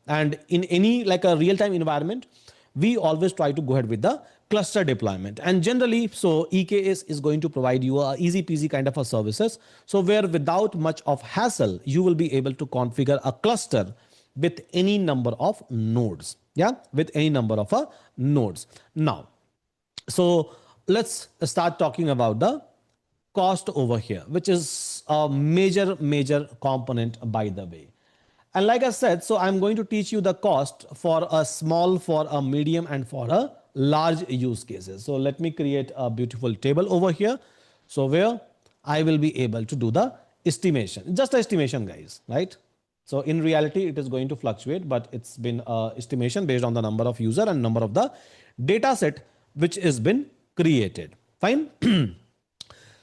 And in any like a real-time environment, we always try to go ahead with the cluster deployment. And generally, so EKS is going to provide you a easy peasy kind of a services. So where without much of hassle, you will be able to configure a cluster with any number of nodes. Yeah, with any number of nodes. Now, so let's start talking about the cost over here, which is a major component, by the way. And like I said, so I'm going to teach you the cost for a small, for a medium, and for a large use cases. So let me create a beautiful table over here. So where I will be able to do the estimation, just estimation, guys, right? So in reality, it is going to fluctuate, but it's been estimation based on the number of user and number of the data set which has been created. Fine.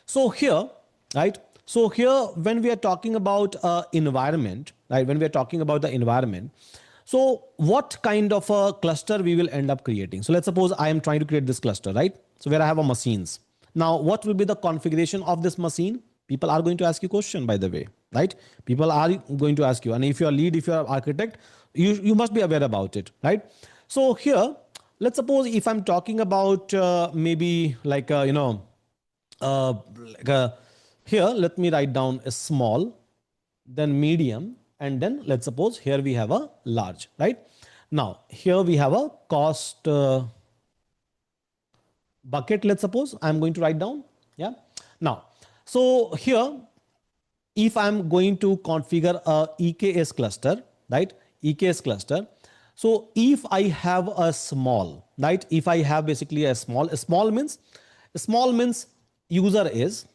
So here, right? So here, when we are talking about environment, right? When we are talking about the environment, so what kind of a cluster we will end up creating? So let's suppose I am trying to create this cluster, right? So where I have a machines. Now, what will be the configuration of this machine? People are going to ask you question, by the way, right? People are going to ask you. And if you are lead, if you are architect, you must be aware about it, right? So here, let's suppose if I'm talking about maybe like, here, let me write down a small, then medium, and then let's suppose here we have a large, right? Now, here we have a cost bucket, let's suppose I'm going to write down. Yeah. Now, so here, if I'm going to configure a EKS cluster, right? EKS cluster, So if I have a small, right? If I have basically a small means user is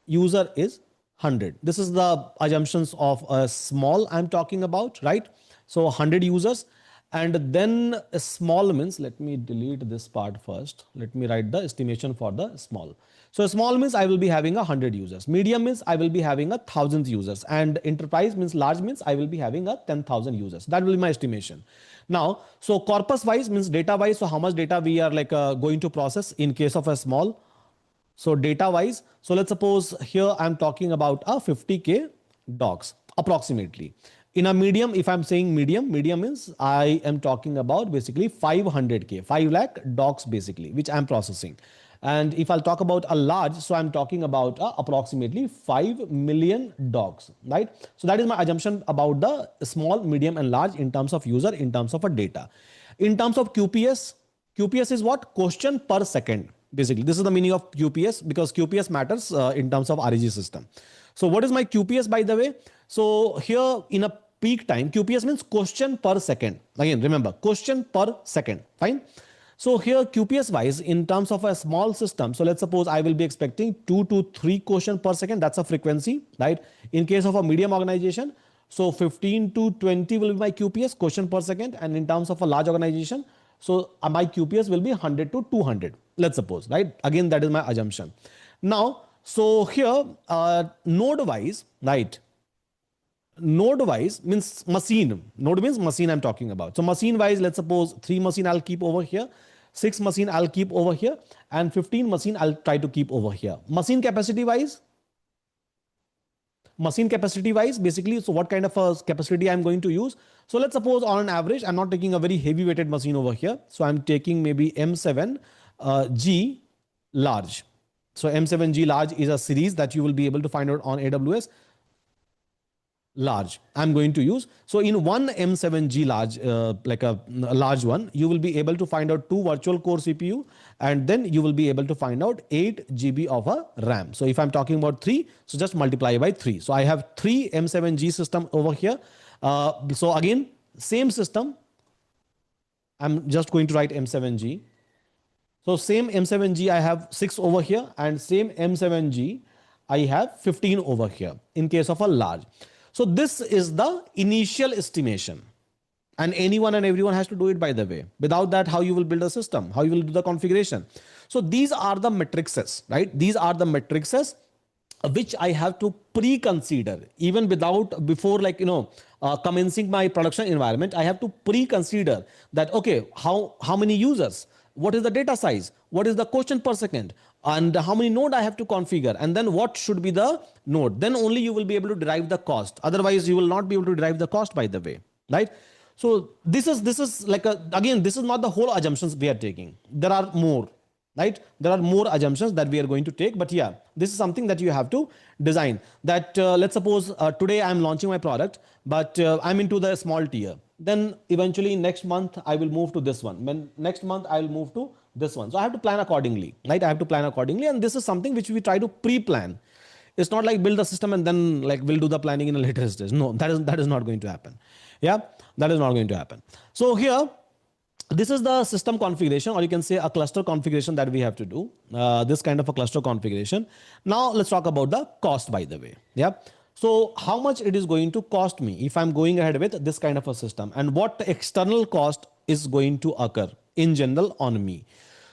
user is 100. This is the assumptions of a small I'm talking about, right? So 100 users. And then a small means, let me delete this part first. Let me write the estimation for the small. So small means I will be having 100 users. Medium means I will be having 1,000 users. And enterprise means large means I will be having 10,000 users. That will be my estimation. Now, so corpus wise means data wise. So how much data we are like going to process in case of a small. So data wise, so let's suppose here I'm talking about a 50K docs approximately. In a medium, if I'm saying medium means I am talking about basically 500K, 5 lakh docs basically, which I'm processing. And if I'll talk about a large, so I'm talking about approximately 5 million docs, right? So that is my assumption about the small, medium, and large in terms of user, in terms of a data. In terms of QPS, QPS is what? Question per second. Basically, this is the meaning of QPS because QPS matters in terms of REG system. So what is my QPS by the way? So here in a peak time, QPS means question per second. Again, remember question per second. Fine. So here QPS wise in terms of a small system. So let's suppose I will be expecting 2 to 3 question per second. That's a frequency, right? In case of a medium organization, so 15 to 20 will be my QPS question per second. And in terms of a large organization, so my QPS will be 100 to 200, let's suppose, right? Again, that is my assumption. Now, so here node wise, right? Node wise means machine. Node means machine I'm talking about. So machine wise, let's suppose 3 machine I'll keep over here, 6 machine I'll keep over here, and 15 machine I'll try to keep over here. Machine capacity wise, basically, so what kind of a capacity I'm going to use? So let's suppose on an average, I'm not taking a very heavy weighted machine over here. So I'm taking maybe M7G large. So M7G large is a series that you will be able to find out on AWS. Large I'm going to use. So in one M7G large, like a large one, you will be able to find out 2 virtual core CPU, and then you will be able to find out 8 GB of a RAM. So if I'm talking about 3, so just multiply by 3. So I have 3 M7G system over here. So again, same system. I'm just going to write M7G. So same M7G I have 6 over here, and same M7G I have 15 over here in case of a large. So this is the initial estimation, and anyone and everyone has to do it by the way. Without that, how you will build a system, how you will do the configuration. So these are the matrices, right? These are the matrices which I have to pre-consider even before like, commencing my production environment. I have to pre-consider that, okay, how many users, what is the data size, what is the question per second, and how many node I have to configure, and then what should be the node. Then only you will be able to derive the cost. Otherwise, you will not be able to derive the cost by the way, right? So this is like again, this is not the whole assumptions we are taking. There are more, right? There are more assumptions that we are going to take, but yeah, this is something that you have to design. That let's suppose today I'm launching my product, but I'm into the small tier. Then eventually next month I will move to this one. When next month I will move to this one. So I have to plan accordingly, right? I have to plan accordingly, and this is something which we try to pre-plan. It's not like build the system and then like we'll do the planning in a later stage. No, that is not going to happen. Yeah, that is not going to happen. So here, this is the system configuration, or you can say a cluster configuration that we have to do. This kind of a cluster configuration. Now let's talk about the cost by the way. Yeah. So how much it is going to cost me if I'm going ahead with this kind of a system, and what external cost is going to occur in general on me.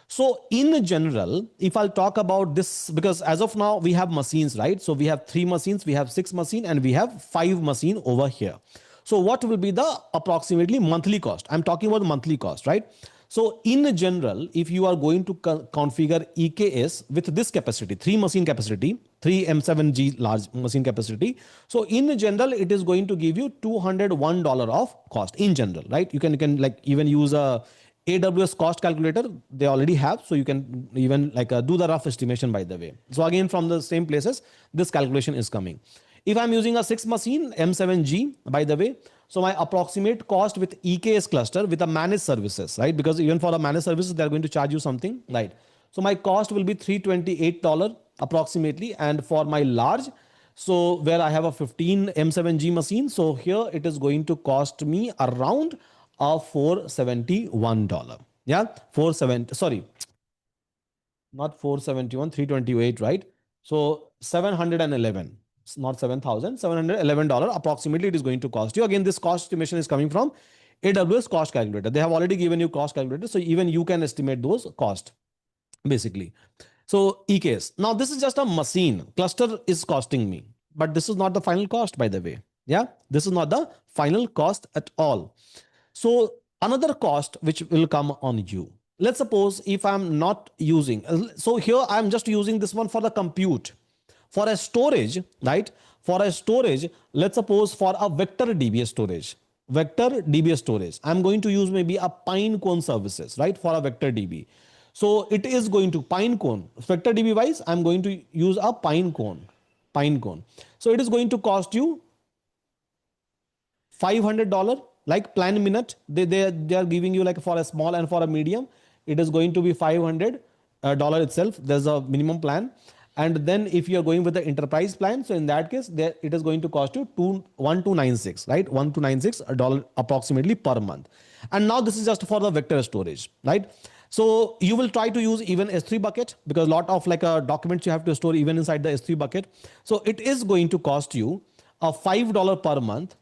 So in general, if I'll talk about this, because as of now we have machines, right? So we have 3 machines, we have 6 machine, and we have 5 machine over here. So what will be the approximately monthly cost? I'm talking about monthly cost, right? So in general, if you are going to configure EKS with this capacity, 3 machine capacity, 3 M7G large machine capacity. So in general, it is going to give you $201 of cost in general, right? You can like even use a AWS cost calculator, they already have. So you can even like do the rough estimation by the way. So again, from the same places, this calculation is coming. If I'm using a 6 machine M7G, by the way, so my approximate cost with EKS cluster with a managed services, right? Because even for the managed services, they're going to charge you something, right? So my cost will be $328 approximately. And for my large, so where I have a 15 M7G machine, so here it is going to cost me around of $471. Yeah, 470, sorry, not 471, 328, right? So 711, it's not 7,000, $711 approximately it is going to cost you. Again, this cost estimation is coming from AWS cost calculator. They have already given you cost calculator, so even you can estimate those cost basically. So EKS. Now this is just a machine. Cluster is costing me, but this is not the final cost, by the way. Yeah, this is not the final cost at all. So another cost which will come on you. Let's suppose if I'm not using, so here I'm just using this one for the compute. For a storage, right? For a storage, let's suppose for a vector DB storage, I'm going to use maybe a Pinecone services, right? For a vector DB. So it is going to Pinecone, vector DB wise, I'm going to use a Pinecone. So it is going to cost you $500, like plan minute. They are giving you like for a small and for a medium, it is going to be $500 itself. There's a minimum plan. And then if you're going with the enterprise plan, so in that case, there it is going to cost you 1296, right? $1296 approximately per month. And now this is just for the vector storage, right? So you will try to use even S3 bucket, because a lot of like documents you have to store even inside the S3 bucket. So it is going to cost you a $5 per month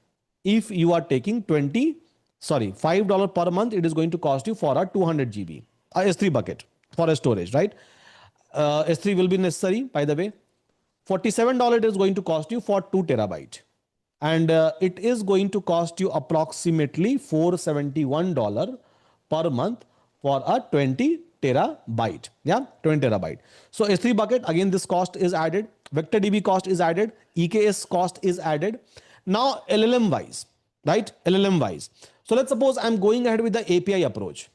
if you are taking $5 per month. It is going to cost you for a 200 GB S3 bucket for a storage, right? S3 will be necessary, by the way. $47 it is going to cost you for 2 terabyte. And it is going to cost you approximately $471 per month for a 20 terabyte. Yeah, 20 terabyte. So S3 bucket, again, this cost is added. Vector DB cost is added. EKS cost is added. Now LLM wise, right? LLM wise. So let's suppose I'm going ahead with the API approach.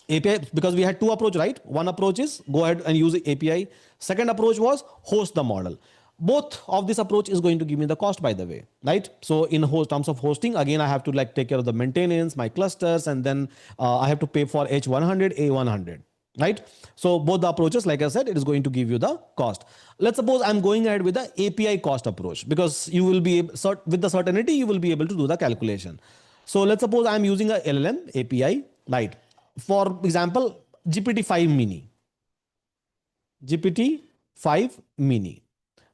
API, because we had two approach, right? One approach is go ahead and use the API. Second approach was host the model. Both of this approach is going to give me the cost, by the way, right? So in terms of hosting, again, I have to like take care of the maintenance, my clusters, and then I have to pay for H100, A100, right? So both the approaches, like I said, it is going to give you the cost. Let's suppose I'm going ahead with the API cost approach, because you will be with the certainty you will be able to do the calculation. So let's suppose I'm using a LLM API, right? For example, GPT-5 mini, GPT-5 mini,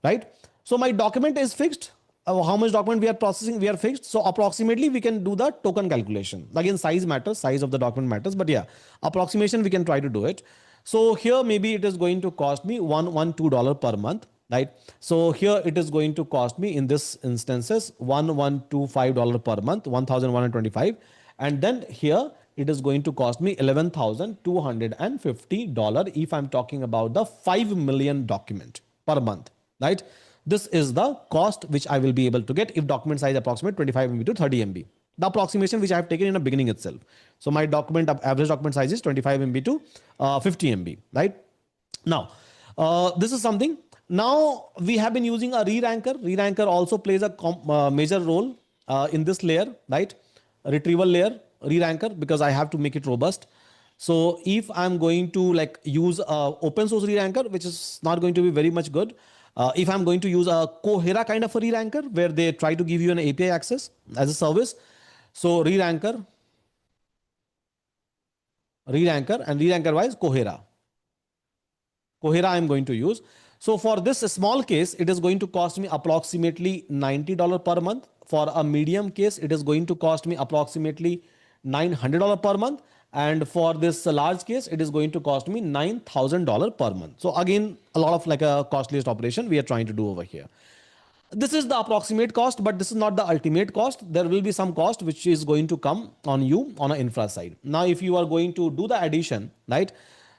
right? So my document is fixed. How much document we are processing, we are fixed. So approximately we can do the token calculation. Again, size matters, size of the document matters, but yeah, approximation we can try to do it. So here maybe it is going to cost me $112 per month, right? So here it is going to cost me in this instances $1125 per month, 1,125, and then here it is going to cost me $11,250 if I'm talking about the 5 million document per month, right? This is the cost which I will be able to get if document size approximate 25 MB to 30 MB. The approximation which I have taken in the beginning itself. So my document average document size is 25 MB to 50 MB, right? Now, this is something. Now we have been using a re-ranker. Re-ranker also plays a major role in this layer, right? Retrieval layer, re-ranker, because I have to make it robust. So if I'm going to like use a open source re-ranker, which is not going to be very much good. If I'm going to use a Cohera kind of a re-ranker where they try to give you an API access as a service. So re-ranker and re-ranker wise Cohera. Cohera I'm going to use. So for this small case, it is going to cost me approximately $90 per month. For a medium case, it is going to cost me approximately $900 per month. And for this large case, it is going to cost me $9,000 per month. So again, a lot of like a costliest operation we are trying to do over here. This is the approximate cost, but this is not the ultimate cost. There will be some cost which is going to come on you on an infra side. Now, if you are going to do the addition, right?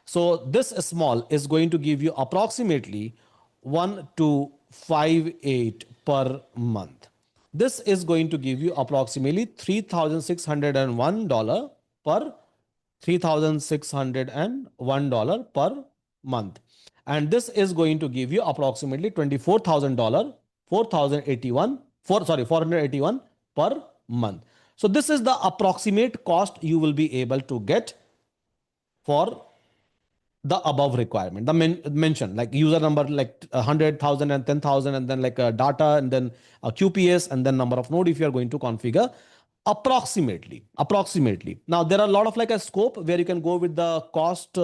So this small is going to give you approximately 1258 per month. This is going to give you approximately $3,601 per $3,601 per month. And this is going to give you approximately $24,000, 481 per month. So this is the approximate cost you will be able to get for the above requirement, the mention like user number, like 100,000 and 10,000, and then like data, and then QPS, and then number of node if you are going to configure Approximately. Now there are a lot of like a scope where you can go with the cost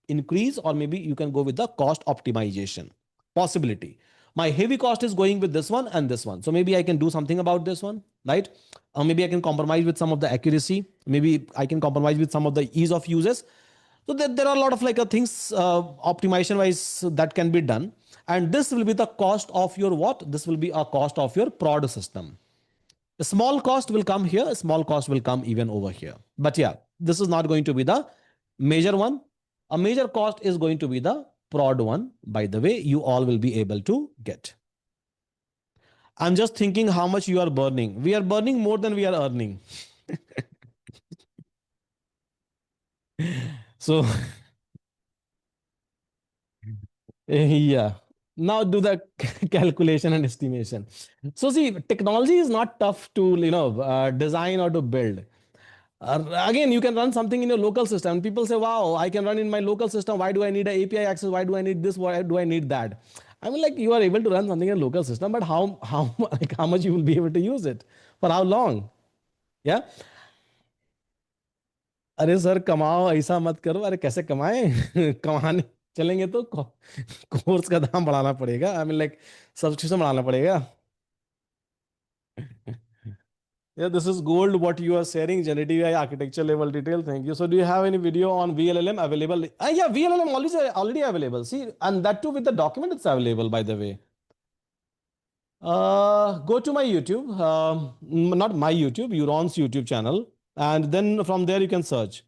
increase, or maybe you can go with the cost optimization possibility. My heavy cost is going with this one and this one, so maybe I can do something about this one, right? Or maybe I can compromise with some of the accuracy, maybe I can compromise with some of the ease of uses. So there are a lot of like things optimization wise that can be done, and this will be the cost of your what? This will be a cost of your prod system. A small cost will come here, a small cost will come even over here. But yeah, this is not going to be the major one. A major cost is going to be the prod one, by the way, you all will be able to get. I'm just thinking how much you are burning. We are burning more than we are earning. So, yeah. Now do the calculation and estimation. So see, technology is not tough to design or to build. Again, you can run something in your local system. People say, "Wow, I can run in my local system. Why do I need an API access? Why do I need this? Why do I need that?" I mean, like you are able to run something in a local system, but how like how much you will be able to use it for how long? Yeah. अरे sir कमाओ ऐसा मत करो अरे कैसे कमाए कमाने चलेंगे तो कोर्स का दाम बढ़ाना पड़ेगा आई मीन लाइक सब्सक्रिप्शन बढ़ाना पड़ेगा Yeah, this is gold what you are sharing, generative AI architecture level detail. Thank you. So do you have any video on VLLM available? Yeah, VLLM already available. See, and that too with the document it's available by the way. Go to my YouTube, not my YouTube, Euron's YouTube channel, and then from there you can search.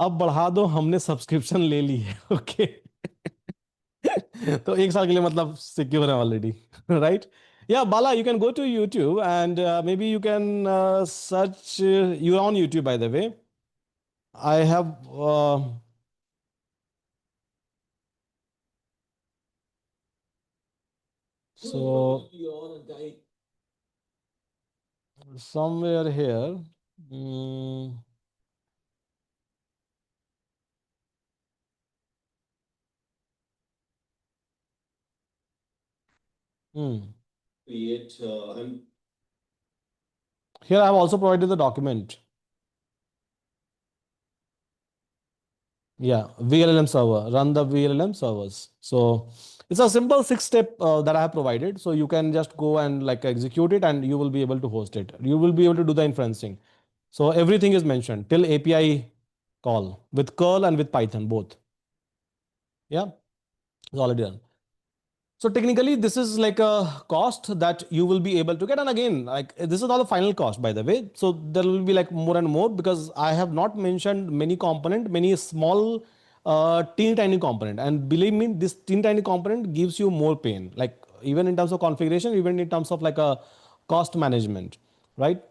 अब बढ़ा दो हमने subscription ले ली है okay तो एक साल के लिए मतलब सिक्योर है already right yeah Bala you can go to YouTube and maybe you can search you're on YouTube by the way I have so somewhere here mm, hmm. Create Here I have also provided the document. Yeah, VLLM server, run the VLLM servers. So it's a simple 6 step that I have provided. So you can just go and like execute it and you will be able to host it. You will be able to do the inferencing. So everything is mentioned till API call with curl and with Python both. Yeah, it's already done. So technically, this is like a cost that you will be able to get. And again, like this is not the final cost, by the way. So there will be like more and more because I have not mentioned many component, many small, teeny tiny component. And believe me, this teeny tiny component gives you more pain. Like even in terms of configuration, even in terms of like a cost management, right?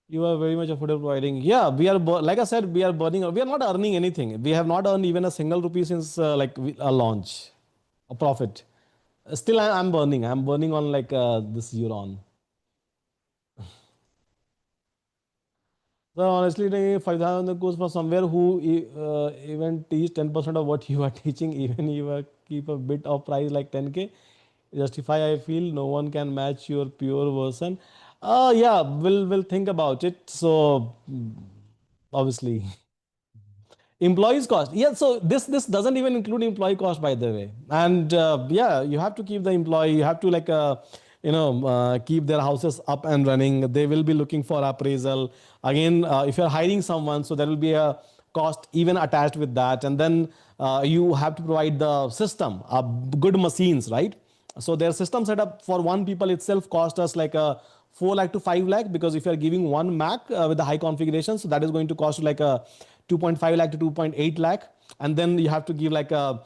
You are very much affordable providing. Yeah, like I said, we are burning. We are not earning anything. We have not earned even a single rupee since a launch, a profit. Still, I'm burning. I'm burning on like this Euron. So honestly, taking 5,000 course for somewhere who even teach 10% of what you are teaching, even you keep a bit of price like 10K, justify. I feel no one can match your pure version. Yeah, we'll think about it. So obviously. Employees cost. Yeah, so this doesn't even include employee cost, by the way. And yeah, you have to keep the employee. You have to like keep their houses up and running. They will be looking for appraisal. Again, if you're hiring someone, so there will be a cost even attached with that. And then you have to provide the system, good machines, right? So their system setup for one people itself cost us like a 4 lakh to 5 lakh because if you are giving one Mac with the high configuration, so that is going to cost you like a 2.5 lakh to 2.8 lakh. And then you have to give like a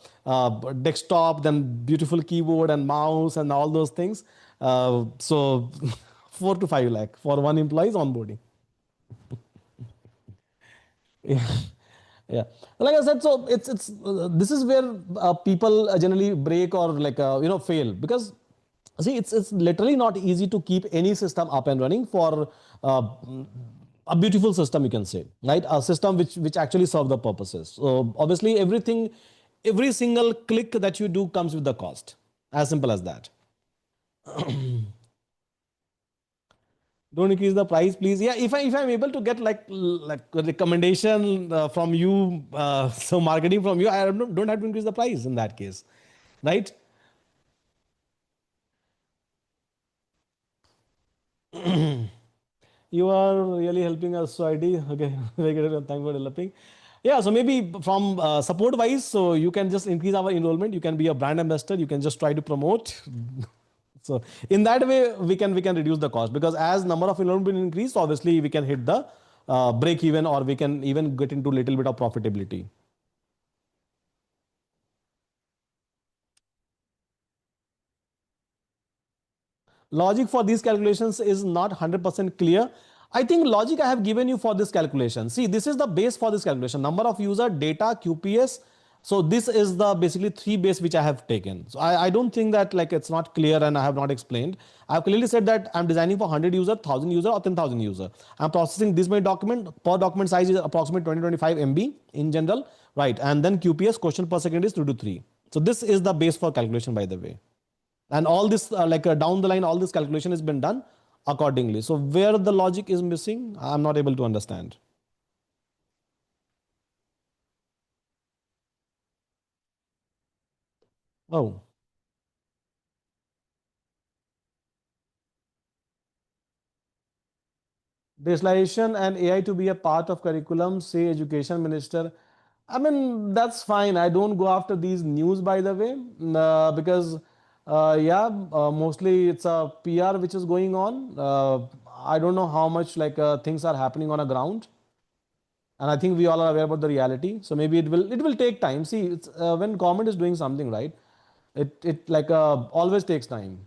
desktop, then beautiful keyboard and mouse and all those things. So 4 to 5 lakh for one employee's onboarding. Yeah. Yeah, like I said, so it's this is where people generally break or like fail because see it's literally not easy to keep any system up and running for uh, a beautiful system, you can say, right? A system which actually serve the purposes. So obviously every single click that you do comes with the cost, as simple as that. Don't increase the price, please. Yeah, if I'm able to get like a recommendation from you, so marketing from you, I don't have to increase the price in that case, right? You are really helping us, so ID. Okay, very good. Thanks for developing. Yeah, so maybe from support wise, so you can just increase our enrollment. You can be a brand ambassador. You can just try to promote. So in that way, we can reduce the cost because as number of enrollment will increase, obviously we can hit the break even, or we can even get into little bit of profitability. Logic for these calculations is not 100% clear. I think logic I have given you for this calculation. See, this is the base for this calculation. Number of user, data, QPS. So this is the basically three base which I have taken. So I don't think that like it's not clear and I have not explained. I have clearly said that I'm designing for 100 user, 1000 user or 10,000 user. I'm processing this many document. Per document size is approximately 20-25 MB in general, right? And then QPS, question per second, is 2 to 3. So this is the base for calculation, by the way. And all this down the line, all this calculation has been done accordingly. So where the logic is missing, I'm not able to understand. Oh, digitalization and AI to be a part of curriculum, say education minister. I mean, that's fine. I don't go after these news, by the way, because yeah, mostly it's a PR which is going on. I don't know how much things are happening on a ground, and I think we all are aware about the reality. So maybe it will take time. See, it's when government is doing something, right, it always takes time.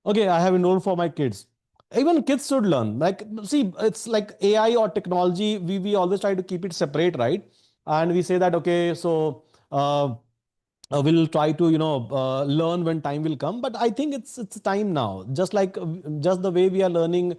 Okay, I have enrolled for my kids. Even kids should learn. Like, see, it's like AI or technology. We always try to keep it separate, right? And we say that okay, so we'll try to learn when time will come. But I think it's time now. Just the way we are learning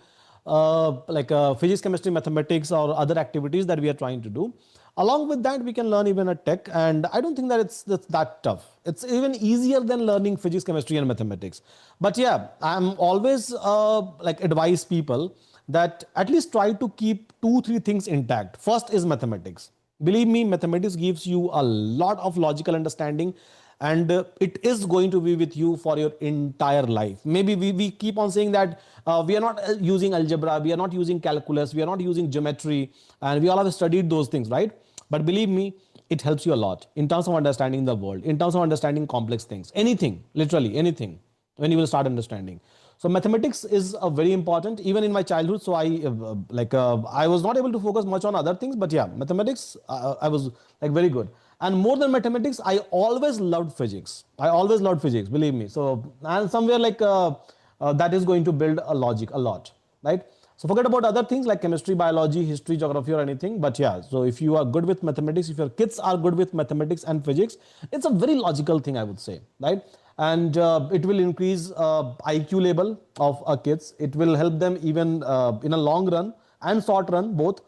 physics, chemistry, mathematics, or other activities that we are trying to do. Along with that, we can learn even a tech, and I don't think that that's that tough. It's even easier than learning physics, chemistry, and mathematics. But yeah, I'm always advise people that at least try to keep two, three things intact. First is mathematics. Believe me, mathematics gives you a lot of logical understanding, and it is going to be with you for your entire life. Maybe we keep on saying that we are not using algebra, we are not using calculus, we are not using geometry, and we all have studied those things, right? But believe me, it helps you a lot in terms of understanding the world, in terms of understanding complex things, anything, literally anything, when you will start understanding. So mathematics is very important even in my childhood. So I was not able to focus much on other things, but yeah, mathematics I was like very good. And more than mathematics, I always loved physics. I always loved physics, believe me. So and somewhere that is going to build a logic a lot, right? So forget about other things like chemistry, biology, history, geography, or anything. But yeah, so if you are good with mathematics, if your kids are good with mathematics and physics, it's a very logical thing, I would say, right? And it will increase IQ level of our kids. It will help them even in a long run and short run both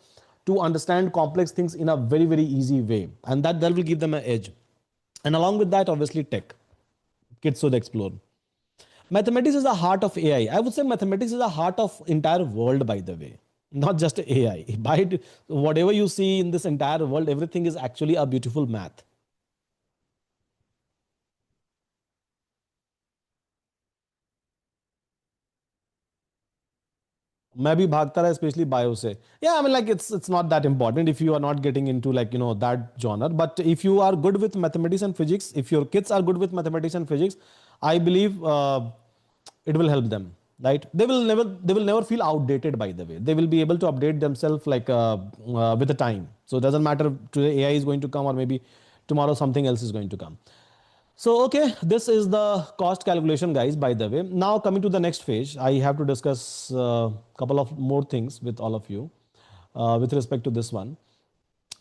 to understand complex things in a very very easy way, and that will give them an edge. And along with that, obviously, tech kids should explore. Mathematics is the heart of AI. I would say mathematics is the heart of entire world, by the way, not just AI. By whatever you see in this entire world, everything is actually a beautiful math. Maybe bhagta hai, especially bio se. Yeah, I mean, like it's not that important if you are not getting into that genre. But if you are good with mathematics and physics, if your kids are good with mathematics and physics, I believe it will help them. Right? They will never feel outdated. By the way, they will be able to update themselves with the time. So it doesn't matter today AI is going to come or maybe tomorrow something else is going to come. So, okay, this is the cost calculation, guys, by the way. Now, coming to the next phase, I have to discuss a couple of more things with all of you with respect to this one.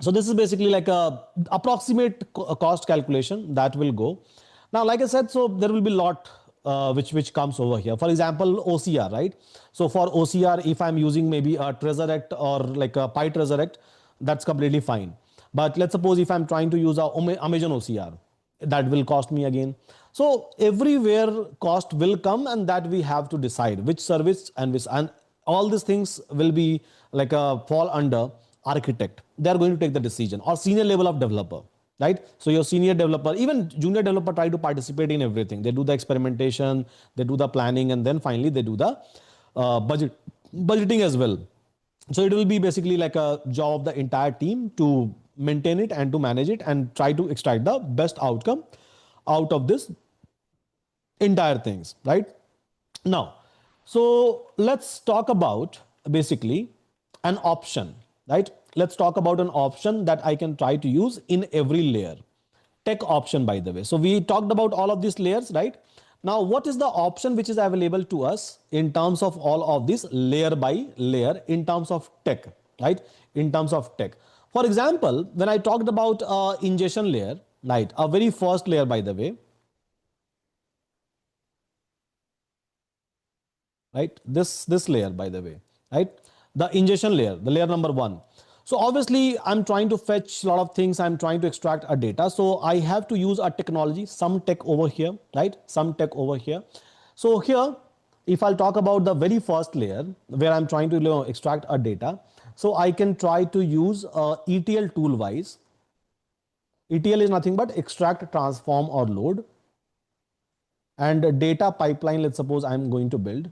So, this is basically like a approximate cost calculation that will go. Now, like I said, so there will be lot. which comes over here. For example, OCR, right? So for OCR, if I'm using maybe a TreasurAct or like a PyTreasurAct, that's completely fine. But let's suppose if I'm trying to use a Amazon OCR, that will cost me again. So everywhere cost will come, and that we have to decide which service and which, and all these things will be like a fall under architect. They are going to take the decision, or senior level of developer, right? So your senior developer, even junior developer, try to participate in everything. They do the experimentation, they do the planning, and then finally they do the budgeting as well. So it will be basically like a job of the entire team to maintain it and to manage it and try to extract the best outcome out of this entire things, right? Now, so let's talk about basically an option, right? Let's talk about an option that I can try to use in every layer. Tech option, by the way. So we talked about all of these layers, right? Now, what is the option which is available to us in terms of all of this layer by layer in terms of tech, right? In terms of tech. For example, when I talked about ingestion layer, right? A very first layer, by the way, right? This layer, by the way, right? The ingestion layer, the layer number one. So obviously I'm trying to fetch a lot of things. I'm trying to extract a data. So I have to use a technology, some tech over here, right? Some tech over here. So here, if I'll talk about the very first layer where I'm trying to extract a data, so I can try to use ETL tool wise. ETL is nothing but extract, transform, or load. And a data pipeline, let's suppose I'm going to build.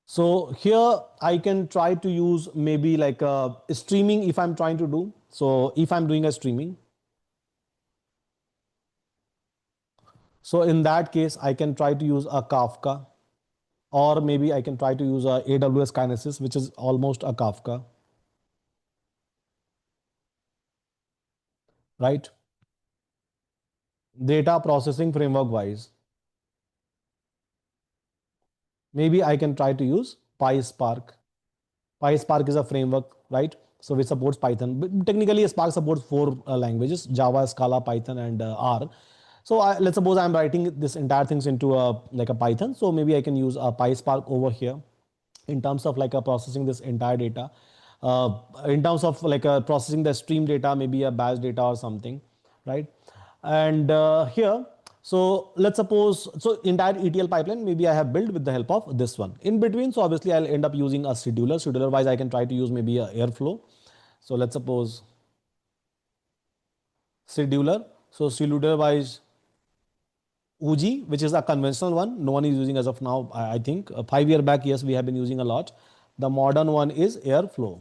So here I can try to use maybe like a streaming if I'm trying to do. So if I'm doing a streaming, so in that case, I can try to use a Kafka, or maybe I can try to use a AWS Kinesis, which is almost a Kafka, right? Data processing framework wise, maybe I can try to use PySpark. PySpark is a framework, right? So which supports Python. But technically, Spark supports four languages: Java, Scala, Python, and R. So let's suppose I'm writing this entire things into a like a Python. So maybe I can use a PySpark over here in terms of like a processing this entire data. In terms of like a processing the stream data, maybe a batch data or something, right? And here, so let's suppose, so entire ETL pipeline, maybe I have built with the help of this one. In between, so obviously I'll end up using a scheduler. Scheduler wise, I can try to use maybe a Airflow. So let's suppose scheduler. So scheduler wise, UG, which is a conventional one. No one is using as of now, I think. 5 years back, yes, we have been using a lot. The modern one is Airflow.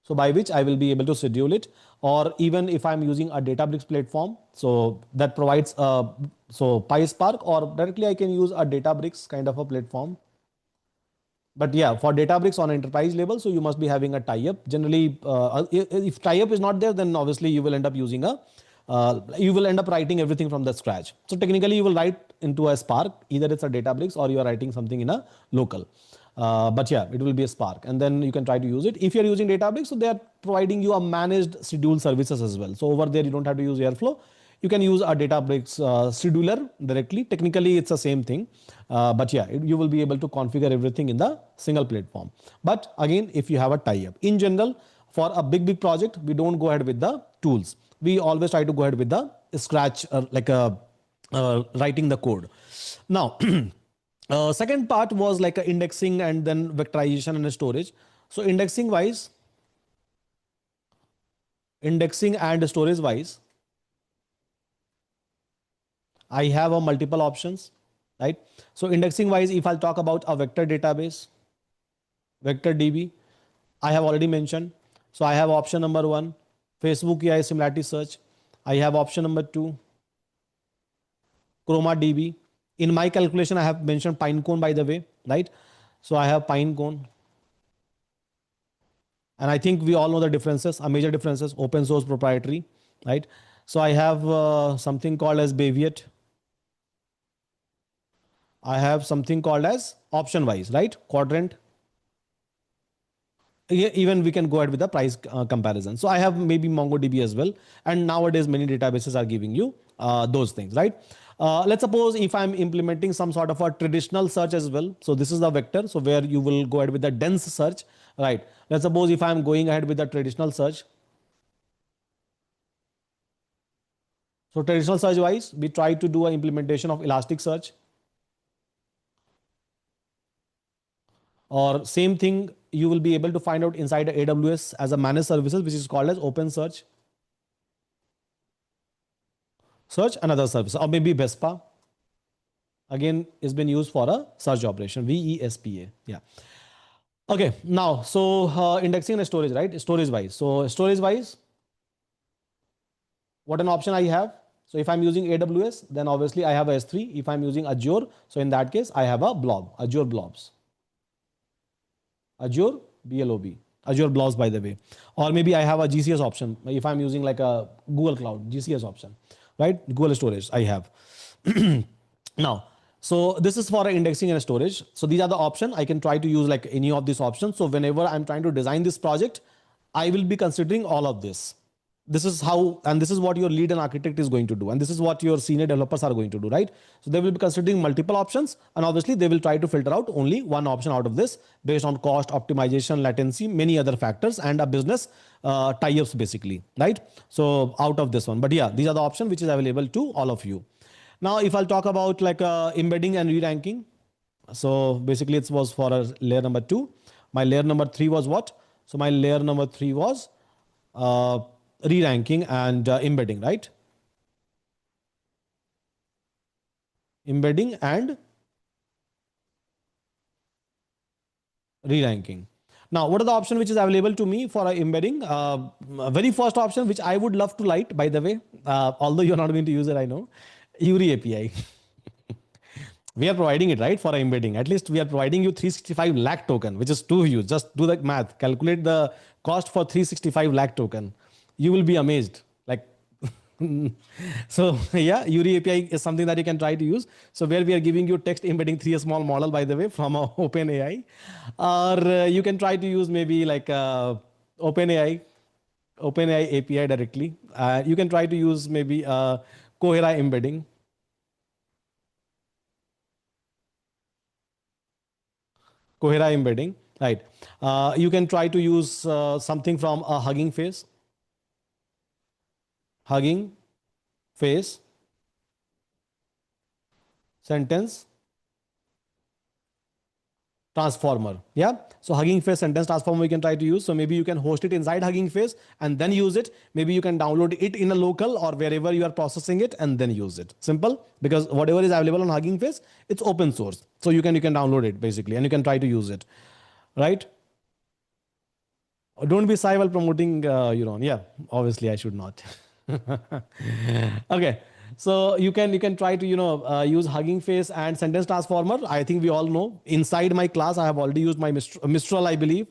So by which I will be able to schedule it, or even if I'm using a Databricks platform, so that provides so PySpark, or directly I can use a Databricks kind of a platform. But yeah, for Databricks on enterprise level, so you must be having a tie-up. Generally, if tie-up is not there, then obviously you will end up using a, you will end up writing everything from the scratch. So technically, you will write into a Spark, either it's a Databricks or you are writing something in a local. But yeah, it will be a Spark, and then you can try to use it. If you're using Databricks, so they are providing you a managed schedule services as well. So over there, you don't have to use Airflow. You can use a Databricks scheduler directly. Technically, it's the same thing. But yeah, you will be able to configure everything in the single platform. But again, if you have a tie-up, in general, for a big project, we don't go ahead with the tools. We always try to go ahead with the scratch, like a writing the code. Now, second part was like a indexing and then vectorization and storage. So indexing and storage wise, I have a multiple options, right? So indexing wise, if I'll talk about a vector database, vector DB, I have already mentioned. So I have option number one, Facebook AI similarity search. I have option number two, Chroma DB. In my calculation, I have mentioned Pinecone, by the way, right? So I have Pinecone. And I think we all know the differences, major differences, open source, proprietary, right? So I have something called as Baviet. I have something called as option wise, right? Quadrant. even we can go ahead with the price comparison. So I have maybe MongoDB as well. And nowadays, many databases are giving you those things, right? Let's suppose if I'm implementing some sort of a traditional search as well. So this is the vector. So where you will go ahead with the dense search, right? Let's suppose if I'm going ahead with the traditional search. So traditional search wise, we try to do an implementation of Elasticsearch, or same thing you will be able to find out inside the AWS as a managed services, which is called as Open Search another service, or maybe Vespa again is been used for a search operation, VESPA. Yeah. Okay. Now, so indexing and storage, right? Storage wise. So storage wise, what an option I have. So if I'm using AWS, then obviously I have a S3. If I'm using Azure, so in that case, I have a blob, Azure blobs. Azure BLOB, Azure blobs, by the way. Or maybe I have a GCS option if I'm using like a Google Cloud GCS option, right? Google Storage I have. Now, so this is for indexing and storage. So these are the option. I can try to use like any of these options. So whenever I'm trying to design this project, I will be considering all of this. This is how, and this is what your lead and architect is going to do, and this is what your senior developers are going to do, right? So they will be considering multiple options, and obviously they will try to filter out only one option out of this based on cost, optimization, latency, many other factors, and a business tie-ups basically, right? So out of this one, but yeah, these are the options which is available to all of you. Now, if I'll talk about like embedding and re-ranking, so basically it was for a layer number 2. My layer number 3 was what? So my layer number 3 was uh, re-ranking and embedding, right? Embedding and re-ranking. Now, what are the option which is available to me for embedding? Very first option, which I would love to light, by the way, although you're not going to use it, I know, URI API. We are providing it, right, for embedding. At least we are providing you 365 lakh token, which is too huge. Just do the math, calculate the cost for 365 lakh token. You will be amazed. Like, so yeah, URI API is something that you can try to use. So where we are giving you text embedding 3 a small model, by the way, from OpenAI, or you can try to use maybe like OpenAI, OpenAI API directly. You can try to use maybe Cohera embedding. Cohera embedding, right? You can try to use something from a Hugging Face sentence transformer. Yeah. So Hugging Face sentence transformer we can try to use. So maybe you can host it inside Hugging Face and then use it. Maybe you can download it in a local or wherever you are processing it and then use it. Simple, because whatever is available on Hugging Face, it's open source. So you can download it basically and you can try to use it, right? Don't be shy while promoting Euron. Yeah, obviously I should not. Okay, so you can try to use Hugging Face and sentence transformer. I think we all know. Inside my class, I have already used my Mistral, I believe,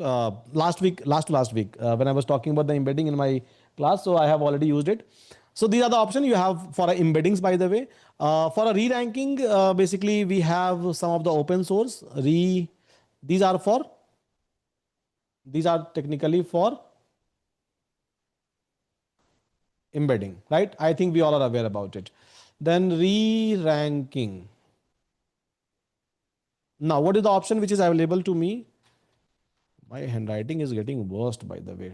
last week when I was talking about the embedding in my class. So I have already used it. So these are the options you have for embeddings, by the way. For a re-ranking, basically we have some of the open source re. These are for these are technically for embedding, right? I think we all are aware about it. Then re-ranking. Now, what is the option which is available to me? My handwriting is getting worse, by the way.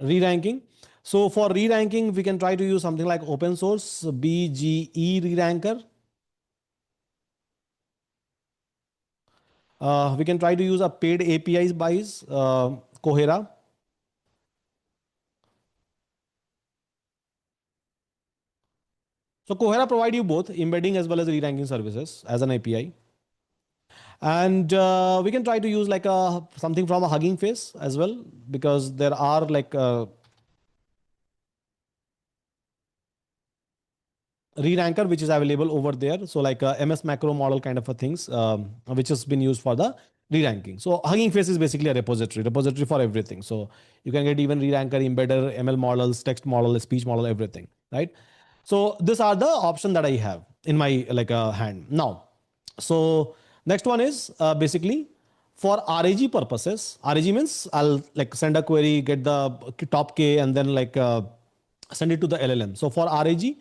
Re-ranking. So for re-ranking, we can try to use something like open source BGE re-ranker. We can try to use a paid APIs by Cohera. So Cohera provide you both embedding as well as re-ranking services as an API. And we can try to use like something from a Hugging Face as well, because there are like re-ranker which is available over there. So like a MS macro model kind of a things, which has been used for the Reranking. So Hugging Face is basically a repository for everything. So you can get even reranker, embedder, ML models, text model, speech model, everything, right? So these are the option that I have in my hand now. So next one is basically for RAG purposes. RAG means I'll like send a query, get the top K, and then send it to the LLM. So for RAG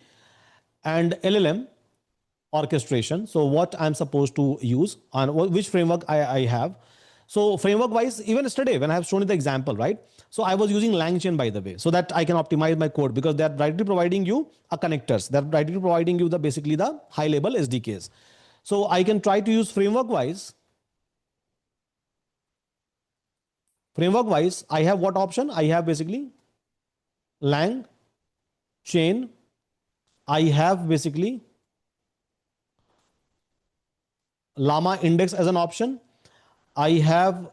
and LLM orchestration, so what I'm supposed to use and which framework I have. So framework wise, even yesterday when I have shown you the example, right? So I was using LangChain, by the way, so that I can optimize my code, because they're directly providing you a connectors. They're directly providing you the basically the high level SDKs. So I can try to use framework wise. Framework wise, I have what option? I have basically Lang, chain. I have basically Llama index as an option. I have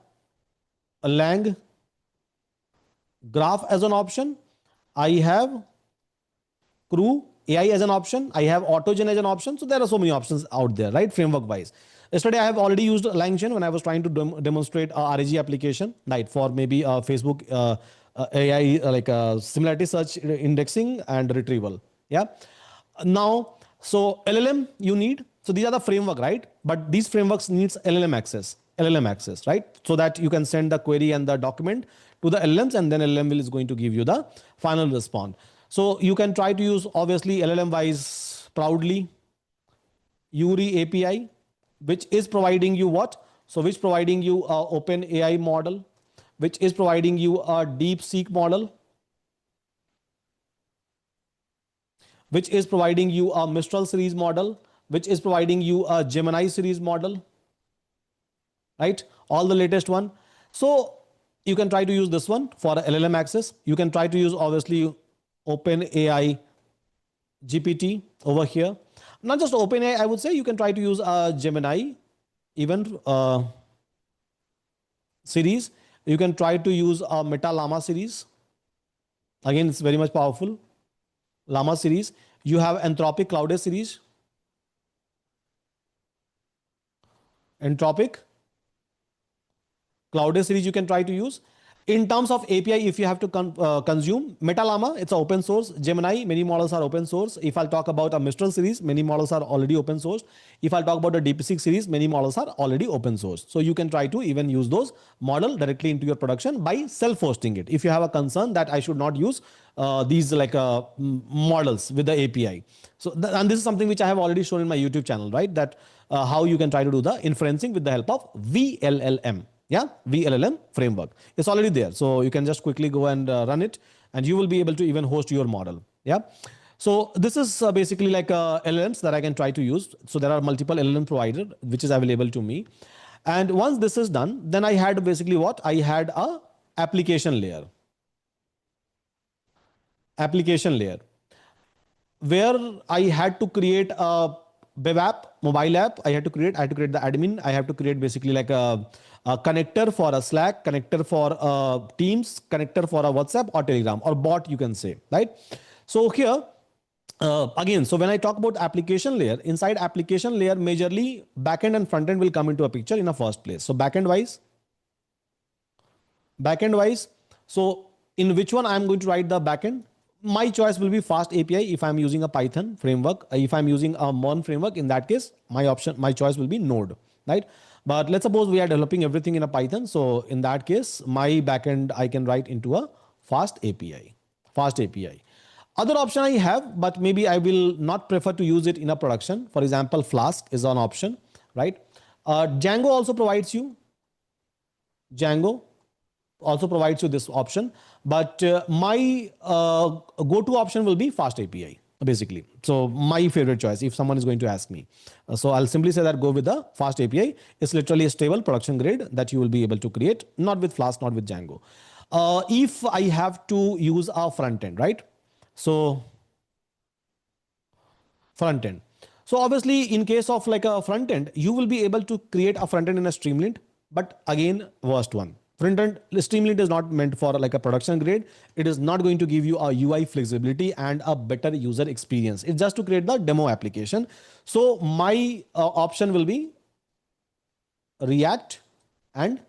a Lang graph as an option. I have crew AI as an option. I have autogen as an option. So there are so many options out there, right? Framework wise. Yesterday, I have already used LangChain when I was trying to demonstrate a RAG application, right? For maybe Facebook AI, similarity search indexing and retrieval. Yeah. Now, so LLM you need. So these are the framework, right? But these frameworks needs LLM access, right? So that you can send the query and the document to the LLMs, and then LLM is going to give you the final response. So you can try to use obviously LLM wise proudly Uri API, which is providing you what? So which providing you a open AI model, which is providing you a DeepSeek model, which is providing you a Mistral series model, which is providing you a Gemini series model, right? All the latest one. So you can try to use this one for LLM access. You can try to use obviously OpenAI GPT over here. Not just OpenAI, I would say you can try to use a Gemini even series. You can try to use a Meta Llama series. Again, it's very much powerful. Llama series. You have Anthropic Clouded series. Anthropic Clouded series you can try to use. In terms of API, if you have to consume MetaLlama, it's open source. Gemini, many models are open source. If I'll talk about a Mistral series, many models are already open source. If I'll talk about a DeepSeek series, many models are already open source. So you can try to even use those model directly into your production by self-hosting it. If you have a concern that I should not use these models with the API. So and this is something which I have already shown in my YouTube channel, right? That how you can try to do the inferencing with the help of VLLM. Yeah, VLLM framework. It's already there. So you can just quickly go and run it, and you will be able to even host your model. Yeah. So this is basically like LLMs that I can try to use. So there are multiple LLM providers which is available to me. And once this is done, then I had basically what? I had a application layer. Application layer where I had to create a web app, mobile app. I had to create the admin. I have to create basically like a connector for a Slack, connector for Teams, connector for a WhatsApp or Telegram or bot, you can say, right? So here, again, so when I talk about application layer, inside application layer, majorly backend and frontend will come into a picture in a first place. So backend wise, so in which one I'm going to write the backend? My choice will be Fast API if I'm using a Python framework. If I'm using a Mon framework, in that case, my choice will be Node, right? But let's suppose we are developing everything in a Python. So in that case, my backend I can write into a Fast API. Fast API. Other option I have, but maybe I will not prefer to use it in a production. For example, Flask is an option, right? Django also provides you. Django also provides you this option, but my go-to option will be Fast API, basically. So my favorite choice, if someone is going to ask me. So I'll simply say that go with the Fast API. It's literally a stable production grade that you will be able to create, not with Flask, not with Django. If I have to use a front end, right? So front end. So obviously in case of like a front end, you will be able to create a front end in a Streamlit, but again, worst one. Front end Streamlit is not meant for like a production grade. It is not going to give you a UI flexibility and a better user experience. It's just to create the demo application. So my option will be React and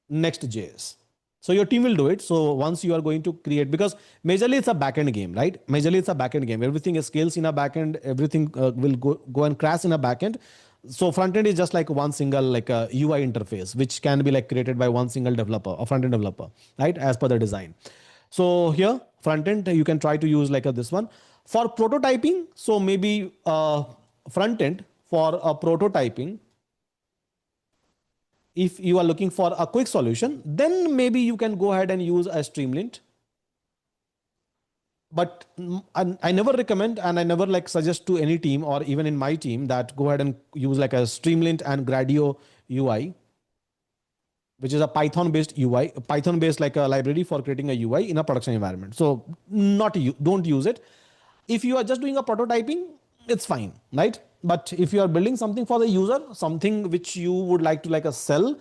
Next.js. So your team will do it. So once you are going to create, because majorly it's a backend game, right? Majorly it's a backend game. Everything scales in a backend. Everything will go and crash in a backend. So front end is just like one single like a UI interface, which can be like created by one single developer, a front end developer, right? As per the design. So here front end you can try to use like this one for prototyping. So maybe front end for prototyping, if you are looking for a quick solution, then maybe you can go ahead and use a Streamlit. But I never recommend and I never like suggest to any team or even in my team that go ahead and use like a Streamlit and Gradio UI, which is a Python based UI, Python based like a library for creating a UI in a production environment. So not you, don't use it. If you are just doing a prototyping, it's fine, right? But if you are building something for the user, something which you would like to like a sell,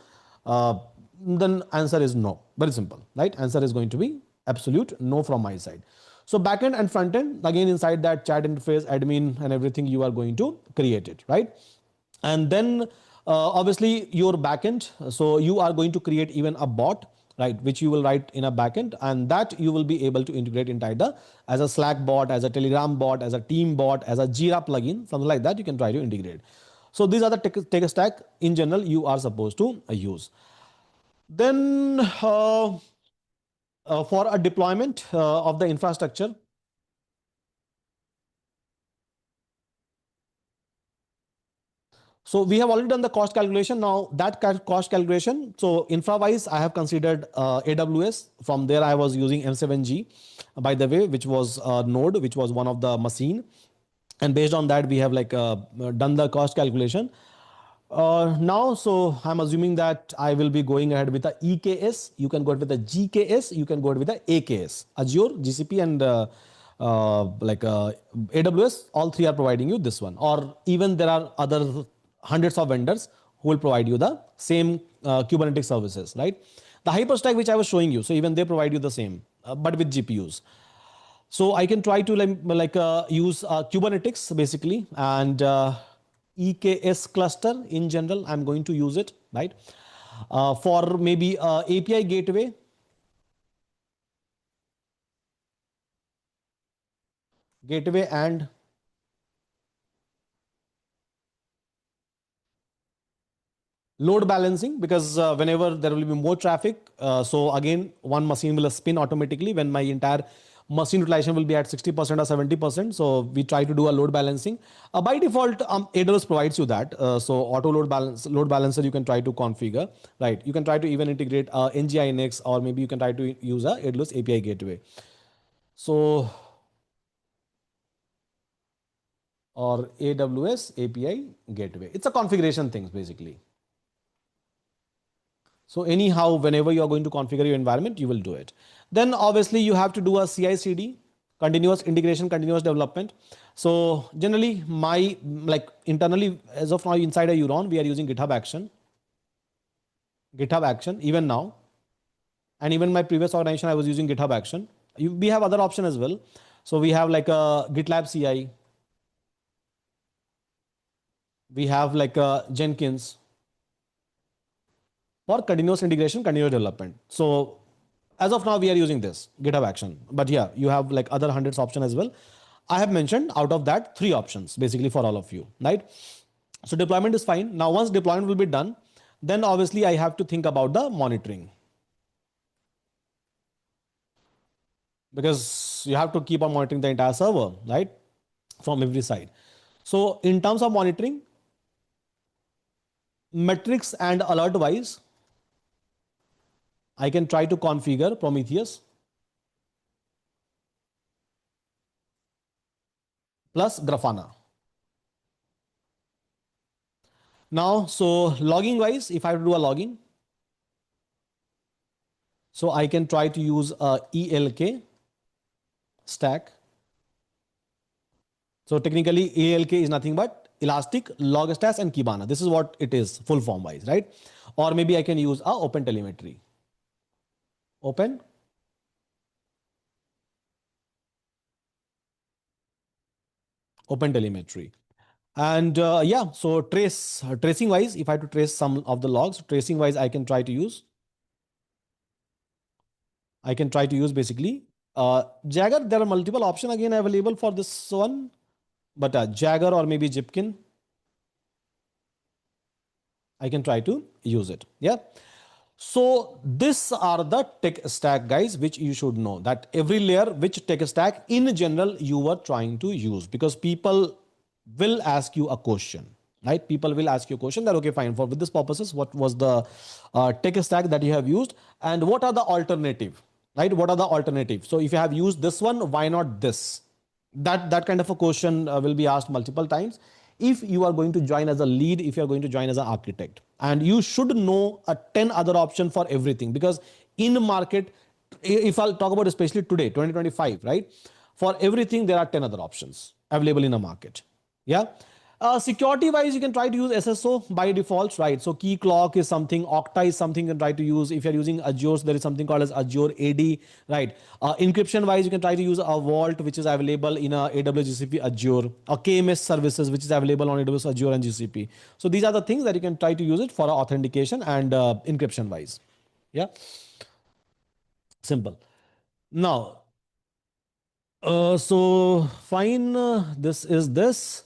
uh, then answer is no. Very simple, right? Answer is going to be absolute no from my side. So backend and front end, again inside that chat interface, admin and everything, you are going to create it, right? And then obviously your backend, so you are going to create even a bot, right, which you will write in a backend, and that you will be able to integrate inside the as a Slack bot, as a Telegram bot, as a team bot, as a Jira plugin, something like that you can try to integrate. So these are the tech stack in general you are supposed to use. Then for a deployment of the infrastructure, so we have already done the cost calculation. Now that cost calculation, so infra-wise, I have considered AWS. From there, I was using M7G, by the way, which was Node, which was one of the machine. And based on that, we have like done the cost calculation. Now, so I'm assuming that I will be going ahead with the EKS. You can go ahead with the GKS. You can go ahead with the AKS. Azure, GCP, and AWS. All three are providing you this one. Or even there are other hundreds of vendors who will provide you the same Kubernetes services, right? The hyperstack which I was showing you, so even they provide you the same, but with GPUs. So I can try to use Kubernetes basically, and EKS cluster in general. I'm going to use it, right? For maybe API gateway and load balancing, because whenever there will be more traffic, so again one machine will spin automatically when my entire machine utilization will be at 60% or 70%. So we try to do a load balancing. By default, AWS provides you that. So auto load balancer you can try to configure, right? You can try to even integrate NGINX, or maybe you can try to use a AWS API gateway. So or AWS API gateway. It's a configuration things basically. So anyhow, whenever you are going to configure your environment, you will do it. Then obviously you have to do a CI/CD, continuous integration, continuous development. So generally, my like internally as of now inside a Euron, we are using GitHub Action even now, and even my previous organization I was using GitHub Action. We have other option as well. So we have like a GitLab CI, we have like a Jenkins for continuous integration, continuous development. So as of now, we are using this GitHub Action. But yeah, you have like other hundreds option as well. I have mentioned out of that three options basically for all of you, right? So deployment is fine. Now, once deployment will be done, then obviously I have to think about the monitoring, because you have to keep on monitoring the entire server, right? From every side. So in terms of monitoring, metrics and alert wise, I can try to configure Prometheus plus Grafana. Now, so logging wise, if I have to do a logging, so I can try to use a ELK stack. So technically ELK is nothing but Elastic, Logstash and Kibana. This is what it is full form wise, right? Or maybe I can use a Open Telemetry. Open Open Telemetry. And yeah, so tracing wise, if I had to trace some of the logs, tracing wise, I can try to use basically Jagger. There are multiple options again available for this one, but Jagger or maybe Jipkin, I can try to use it. Yeah. So these are the tech stack, guys, which you should know that every layer, which tech stack in general you are trying to use, because people will ask you a question, right? People will ask you a question that, okay, fine, for with this purposes, what was the tech stack that you have used and what are the alternative, right? What are the alternatives? So if you have used this one, why not this? That kind of a question will be asked multiple times if you are going to join as a lead, if you are going to join as an architect, and you should know a 10 other option for everything, because in market, if I'll talk about especially today 2025, right, for everything there are 10 other options available in a market. Yeah. Security wise, you can try to use SSO by default, right? So key clock is something, Okta is something you can try to use. If you're using Azure, there is something called as Azure AD, right? Encryption wise, you can try to use a Vault, which is available in a AWS GCP Azure, or KMS services, which is available on AWS Azure and GCP. So these are the things that you can try to use it for authentication and encryption wise. Yeah, simple. Now, so fine, this is this.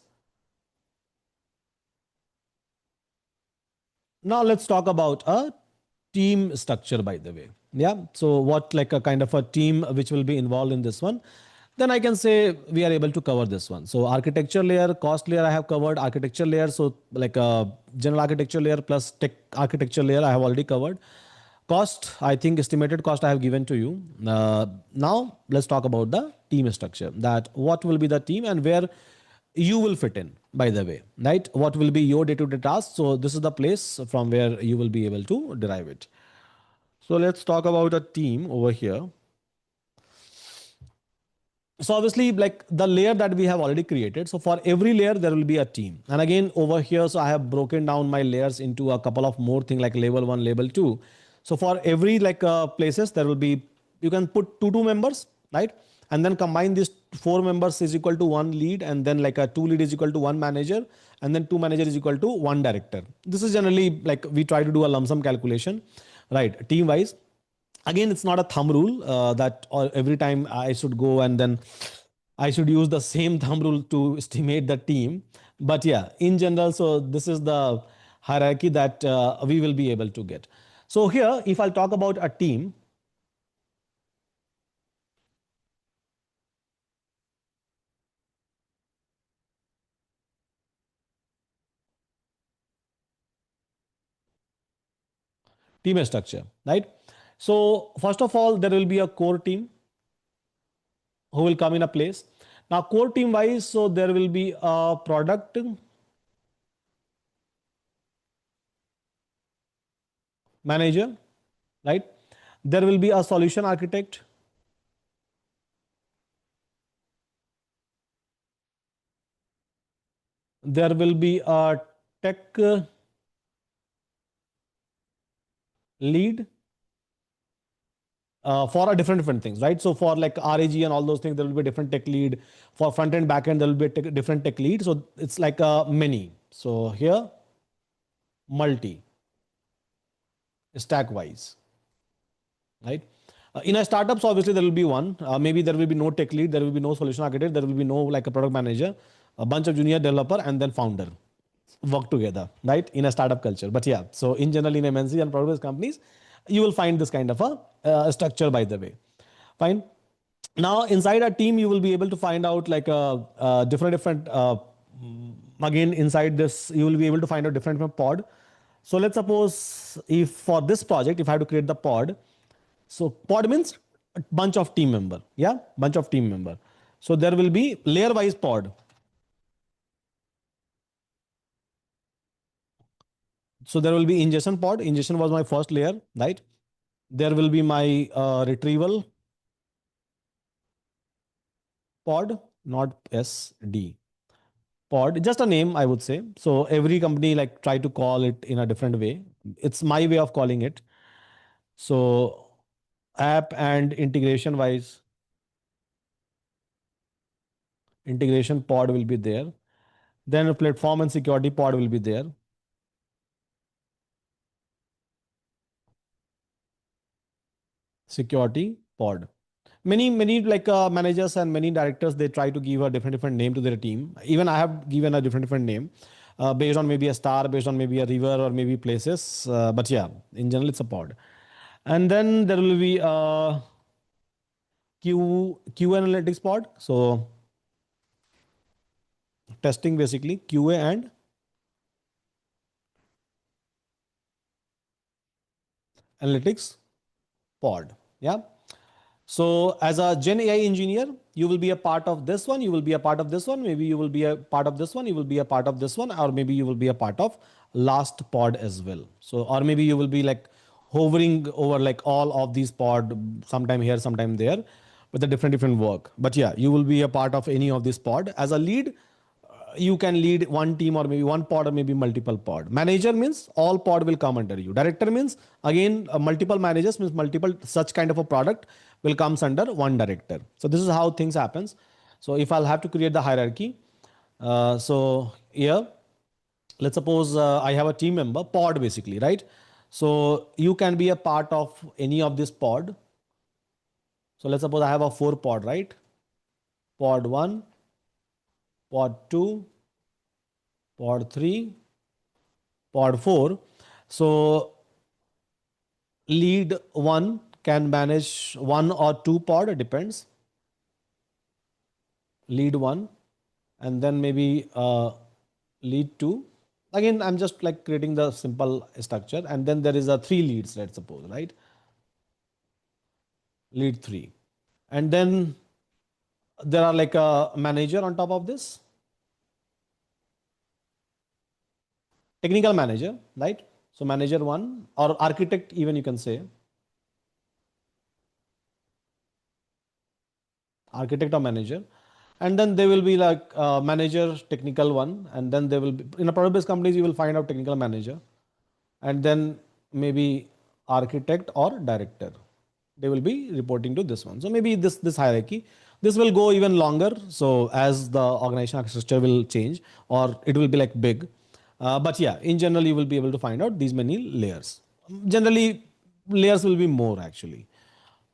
Now let's talk about a team structure, by the way. Yeah. So what like a kind of a team which will be involved in this one? Then I can say we are able to cover this one. So architecture layer, cost layer, I have covered architecture layer. So like a general architecture layer plus tech architecture layer, I have already covered. Cost, I think estimated cost I have given to you. Now let's talk about the team structure. That what will be the team and where you will fit in, by the way, right? What will be your day-to-day task? So this is the place from where you will be able to derive it. So let's talk about a team over here. So obviously like the layer that we have already created, so for every layer there will be a team, and again over here, so I have broken down my layers into a couple of more things like label 1, label 2. So for every like places there will be, you can put two members, right? And then combine these four members is equal to one lead, and then like a two lead is equal to one manager, and then two manager is equal to one director. This is generally like we try to do a lump sum calculation, right, team wise. Again, it's not a thumb rule that or every time I should go and then I should use the same thumb rule to estimate the team. But yeah, in general, so this is the hierarchy that we will be able to get. So here, if I'll talk about a team structure, right? So first of all, there will be a core team who will come in a place. Now, core team wise, so there will be a product manager, right? There will be a solution architect. There will be a tech lead for a different things, right? So for like RAG and all those things, there will be a different tech lead. For front end, back end, there will be a different tech lead. So it's like a many. So here, multi stack wise, right? In a startups, obviously there will be one. Maybe there will be no tech lead, there will be no solution architect, there will be no like a product manager, a bunch of junior developer, and then founder work together, right? In a startup culture. But yeah, so in general, in MNC and product companies, you will find this kind of a structure, by the way. Fine. Now inside a team, you will be able to find out like a different again inside this you will be able to find out different pod. So let's suppose if for this project if I have to create the pod, so pod means a bunch of team member, yeah, bunch of team member. So there will be layer wise pod. So there will be ingestion pod. Ingestion was my first layer, right? There will be my retrieval pod, not SD pod, just a name I would say. So every company like try to call it in a different way. It's my way of calling it. So app and integration wise, integration pod will be there. Then a platform and security pod will be there. Security pod. Many like managers and many directors, they try to give a different name to their team. Even I have given a different name based on maybe a star, based on maybe a river or maybe places. But yeah, in general, it's a pod. And then there will be a Q analytics pod. So testing basically QA and analytics pod. Yeah. So as a Gen AI engineer, you will be a part of this one, you will be a part of this one, maybe you will be a part of this one, you will be a part of this one, or maybe you will be a part of last pod as well. So, or maybe you will be like hovering over like all of these pod, sometime here, sometime there, with a different work. But yeah, you will be a part of any of this pod. As a lead, you can lead one team or maybe one pod or maybe multiple pod. Manager means all pod will come under you. Director means again multiple managers means multiple such kind of a product will comes under one director. So this is how things happens. So if I'll have to create the hierarchy, so here let's suppose I have a team member pod basically, right? So you can be a part of any of this pod. So let's suppose I have a 4 pod, right? Pod 1, pod 2, pod 3, pod 4. So lead 1 can manage 1 or 2 pod, it depends. Lead 1 and then maybe lead 2. Again, I'm just like creating the simple structure, and then there is a 3 leads, let's suppose, right? Lead 3. And then there are like a manager on top of this, technical manager, right? So manager 1 or architect, even you can say architect or manager. And then there will be like manager technical 1, and then there will be in a product based companies you will find out technical manager, and then maybe architect or director, they will be reporting to this one. So maybe this hierarchy, this will go even longer, so as the organization architecture will change or it will be like big. But yeah, in general you will be able to find out these many layers. Generally layers will be more actually.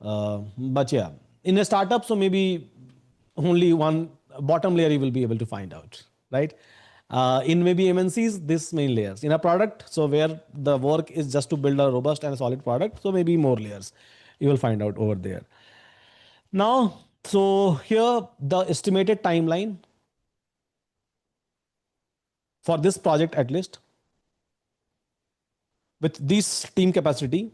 But yeah, in a startup, so maybe only one bottom layer you will be able to find out, right? In maybe MNCs, this many layers. In a product, so where the work is just to build a robust and a solid product, so maybe more layers you will find out over there. Now, so here the estimated timeline for this project, at least with this team capacity.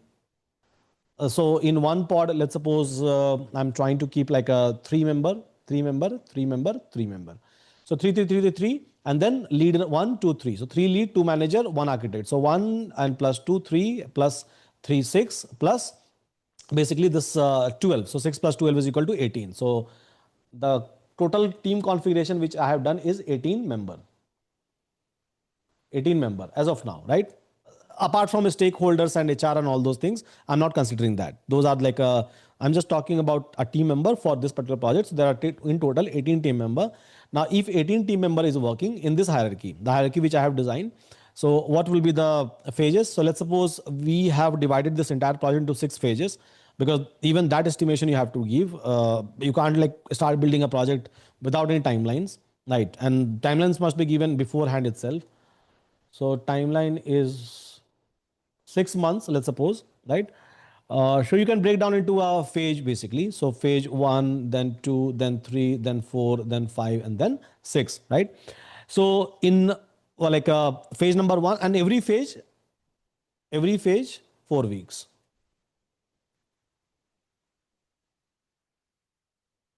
So in one pod, let's suppose I'm trying to keep like a 3 member, 3 member, 3 member, 3 member. So 3, and then lead 1, 2, 3. So 3 lead, 2 manager, 1 architect. So 1 and plus 2, 3 plus 3, 6 plus basically this 12. So 6 plus 12 is equal to 18. So the total team configuration which I have done is 18 member. 18 member as of now, right? Apart from stakeholders and HR and all those things, I'm not considering that. Those are like I'm just talking about a team member for this particular project. So there are in total 18 team member. Now, if 18 team member is working in this hierarchy, the hierarchy which I have designed, so what will be the phases? So let's suppose we have divided this entire project into 6 phases, because even that estimation you have to give. You can't like start building a project without any timelines, right? And timelines must be given beforehand itself. So timeline is 6 months, let's suppose, right? So you can break down into a phase basically. So phase 1, then 2, then 3, then 4, then 5, and then 6, right? So in like phase number 1, and every phase 4 weeks.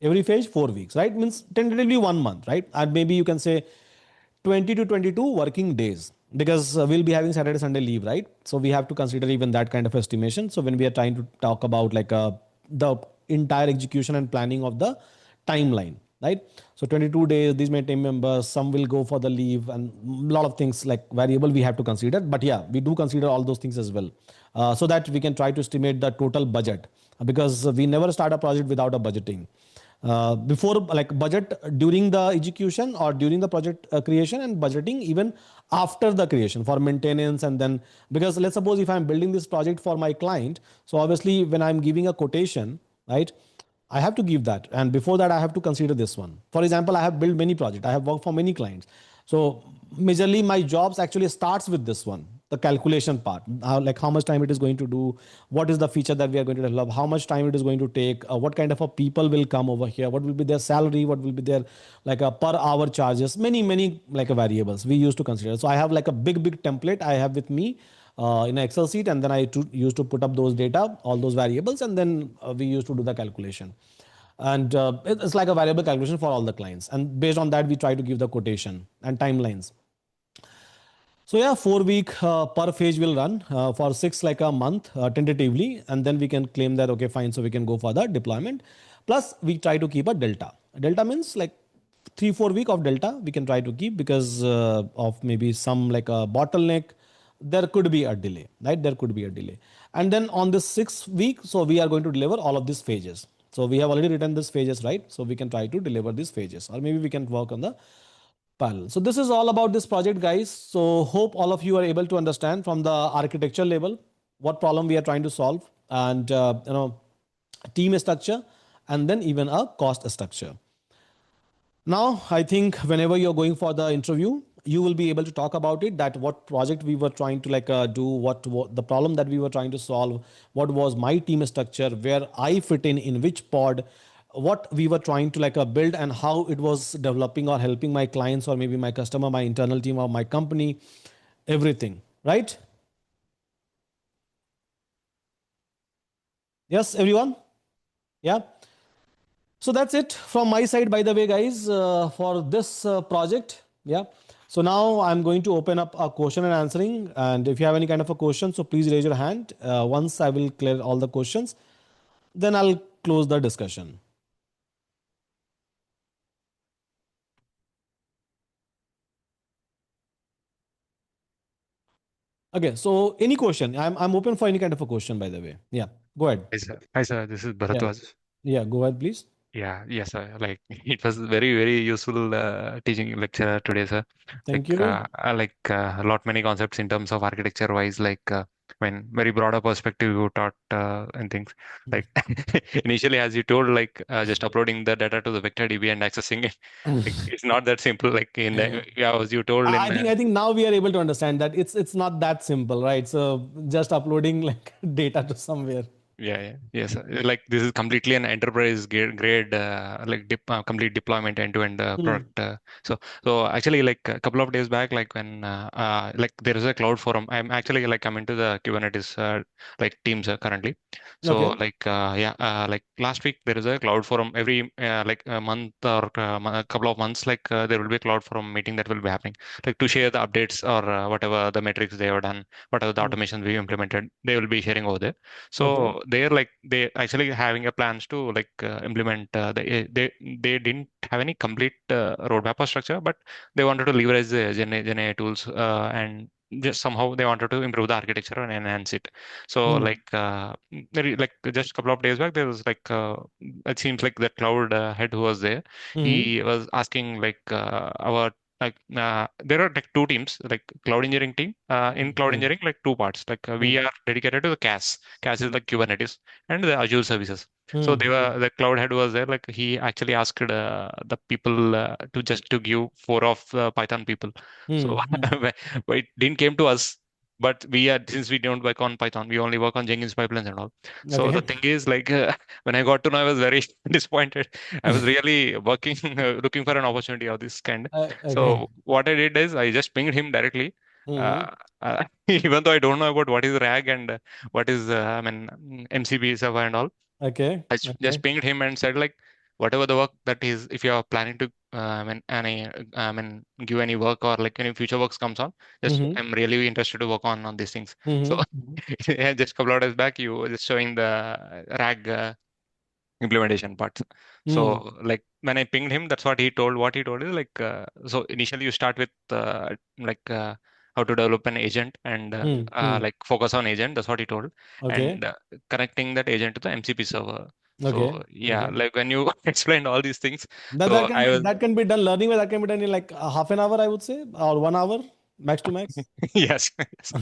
Every phase 4 weeks, right? Means tentatively 1 month, right? And maybe you can say 20 to 22 working days, because we'll be having Saturday, Sunday leave, right? So we have to consider even that kind of estimation. So when we are trying to talk about like the entire execution and planning of the timeline, right? So 22 days, these may team members, some will go for the leave, and a lot of things like variable we have to consider. But yeah, we do consider all those things as well, so that we can try to estimate the total budget, because we never start a project without a budgeting. before, like budget during the execution or during the project creation, and budgeting even after the creation for maintenance. And then, because let's suppose if I'm building this project for my client, so obviously when I'm giving a quotation, right, I have to give that. And before that, I have to consider this one. For example, I have built many projects. I have worked for many clients. So majorly my jobs actually starts with this one, the calculation part. Like how much time it is going to do, what is the feature that we are going to develop, how much time it is going to take, what kind of a people will come over here, what will be their salary, what will be their like a per hour charges, many like a variables we used to consider. So I have like a big template I have with me in an Excel sheet, and then used to put up those data, all those variables, and then we used to do the calculation. And it's like a variable calculation for all the clients. And based on that, we try to give the quotation and timelines. So yeah, 4 week per phase will run for six like a month tentatively, and then we can claim that okay fine, so we can go for the deployment. Plus we try to keep a delta. Delta means like 3-4 week of delta we can try to keep, because of maybe some like a bottleneck. There could be a delay, right? There could be a delay. And then on this 6 week, so we are going to deliver all of these phases. So we have already written these phases, right? So we can try to deliver these phases, or maybe we can work on the parallel. So this is all about this project, guys. So hope all of you are able to understand from the architecture level what problem we are trying to solve, and team structure, and then even a cost structure. Now, I think whenever you're going for the interview, you will be able to talk about it, that what project we were trying to like do, what the problem that we were trying to solve, what was my team structure, where I fit in which pod, what we were trying to like build, and how it was developing or helping my clients or maybe my customer, my internal team or my company, everything, right? Yes, everyone? Yeah. So that's it from my side, by the way, guys, for this project. Yeah. So now I'm going to open up a question and answering. And if you have any kind of a question, so please raise your hand. Once I will clear all the questions, then I'll close the discussion. Okay. So any question, I'm open for any kind of a question, by the way. Yeah. Go ahead. Hi sir. Hi sir, this is Yeah. Bharatwaj. Yeah. Go ahead, please. Yeah, yes sir. Like it was very, very useful teaching lecture today, sir. Thank you. A lot many concepts in terms of architecture wise, when very broader perspective you taught and things. Like initially, as you told, just uploading the data to the vector DB and accessing it, like it's not that simple. Like in the yeah, as you told I in think I think now we are able to understand that it's not that simple, right? So just uploading like data to somewhere. yes. Like this is completely an enterprise grade, complete deployment end-to-end Hmm. product. So actually, like a couple of days back, like there is a cloud forum. I'm into the Kubernetes teams currently. So Okay. like last week there is a cloud forum every like a month or a couple of months. There will be a cloud forum meeting that will be happening, like to share the updates or whatever the metrics they have done, whatever the Hmm. automations we implemented, they will be sharing over there. Okay. So they're like they actually having a plans to implement they didn't have any complete roadmap or structure, but they wanted to leverage the Gen AI tools and just somehow they wanted to improve the architecture and enhance it. So Hmm. just a couple of days back there was it seems like the cloud head who was there, Hmm. he was asking our there are like two teams, like cloud engineering team. In cloud Okay. engineering, like two parts. We Hmm. are dedicated to the CAS. CAS is like Kubernetes and the Azure services. So Hmm. the cloud head was there. Like he actually asked the people to give four of Python people. So Hmm. Hmm. but it didn't came to us. But we are, since we don't work on Python, we only work on Jenkins pipelines and all. So the Okay. thing is, when I got to know, I was very disappointed. I was really working, looking for an opportunity of this kind. Okay. So what I did is I just pinged him directly. Hmm. Uh, Even though I don't know about what is RAG and what is MCP server and all, Okay. just Okay. pinged him and said like whatever the work that is, if you are planning to give any work or like any future works comes on, just Hmm. I'm really interested to work on these things. So Hmm. yeah, just a couple of days back, you were just showing the RAG implementation parts. Hmm. So like when I pinged him, that's what he told. What he told is so initially you start with how to develop an agent and Hmm. Hmm. focus on agent. That's what he told, Okay. and connecting that agent to the MCP server. Okay. So yeah, Okay. like when you explained all these things, That so that can I be was that can be done learning wise, that can be done in like a half an hour, I would say, or 1 hour, max to max. yes, yes.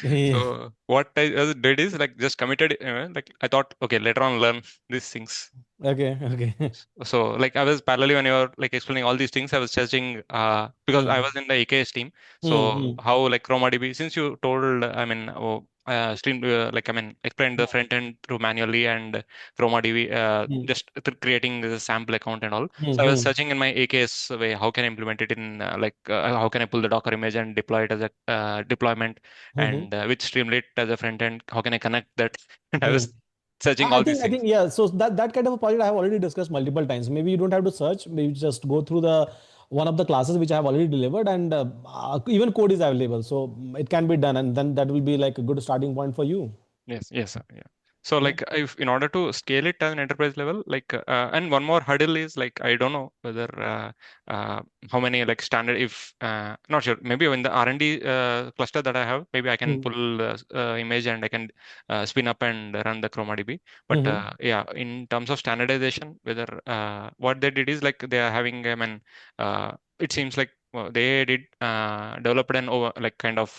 Yeah. So what I did is like just committed. Like I thought, okay, later on learn these things. Okay. Okay. So like I was parallelly when you were like explaining all these things, I was searching because I Hmm. was in the AKS team. Hmm. So Hmm. how like ChromaDB, since you told, I mean, stream like I mean explained the front end through manually and ChromaDB Hmm. just creating the sample account and all. Hmm. So I was Hmm. searching in my AKS way how can I implement it in how can I pull the Docker image and deploy it as a deployment, Hmm. Hmm. and with Streamlit as a front end, how can I connect that? And I Hmm. was searching all these I things. think yeah. So that kind of a project I have already discussed multiple times. Maybe you don't have to search. Maybe just go through the one of the classes which I have already delivered, and even code is available. So it can be done, and then that will be like a good starting point for you. Yes, yes, sir. Yeah. So Yeah. like if in order to scale it at an enterprise level, like and one more hurdle is like I don't know whether how many like standard if not sure, maybe in the R&D cluster that I have, maybe I can Hmm. pull image and I can spin up and run the ChromaDB. But Hmm. yeah, in terms of standardization, whether what they did is like they are having it seems like they did developed an over like kind of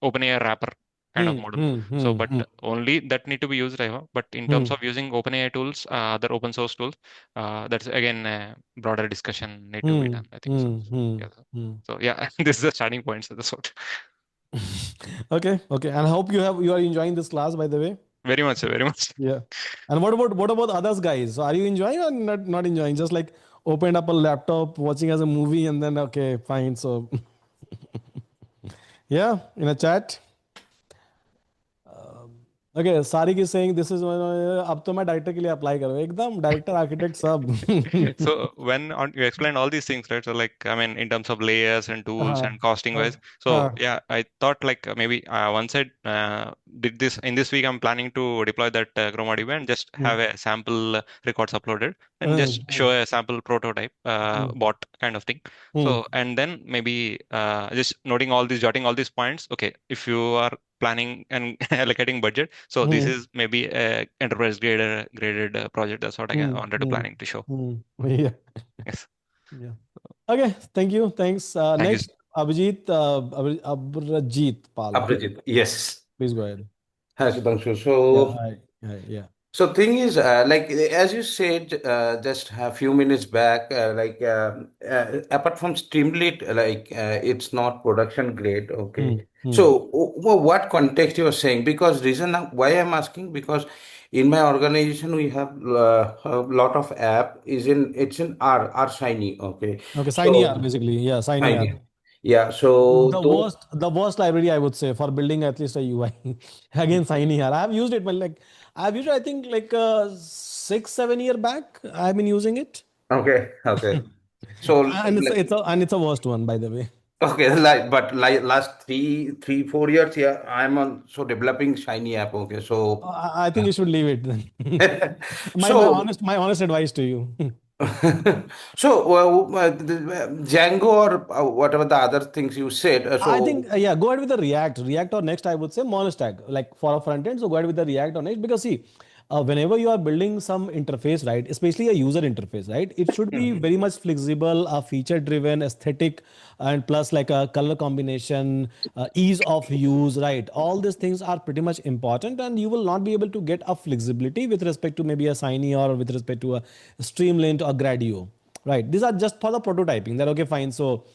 OpenAI wrapper kind of Hmm. model. Hmm. So, Hmm. but Hmm. only that need to be used, I hope. But in terms Hmm. of using OpenAI tools, other open source tools, that's again a broader discussion need to be Hmm. done, I think so. Hmm. Hmm. Yeah. Hmm. So yeah, this is the starting points of the sort. Okay. Okay. And I hope you are enjoying this class, by the way. Very much, very much. Yeah. And what about others, guys? So are you enjoying or not enjoying? Just like opened up a laptop, watching as a movie, and then okay, fine. So yeah, in a chat. Okay, Sarik is saying this is अब तो मैं director के लिए apply करूँ एकदम director architect सब So when on, you explained all these things, right? So like, I mean, in terms of layers and tools हाँ and costing हाँ wise. So हाँ yeah, I thought like maybe once I did this in this week, I'm planning to deploy that ChromaDB and just hmm, have a sample records uploaded and hmm, just show a sample prototype hmm, bot kind of thing. Hmm, So and then maybe just noting all these, jotting all these points. Okay, if you are planning and allocating budget, so this hmm, is maybe a enterprise graded project. That's what I hmm, wanted to hmm, planning to show. yeah, Yes. yeah. Okay, thank you. Thanks. Thank you. Next, Abhijit, Abrajit Pal. Abhijit, yes. Please go ahead. Hi, Sudhanshu. Yeah, So, hi. Hi, yeah. so thing is, like as you said just a few minutes back, apart from Streamlit, it's not production grade. Okay. Hmm. Hmm. So, what context you are saying? Because reason why I'm asking, because in my organization we have a lot of app is in it's in R Shiny. Okay. Okay, So SignER basically. Yeah, SignER. Shiny. Yeah. So those. The worst library I would say for building at least a UI. Again, SignER. I have used it, but like I've used it, I think like 6, 7 year back. I've been using it, Okay. Okay. So, and it's a worst one, by the way. okay, like last 4 years, yeah, I'm on so developing Shiny app. Okay, so I think you should leave it then. so My honest advice to you. so Django or whatever the other things you said. I think So yeah, go ahead with the React or Next. I would say monostack like for a front end. So go ahead with the React or Next because see, whenever you are building some interface, right, especially a user interface, right, it should be Mhm. very much flexible, feature driven, aesthetic, and plus like a color combination, ease of use, right. All these things are pretty much important, and you will not be able to get a flexibility with respect to maybe a Siny or with respect to a Streamlint or Gradio. Right. These are just for the prototyping. That okay, fine. So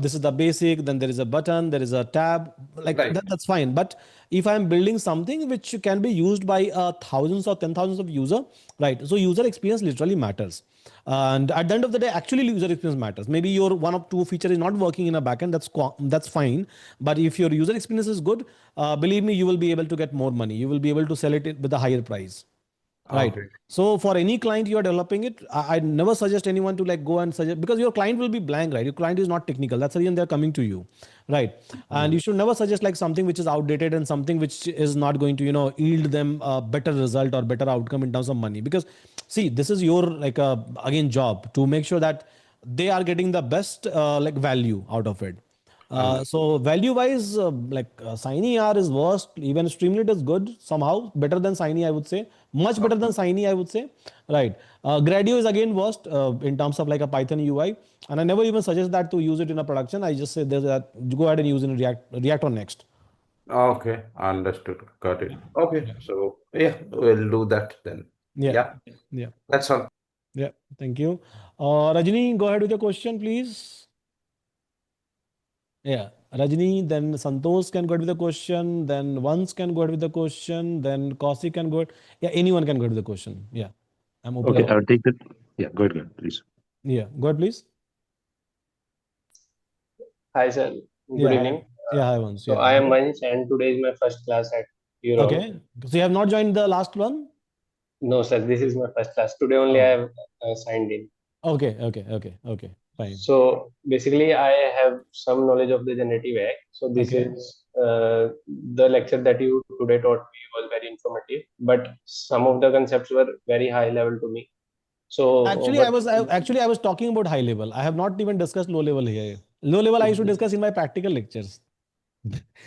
this is the basic. Then there is a button. There is a tab. Like right, that, that's fine. But if I'm building something which can be used by thousands or 10 thousands of user, right? So user experience literally matters. And at the end of the day, actually user experience matters. Maybe your one or two feature is not working in a backend. That's fine. But if your user experience is good, believe me, you will be able to get more money. You will be able to sell it with a higher price. Right. okay, So for any client you are developing it, I never suggest anyone to like go and suggest because your client will be blank, right? Your client is not technical. That's the reason they're coming to you, right? And Mhm. you should never suggest like something which is outdated and something which is not going to yield them a better result or better outcome in terms of money. Because see, this is your like again job to make sure that they are getting the best like value out of it. Understood. So value-wise, Shiny R is worst. Even Streamlit is good somehow, better than Shiny, I would say. Much better than Okay. Shiny, I would say. Right. Gradio is again worst in terms of like a Python UI, and I never even suggest that to use it in a production. I just say there's that go ahead and use it in React on Next. Okay. Understood. Got Yeah. it. Okay. Yeah. So yeah, we'll do that then. Yeah. Yeah. Yeah. That's all. Yeah. Thank you. Rajini, go ahead with your question, please. Yeah. Rajni, then Santosh can go ahead with the question, then Vans can go ahead with the question, then Kausi can go ahead. Yeah, anyone can go ahead with the question. Yeah. I'm open Okay, for I'll all. take that. Yeah, go ahead, please. Yeah. Go ahead, please. Hi, sir. Good Yeah. Hi. evening. Yeah. Hi, Vans. So Yeah. I Go am ahead. Vansh, and today is my first class at Euron. Okay. So you have not joined the last one? No, sir, this is my first class. Today only I Oh. have signed in. Okay. Okay. Okay. Okay. Fine. So basically, I have some knowledge of the generative AI. So this Okay. is the lecture that you today taught me was very informative, but some of the concepts were very high level to me. So, Actually, but I was talking about high level. I have not even discussed low level here. Low level I should discuss in my practical lectures.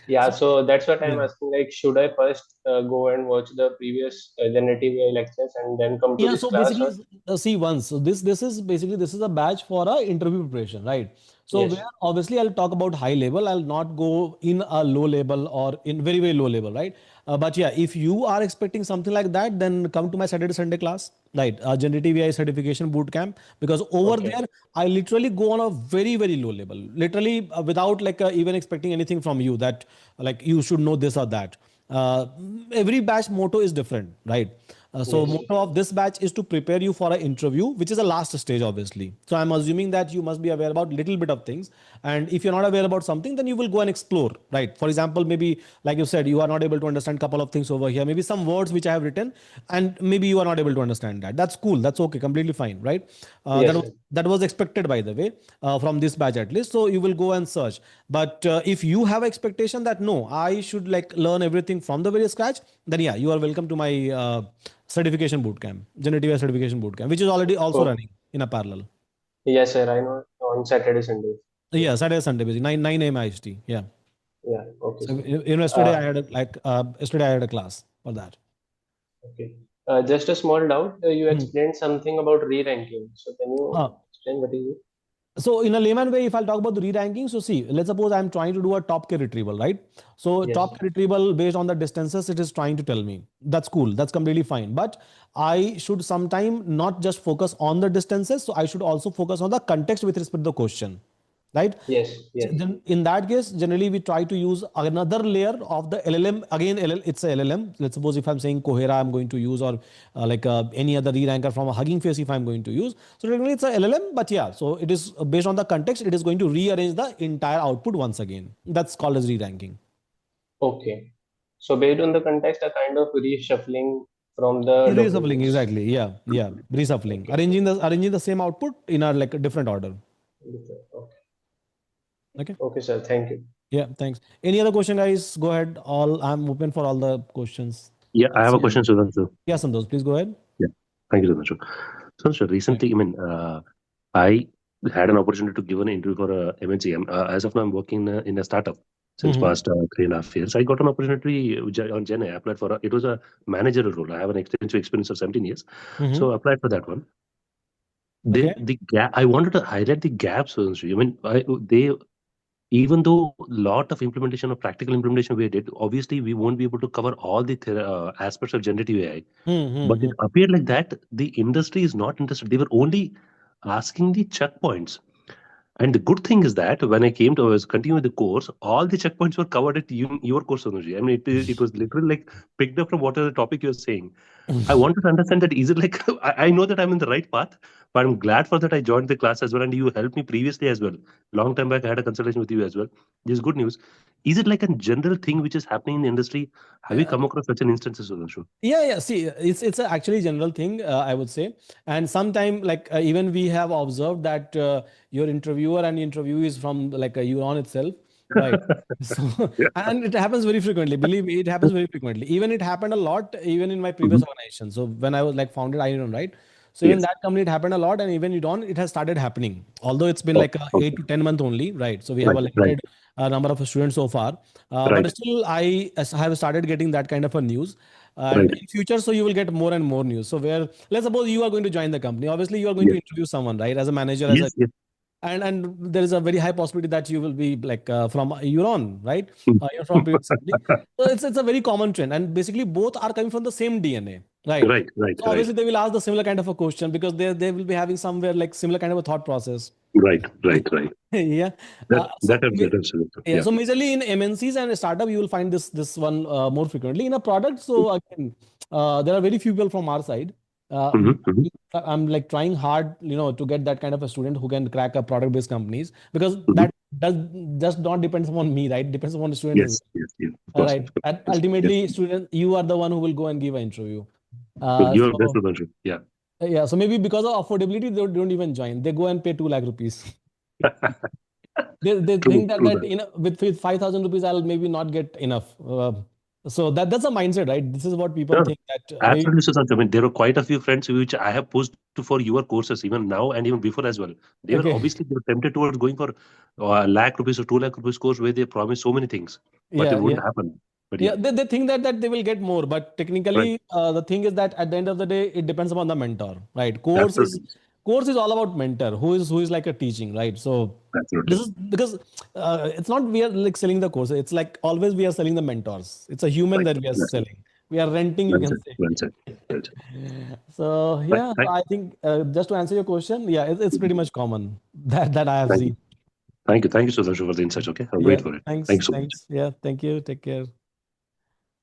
yeah, So so that's what I'm yeah. asking. Like, should I first go and watch the previous generative AI lectures and then come to Yeah, this so class? basically, Or see once. So this is basically this is a batch for a interview preparation, right? So yes, where obviously I'll talk about high level. I'll not go in a low level or in very low level, right? But yeah, if you are expecting something like that, then come to my Saturday Sunday class, right? Generative AI certification boot camp, because over okay, there I literally go on a very low level, literally without like even expecting anything from you that like you should know this or that. Uh, every batch motto is different, right? So yes, motto of this batch is to prepare you for an interview, which is a last stage, obviously. So I'm assuming that you must be aware about little bit of things, and if you're not aware about something, then you will go and explore, right? For example, maybe like you said, you are not able to understand couple of things over here, maybe some words which I have written, and maybe you are not able to understand that. That's cool. That's okay. Completely fine, right? yes, sir. That was expected, by the way, from this batch at least. So you will go and search. But if you have expectation that no, I should like learn everything from the very scratch, then yeah, you are welcome to my certification bootcamp, generative AI certification bootcamp, which is already also Oh, running in a parallel. yes, sir. I know on Saturday, Sunday. Yeah, Saturday, Sunday, basically 9 a.m. IST. Yeah. Yeah, okay, So sir. yesterday I Uh, had yesterday I had a class for that. okay. Just a small doubt. You Hmm. explained something about re-ranking. So can you Uh, explain what is it? So in a layman way, if I'll talk about the re-ranking, so see, let's suppose I'm trying to do a top K retrieval, right? So Yes, top K retrieval based on the distances, it is trying to tell me. That's cool. That's completely fine. But I should sometime not just focus on the distances. So I should also focus on the context with respect to the question, right? yes, yes. Then in that case, generally we try to use another layer of the LLM. Again, it's a LLM. Let's suppose if I'm saying Cohera, I'm going to use, or any other re-ranker from a Hugging Face if I'm going to use. So technically it's a LLM, but yeah, so it is based on the context, it is going to rearrange the entire output once again. That's called as re-ranking. Okay. So based on the context, a kind of reshuffling from the Reshuffling, documents. exactly. Yeah, yeah. Reshuffling. Okay. Arranging the same output in a like a different order. Okay. Okay. Okay, sir. Thank you. Yeah, thanks. Any other question, guys? Go ahead. All I'm open for all the questions. Yeah, I have a See, question, Sudhanshu. yeah, Santosh, please go ahead. Yeah, thank you, Sudhanshu. Sudhanshu, Right. recently, I had an opportunity to give an interview for a MNC. As of now, I'm working in a startup since Mm-hmm. past 3.5 years. I got an opportunity on Gen I applied for it was a managerial role. I have an extensive experience of 17 years, Mm-hmm. so I applied for that one. Okay. The gap I wanted to highlight the gaps. Sudhanshu. They even though a lot of implementation or practical implementation we did, obviously we won't be able to cover all the aspects of generative AI. But Mm-hmm. it appeared like that the industry is not interested. They were only asking the checkpoints. And the good thing is that when I came to I was continuing the course, all the checkpoints were covered at your course, Sonuji. I mean, it was literally like picked up from whatever the topic you're saying. I wanted to understand that is it like I know that I'm in the right path, but I'm glad for that I joined the class as well, and you helped me previously as well. Long time back, I had a consultation with you as well. This is good news. Is it like a general thing which is happening in the industry? Have you come across such an instances, Sudhanshu? Yeah, yeah. See, it's a actually general thing, I would say, and sometime like even we have observed that your interviewer and interview is from like a Euron itself, right? So Yeah. and it happens very frequently. Believe me, it happens very frequently. Even it happened a lot, even in my previous Mhm. organization. So when I was like founded Iron, right? So even Yes. that company, it happened a lot, and even Udon, it has started happening. Although it's been Oh, like okay. 8 to 10 month only, right? So we have Right. a Right. limited number of students so far. But Right. still, I have started getting that kind of a news. And Right. in future, so you will get more and more news. So where, let's suppose you are going to join the company. Obviously, you are going to Yes. interview someone, right? As a manager, as a Yes. Yes. and there is a very high possibility that you will be like from Euron, right? Mm. You're from previous company. So it's a very common trend, and basically both are coming from the same DNA, right? Right. Right. So Right. obviously they will ask the similar kind of a question because they will be having somewhere like similar kind of a thought process. Right. Right. Right. Yeah. That So that absolutely. yeah, Yeah. so majorly in MNCs and startup, you will find this one more frequently. In a product, so again, there are very few people from our side. Hmm. Hmm. I'm like trying hard, to get that kind of a student who can crack a product-based companies because Hmm. that does just not depends upon me, right? Depends upon the student as Yes. well. Yes. Yes. Of course. Right. Of course. And Yes. Yes. ultimately, student, you are the one who will go and give an interview. So you're best So of the Yeah. yeah, so maybe because of affordability, they don't even join. They go and pay 2 lakh rupees. They True. think that True that that. with 5,000 rupees I'll maybe not get enough. So that's a mindset, right? This is what people Yeah. think that maybe Absolutely, Sushant. I mean, there are quite a few friends which I have pushed for your courses even now and even before as well. okay, They were tempted towards going for a lakh rupees or 2 lakh rupees course where they promise so many things, but it yeah, yeah, wouldn't happen. But yeah. yeah, They think that they will get more, but right. technically the thing is that at the end of the day, it depends upon the mentor, right? Absolutely. Course is all about mentor who is like a teaching, right? So this Absolutely. is because it's not we are like selling the course. It's like always we are selling the mentors. It's a human Right. that we are That's it. selling. We are renting, you Well can said. say. Well said. Well said. So Right. yeah, so Thank, I think just to answer your question, yeah, it's pretty much common that I have thank you. seen. Thank you, Sudhanshu, for the insights. Okay. I'll wait Yeah, for it. Thank thanks, you so much. thanks. Yeah, thank you. Take care.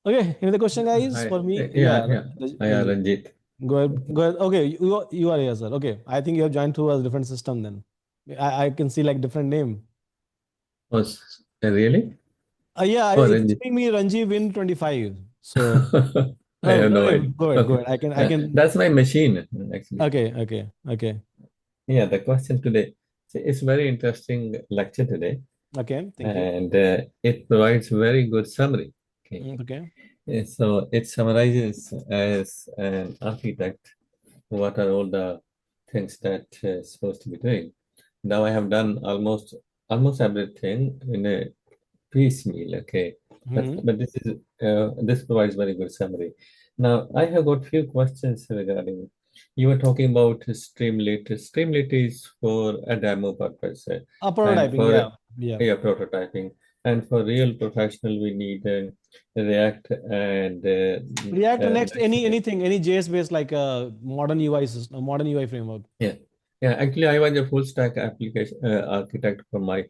Okay, any other question, guys? Hi, For me, yeah, yeah, yeah. Hi, Ranjit. Ranjit. Go ahead, go ahead. Okay, you are here, sir. Okay, I think you have joined through a different system then. I can see like different name. Oh, really? Yeah, Oh, it's Ranjit. giving me Ranji Win 25. So I have no okay, idea. go ahead, go Okay. ahead. I can. That's my machine, actually. Okay, okay, okay, Yeah, the question today. See, it's very interesting lecture today, okay. Thank you. and it provides very good summary. Okay. Okay. So it summarizes as an architect what are all the things that supposed to be doing. Now I have done almost everything in a piecemeal, okay. But Hmm. but this provides very good summary. Now I have got few questions regarding. You were talking about Streamlit. Streamlit is for a demo purpose, and Prototyping, for yeah, yeah. yeah, prototyping. And for real professional, we need React and React Next, Next.js. any JS based like a modern UI system, modern UI framework. Yeah, yeah. Actually, I was a full stack application architect for my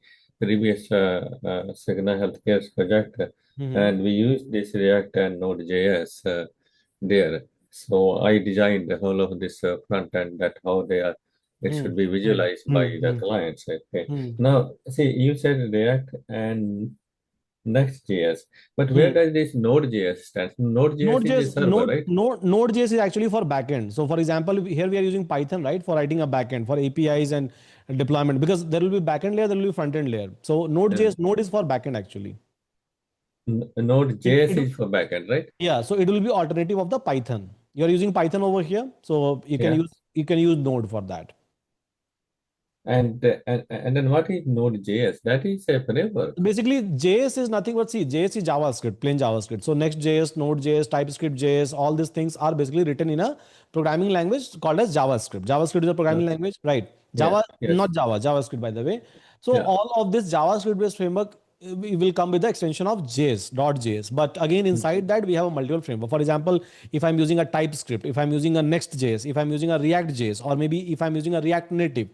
previous Cigna Healthcare project, Hmm. and we used this React and Node.js there. So I designed the whole of this front end that how they are. It Hmm. should be Hmm. visualized by Hmm. the Hmm. clients. Okay. Hmm. Now, see, you said React and Next.js, but where Hmm. does this Node.js stand? Node.js is the Node.js, server, right? Node.js is actually for backend. So, for example, here we are using Python, right, for writing a backend for APIs and deployment because there will be backend layer, there will be front end layer. So, Yeah. Node is for backend actually. Node.js It is for backend, right? yeah. So it will be alternative of the Python. You are using Python over here, so Yeah. you can use Node for that. And then what is Node.js? That is a framework. Basically, JS is nothing but see, JS is JavaScript, plain JavaScript. So Next.js, Node.js, TypeScript JS, all these things are basically written in a programming language called as JavaScript. JavaScript is a programming Okay. language, right? Yeah. Java, Yes. not Java, JavaScript, by the way. So Yeah. all of this JavaScript-based framework will come with the extension of JS, .js. But again, inside that, we have a multiple framework. For example, if I'm using a TypeScript, if I'm using a Next.js, if I'm using a React.js, or maybe if I'm using a React Native,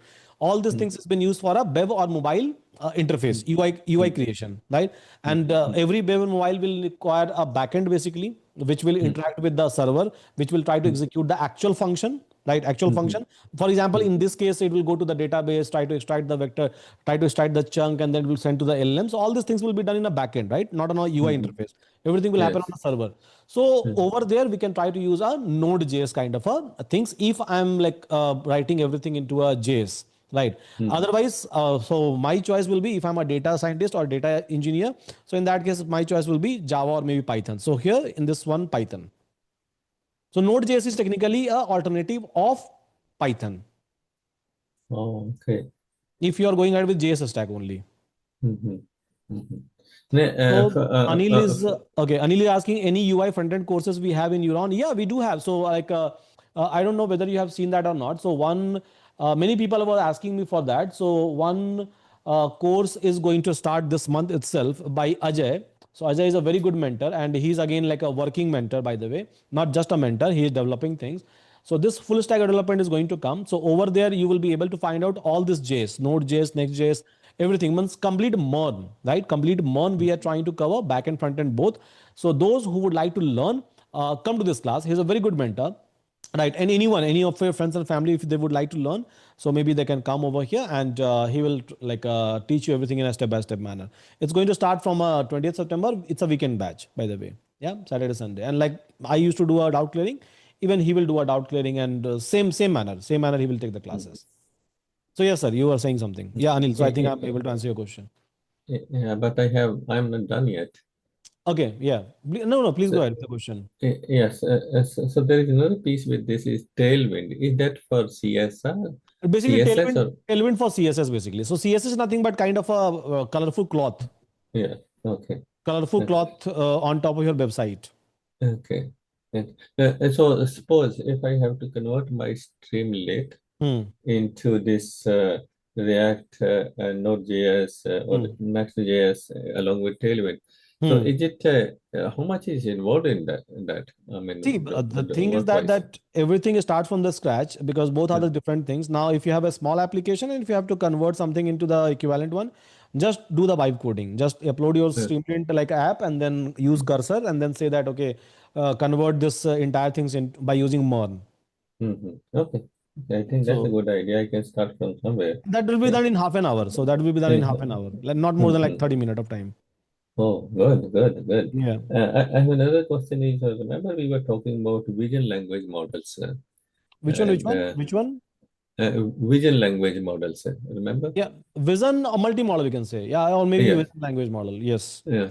all these things has been used for a web or mobile interface, UI creation, right? And every web and mobile will require a backend basically, which will interact with the server, which will try to execute the actual function, right? Actual function. For example, in this case, it will go to the database, try to extract the vector, try to extract the chunk, and then it will send to the LLM. So all these things will be done in a backend, right? Not on a UI interface. Everything will happen on Yes. the server. So over there, we can try to use a Node.js kind of a things if I'm like writing everything into a JS. Right. Otherwise, so my choice will be if I'm a data scientist or data engineer. So in that case, my choice will be Java or maybe Python. So here in this one, Python. So Node.js is technically a alternative of Python Oh, okay. if you are going ahead with JS stack only. Mhm. So Anil is okay. Anil is asking any UI front-end courses we have in Euron. Yeah, we do have. So like I don't know whether you have seen that or not. So one many people were asking me for that. So one course is going to start this month itself by Ajay. So Ajay is a very good mentor, and he's again like a working mentor, by the way, not just a mentor. He is developing things. So this full stack development is going to come. So over there, you will be able to find out all this JS, Node.js, Next.js, everything. Means complete MERN, right? Complete MERN we are trying to cover, back and front end both. So those who would like to learn, come to this class. He's a very good mentor. Right, and anyone, any of your friends and family, if they would like to learn, so maybe they can come over here, and he will like teach you everything in a step-by-step manner. It's going to start from 20th September. It's a weekend batch, by the way. Yeah, Saturday, Sunday, and like I used to do a doubt clearing, even he will do a doubt clearing, and same manner he will take the classes. So yes, sir, you were saying something. Yeah, Anil. So I think I'm able to answer your question. Yeah, but I'm not done yet. Okay, yeah. No, please So, go ahead with the question. yes, so there is another piece with this is Tailwind. Is that for CSR, Basically, CSS or tailwind for CSS basically. So CSS is nothing but kind of a colorful cloth, yeah? Okay, colorful okay, cloth on top of your website. okay. And, so suppose if I have to convert my Streamlit Hmm. into this React Node.js or Hmm. Next.js along with Tailwind. So Hmm. is it how much is involved in that? I mean, See, the the thing is that work-wise. everything starts from the scratch, because both are Uh, the different things. Now, if you have a small application and if you have to convert something into the equivalent one, just do the vibe coding. Just upload your uh, Streamlit like app, and then use cursor, and then say that okay, convert this entire things in by using MERN. Okay. I think that's a So good idea. I can start from somewhere. that will be Yeah. done in half an hour. So that will be done in half an Uh, hour, like not more than like mhm. 30 minutes of time. Oh, good, good, good. Yeah. I have another question is, remember we were talking about vision language models Which one? Which and one? Which one? vision language models, remember? Yeah. Vision or multi-model, we can say. Yeah, or maybe Yeah, vision language model. Yes. yeah.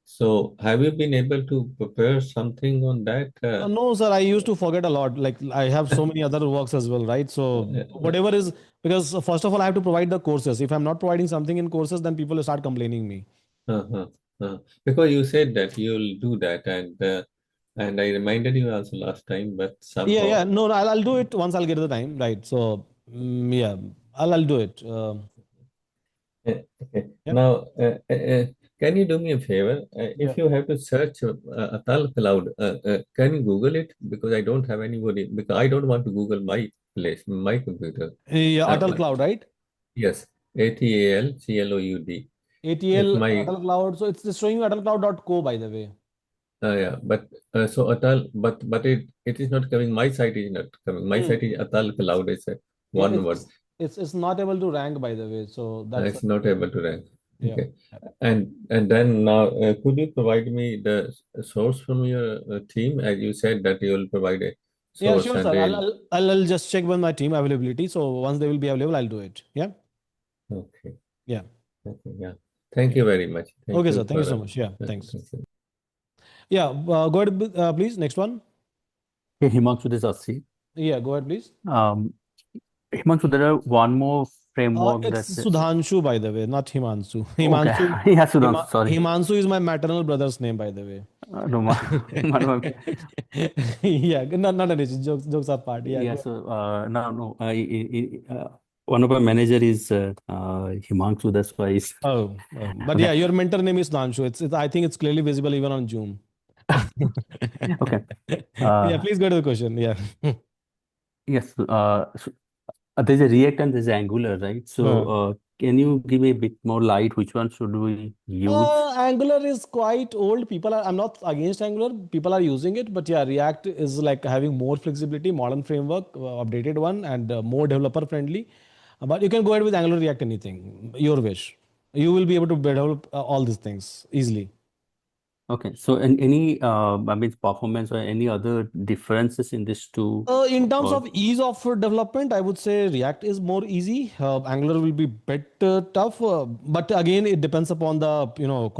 So have you been able to prepare something on that? No, sir, I used to forget a lot. Like I have so many other works as well, right? So whatever is, because first of all, I have to provide the courses. If I'm not providing something in courses, then people will start complaining me. Uh-huh, because you said that you'll do that, and I reminded you also last time, but Yeah, somehow. yeah. No, no, I'll do it once I'll get the time, right? So yeah, I'll do it. Okay. Yeah. Now, can you do me a favor? Yeah. If you have to search Atal Cloud, can you Google it? Because I don't have anybody, because I don't want to Google my place, my computer. Yeah, Atal Uh, Cloud, right? yes, ATALCLOUD. If ATL my, Atal Cloud. So it's just showing you atalcloud.co, by the way. yeah, but so Atal, but it is not coming. My site is not coming. My site Hmm. is Atal It's Cloud. Is yeah, one word. it's not able to rank, by the way. So that's It's not able to rank. yeah. Okay. And then now, could you provide me the source from your team? As you said that you will provide a Yeah, source sure, and sir. they'll. I'll just check with my team availability. So once they will be available, I'll do it. Yeah. Okay. Yeah. Okay. Yeah. Thank Yeah. you very much. Thank Okay, sir. you Thank you for. so much. Yeah. Thanks. Thank you. Yeah. Go ahead, please. Next one. Hey, Himanshu, this is Asi. Yeah. Go ahead, please. Himanshu, there are one more framework It's that's Sudhanshu, by the way, not Himanshu. okay. Yeah, Sudhanshu, sorry. Himanshu is my maternal brother's name, by the way. No, Yeah. Not an issue. Jokes apart. Yeah. yeah, Go so no, no. One of my manager is Himanshu, that's why it's But okay. yeah, your mentor name is Sudhanshu. I think it's clearly visible even on Zoom. Okay. Yeah. Please go to the question. Yeah. Yes. There's a React and there's Angular, right? So Uh, can you give me a bit more light? Which one should we use? Angular is quite old. I'm not against Angular. People are using it, but yeah, React is like having more flexibility, modern framework, updated one, and more developer friendly. But you can go ahead with Angular, React, anything, your wish. You will be able to develop all these things easily. Okay, so any I mean performance or any other differences in these two In terms or of ease of development, I would say React is more easy. Angular will be bit tough, but again, it depends upon the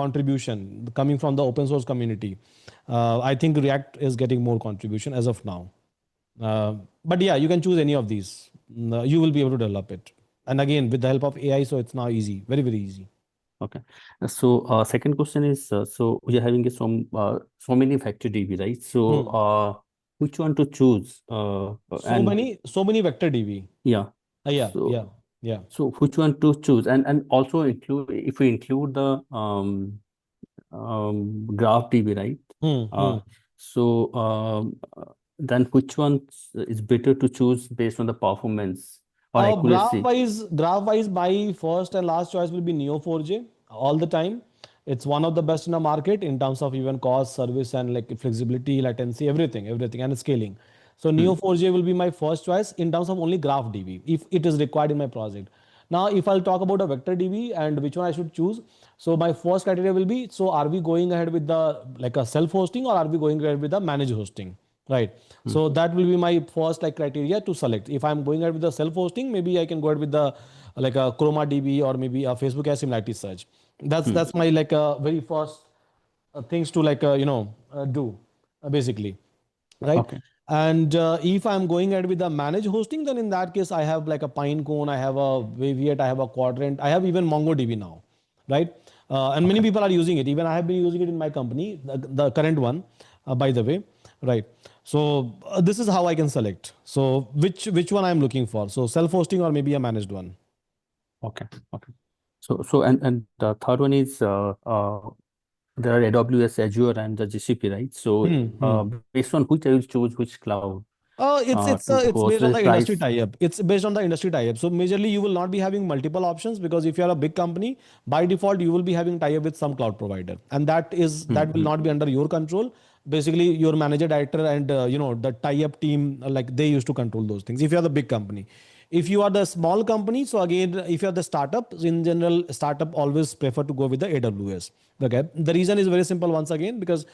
contribution coming from the open source community. I think React is getting more contribution as of now. Uh, but yeah, you can choose any of these. You will be able to develop it. And again, with the help of AI, so it's now easy, very very easy. Okay. So, second question is, so we are having so many vector DB, right? So, which one to choose? And So many vector DB. yeah, Yeah, yeah, so yeah. so which one to choose? And also include, if we include the graph DB, right? Uh, so then which one is better to choose based on the performance or accuracy? Graph wise, my first and last choice will be Neo4j all the time. It's one of the best in the market in terms of even cost, service, and like flexibility, latency, everything, and scaling. So Neo4j will be my first choice in terms of only graph DB if it is required in my project. Now, if I'll talk about a vector DB and which one I should choose, so my first criteria will be: so are we going ahead with the like a self-hosting or are we going ahead with the managed hosting? Right. So that will be my first like criteria to select. If I'm going ahead with the self-hosting, maybe I can go ahead with the like a Chroma DB or maybe a Facebook as similarity search. That's my like very first things to like do basically, right? Okay. And if I'm going ahead with the managed hosting, then in that case I have like a Pinecone, I have a Waviate, I have a Quadrant, I have even MongoDB now, right? And many Okay. people are using it. Even I have been using it in my company, the current one, by the way, right? So this is how I can select. So which one I'm looking for? So self-hosting or maybe a managed one. Okay. Okay. So and the third one is there are AWS, Azure, and the GCP, right? So Hmm, hmm. based on which I will choose which cloud to It's host based on the the industry price. tie-up. It's based on the industry tie-up. So majorly you will not be having multiple options because if you are a big company, by default you will be having tie-up with some cloud provider, and that will not be under your control. Basically, your manager, director, and the tie-up team, like they used to control those things. If you are the big company, if you are the small company, so again, if you are the startup, in general, startup always prefer to go with the AWS. Okay, the reason is very simple once again because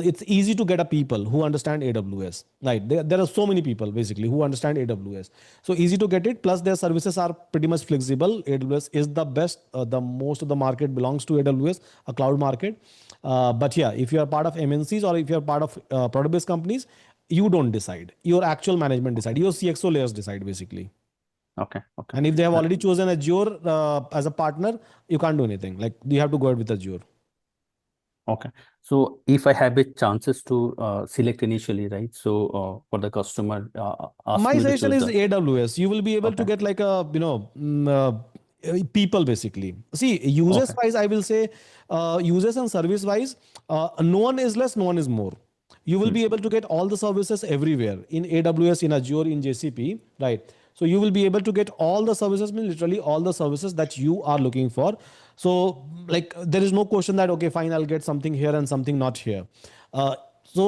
it's easy to get a people who understand AWS. Right, there are so many people basically who understand AWS, so easy to get it. Plus, their services are pretty much flexible. AWS is the best. The most of the market belongs to AWS, a cloud market. But yeah, if you are part of MNCs or if you are part of product-based companies, you don't decide. Your actual management decide. Your CXO layers decide basically. Okay. Okay. And if they have Uh, already chosen Azure as a partner, you can't do anything. Like you have to go ahead with Azure. okay. So if I have a chances to select initially, right? So for the customer My asking me to suggestion choose is the. AWS. You will be able to Okay. get like a people basically. See, users Okay. wise, I will say users and service wise, no one is less, no one is more. You will Hmm. be able to get all the services everywhere in AWS, in Azure, in JCP, right? So you will be able to get all the services, mean literally all the services that you are looking for. So like there is no question that okay, fine, I'll get something here and something not here. So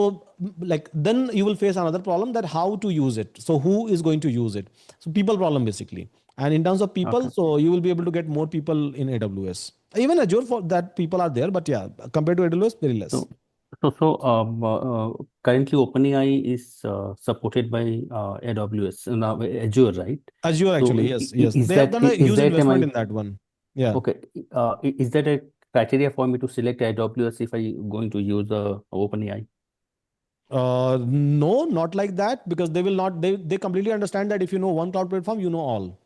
like then you will face another problem that how to use it. So who is going to use it? So people problem basically. And in terms of people, Okay. so you will be able to get more people in AWS. Even Azure for that people are there, but yeah, compared to AWS, very less. So, currently OpenAI is supported by AWS, now Azure, right? Azure So, actually, yes, yes. is They have that done a is huge that am investment I in that one. Yeah. okay? Is that a criteria for me to select AWS if I going to use OpenAI? No, not like that because they will not, they completely understand that if you know one cloud platform, you know all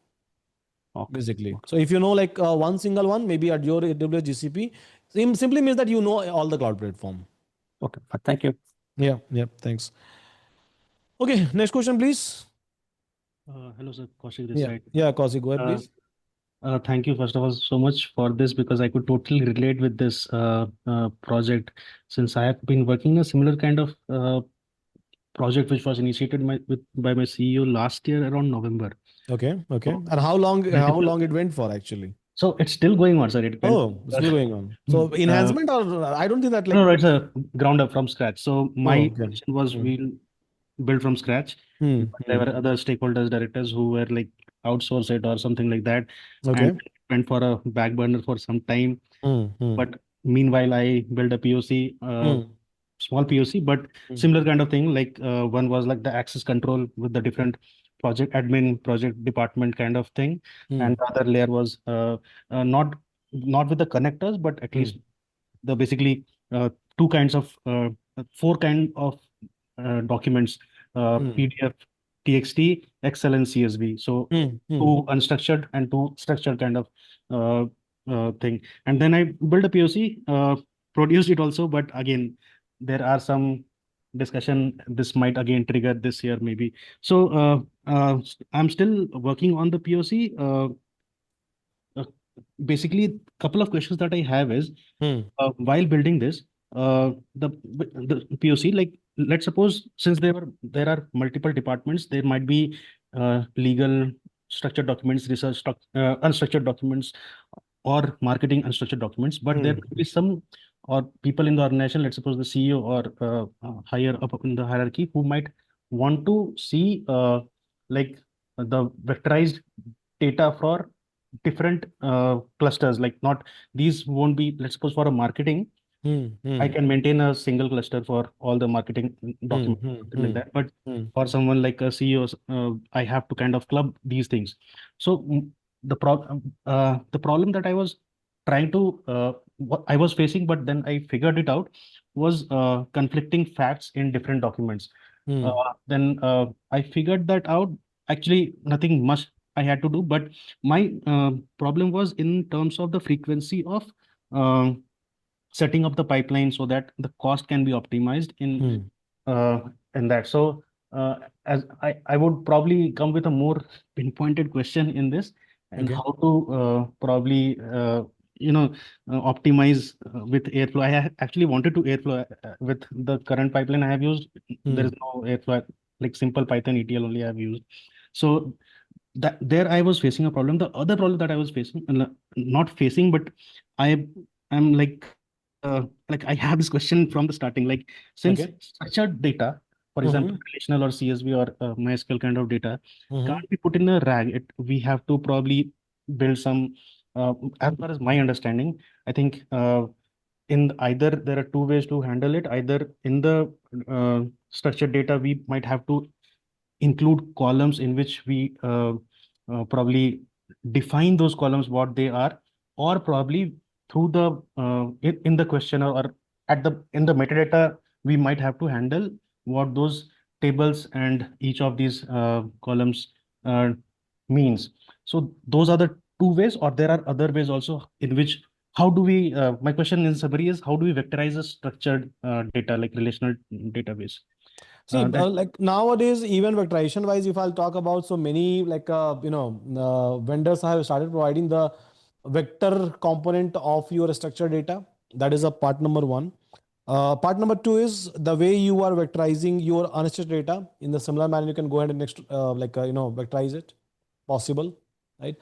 Okay. basically. Okay. So if you know like one single one, maybe Azure, AWS, GCP, simply means that you know all the cloud platform. Okay. Thank you. Yeah, yeah, thanks. Okay, next question, please. Hello, sir. Kaushik this Yeah, side. yeah, Kausi, go ahead, Uh, please. Thank you, first of all, so much for this because I could totally relate with this project since I have been working a similar kind of project which was initiated by my CEO last year around November. Okay, okay. So, And how multiple, long it went for actually? so it's still going on, sir. It went. Oh, it's still going on. So Uh, enhancement or I don't think that like. no, no, it's a ground up from scratch. So Oh, my okay. vision was Hmm. we'll build from scratch. Hmm. But there Hmm. were other stakeholders, directors who were like outsource it or something like that, and Okay. it went for a back burner for some time. Hmm. Hmm. But meanwhile, I built a POC, Hmm. small POC, but Hmm. similar kind of thing. Like one was like the access control with the different project admin, project department kind of thing, Hmm. and the other layer was not with the connectors, but at Hmm. least the basically two kinds of four kind of documents, Hmm. PDF, TXT, Excel, and CSV. So Hmm. Hmm. two unstructured and two structured kind of uh, thing. And then I built a POC, produced it also, but again, there are some discussion. This might again trigger this year maybe. So I'm still working on the POC. Uh, Basically, couple of questions that I have is while building this, the POC, like let's suppose since there are multiple departments, there might be legal structured documents, research unstructured documents, or marketing unstructured documents, but there could be some or people in the organization, let's suppose the CEO or higher up in the hierarchy, who might want to see like the vectorized data for different clusters. Like not these won't be, let's suppose for a marketing, I can maintain a single cluster for all the marketing documents, something like that. But for someone like a CEO, I have to kind of club these things. So the problem that I was trying to what I was facing, but then I figured it out, was conflicting facts in different documents. Then I figured that out. Actually, nothing much I had to do, but my problem was in terms of the frequency of setting up the pipeline so that the cost can be optimized in that. So as I would probably come with a more pinpointed question in this, and how to probably optimize with Airflow. Actually wanted to Airflow with the current pipeline I have used. There is no Airflow, like simple Python ETL only I have used. So that there I was facing a problem. The other problem that I was facing, not facing, but I am like I have this question from the starting. Like since structured data, for example, relational or CSV or MySQL kind of data, can't be put in a RAG. We have to probably build some. As far as my understanding, I think in either there are two ways to handle it. Either in the structured data, we might have to include columns in which we probably define those columns what they are, or probably through the in the question, or at the in the metadata we might have to handle what those tables and each of these columns means. So those are the two ways, or there are other ways also in which how do we my question in summary is, how do we vectorize a structured data like relational database? See, like nowadays, even vectorization wise, if I'll talk about, so many like vendors have started providing the vector component of your structured data. That is a part number one. Part number two is the way you are vectorizing your unstructured data. In the similar manner, you can go ahead and vectorize it, possible, right?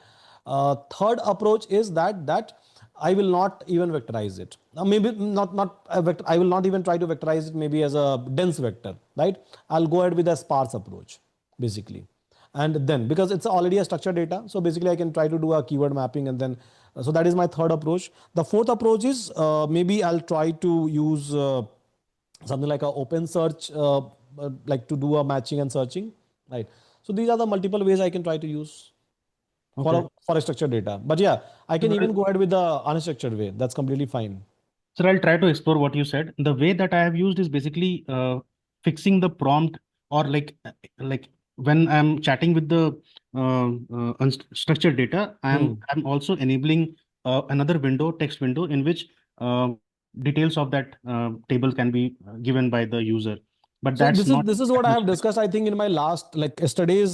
Third approach is that I will not even vectorize it. Now, maybe not a vector. I will not even try to vectorize it maybe as a dense vector, right? I'll go ahead with a sparse approach, basically. And then because it's already a structured data, so basically I can try to do a keyword mapping, and then so that is my third approach. The fourth approach is maybe I'll try to use something like a open search, like to do a matching and searching, right? So these are the multiple ways I can try to use for a structured data. But yeah, I can even go ahead with the unstructured way. That's completely fine. So I'll try to explore what you said. The way that I have used is basically fixing the prompt, or like when I'm chatting with the unstructured data, I'm also enabling another window, text window, in which details of that table can be given by the user. But So that's not this is what I have discussed. I think in my last yesterday,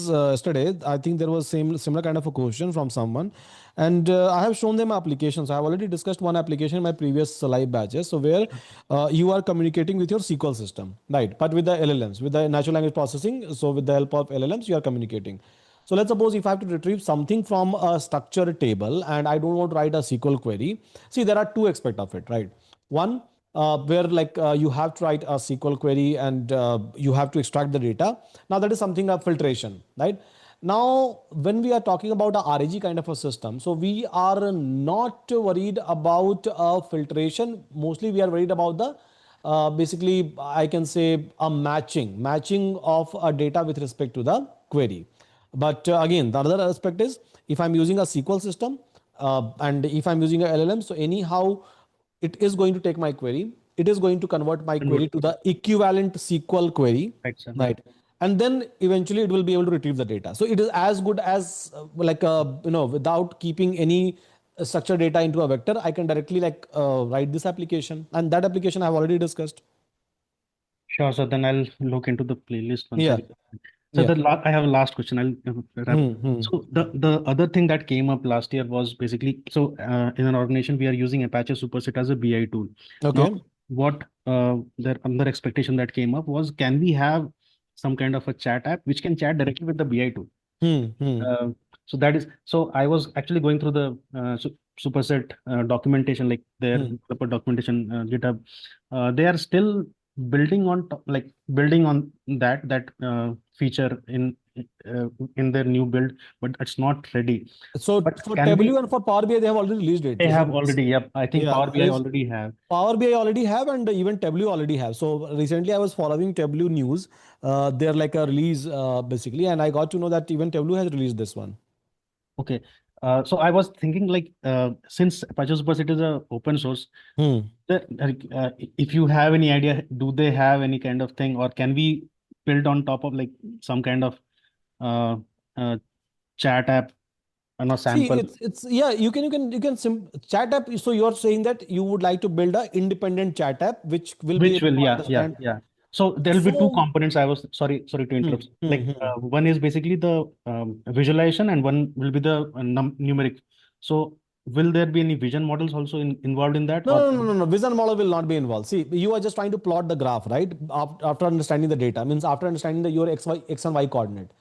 I think there was similar kind of a question from someone, and I have shown them applications. I have already discussed one application in my previous live batches. So where you are communicating with your SQL system, right? But with the LLMs, with the natural language processing. So with the help of LLMs, you are communicating. So let's suppose if I have to retrieve something from a structured table and I don't want to write a SQL query. See, there are two aspects of it, right? One, where like you have to write a SQL query and you have to extract the data. Now that is something of filtration, right? Now, when we are talking about a RAG kind of a system, so we are not worried about filtration. Mostly we are worried about the basically I can say a matching of a data with respect to the query. But again, the other aspect is if I'm using a SQL system and if I'm using a LLM, so anyhow, it is going to take my query. It is going to convert my query to the equivalent SQL query, right? And then eventually it will be able to retrieve the data. So it is as good as without keeping any structured data into a vector, I can directly like write this application, and that application I've already discussed. Sure. So then I'll look into the playlist once Yeah. I. So Yeah. I have a last question. I'll wrap. Hmm. So the other thing that came up last year was basically, so in an organization we are using Apache Superset as a BI tool. Now, Okay. what their another expectation that came up was, can we have some kind of a chat app which can chat directly with the BI tool? Uh, so that is, so I was actually going through the Superset documentation, like their developer documentation, GitHub. They are still building on top, like building on that feature in their new build, but it's not ready. So But for can Tableau we? and for Power BI, they have already released it. They So have already. Yep, I think yeah, Power BI already have. Power BI already have, and even Tableau already have. So recently I was following Tableau news. They're like a release basically, and I got to know that even Tableau has released this one. Okay. So I was thinking, like, since Apache Superset is a open source, if you have any idea, do they have any kind of thing, or can we build on top of like some kind of uh, uh, chat app and a See, sample? it's yeah, you can chat app. So you're saying that you would like to build a independent chat app which will be Which able will, to yeah. understand. So there will be two So components. I was sorry to hmm, interrupt. hmm, Like hmm. one is basically the visualization, and one will be the numeric. So will there be any vision models also involved in that, No, or? no, no, no, no. Vision model will not be involved. See, you are just trying to plot the graph, right? After understanding the data, means after understanding your x and y coordinate.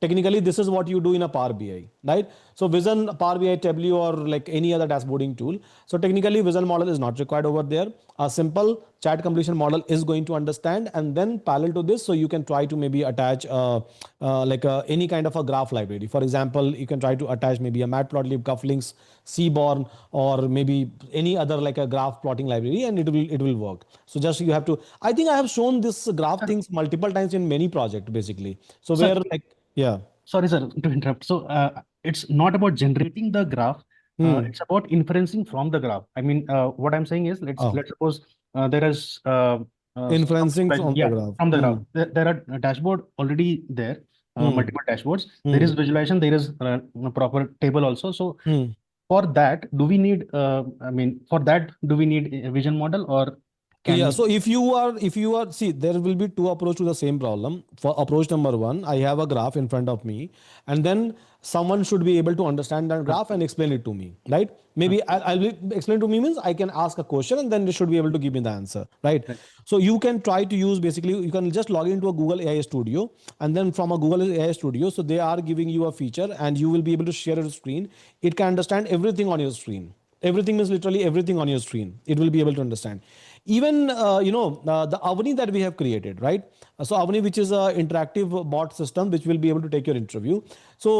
Technically, this is what you do in a Power BI, right? So Vision, Power BI, Tableau, or like any other dashboarding tool. So technically, vision model is not required over there. A simple chat completion model is going to understand, and then parallel to this, so you can try to maybe attach any kind of a graph library. For example, you can try to attach maybe a matplotlib, cufflinks, seaborn, or maybe any other like a graph plotting library, and it will work. So just you have to. I think I have shown this graph things multiple times in many projects basically. So Sir, where like yeah. sorry, sir, to interrupt. So it's not about generating the graph. It's about inferencing from the graph. I mean, what I'm saying is, Oh, let's suppose there is inferencing from the yeah, graph. from the graph. There are a dashboard already there, Hmm. multiple dashboards. There is Hmm. visualization. There is a proper table also. So Hmm. for that, do we need? I mean, for that, do we need a vision model, or Yeah, can? so if you are, see, there will be two approach to the same problem. For approach number one, I have a graph in front of me, and then someone should be able to understand that graph and explain it to me, right? Maybe I'll be explain to me means I can ask a question and then they should be able to give me the answer, right? Right. So you can try to use basically, you can just log into a Google AI Studio, and then from a Google AI Studio, so they are giving you a feature and you will be able to share your screen. It can understand everything on your screen. Everything is literally everything on your screen. It will be able to understand. Even the Avani that we have created, right? So Avani, which is a interactive bot system, which will be able to take your interview. So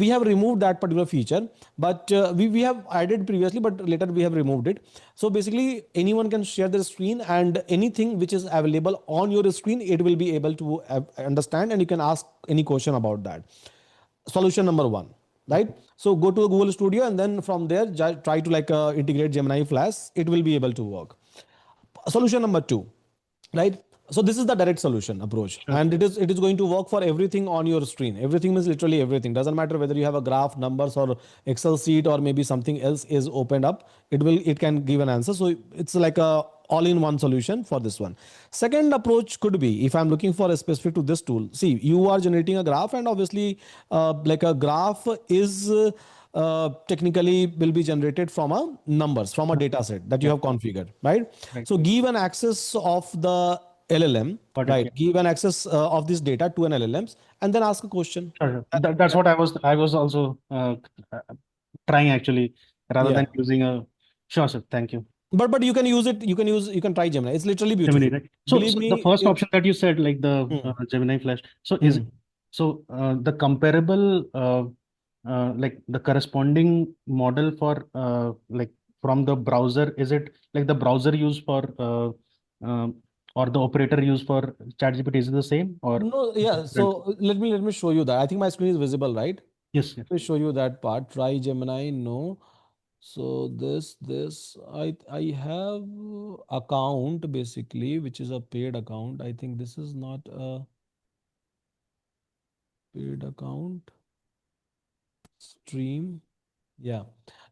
we have removed that particular feature, but we have added previously, but later we have removed it. So basically, anyone can share their screen, and anything which is available on your screen, it will be able to understand, and you can ask any question about that. Solution number one, right? So go to Google Studio, and then from there try to like integrate Gemini Flash. It will be able to work. Solution number two, right? So this is the direct solution approach, Sure. and it is going to work for everything on your screen. Everything means literally everything. Doesn't matter whether you have a graph, numbers, or Excel sheet, or maybe something else is opened up. It can give an answer. So it's like a all-in-one solution for this one. Second approach could be, if I'm looking for a specific to this tool. See, you are generating a graph, and obviously, like a graph is. Technically will be generated from a numbers from a data set that you Yeah. have configured, right? Right. So give an access of the LLM, Got it. Yeah. right? Give an access of this data to an LLMs, and then ask a question. Sure. That's what I was also uh, trying actually, rather Yeah, than using a. Sure, sir. Thank you. but you can use it. You can try Gemini. It's literally Gemini, beautiful. right? So, Believe so the me. first option that you said, like the Hmm, Gemini Flash. So hmm. the comparable, like the corresponding model for like from the browser, is it like the browser used for or the operator used for ChatGPT, is it the same, or No, is yeah. it different? So let me show you that. I think my screen is visible, right? Yes. Yeah. Let me show you that part. Try Gemini. No. So this I have account basically, which is a paid account. I think this is not a paid account. Stream. Yeah.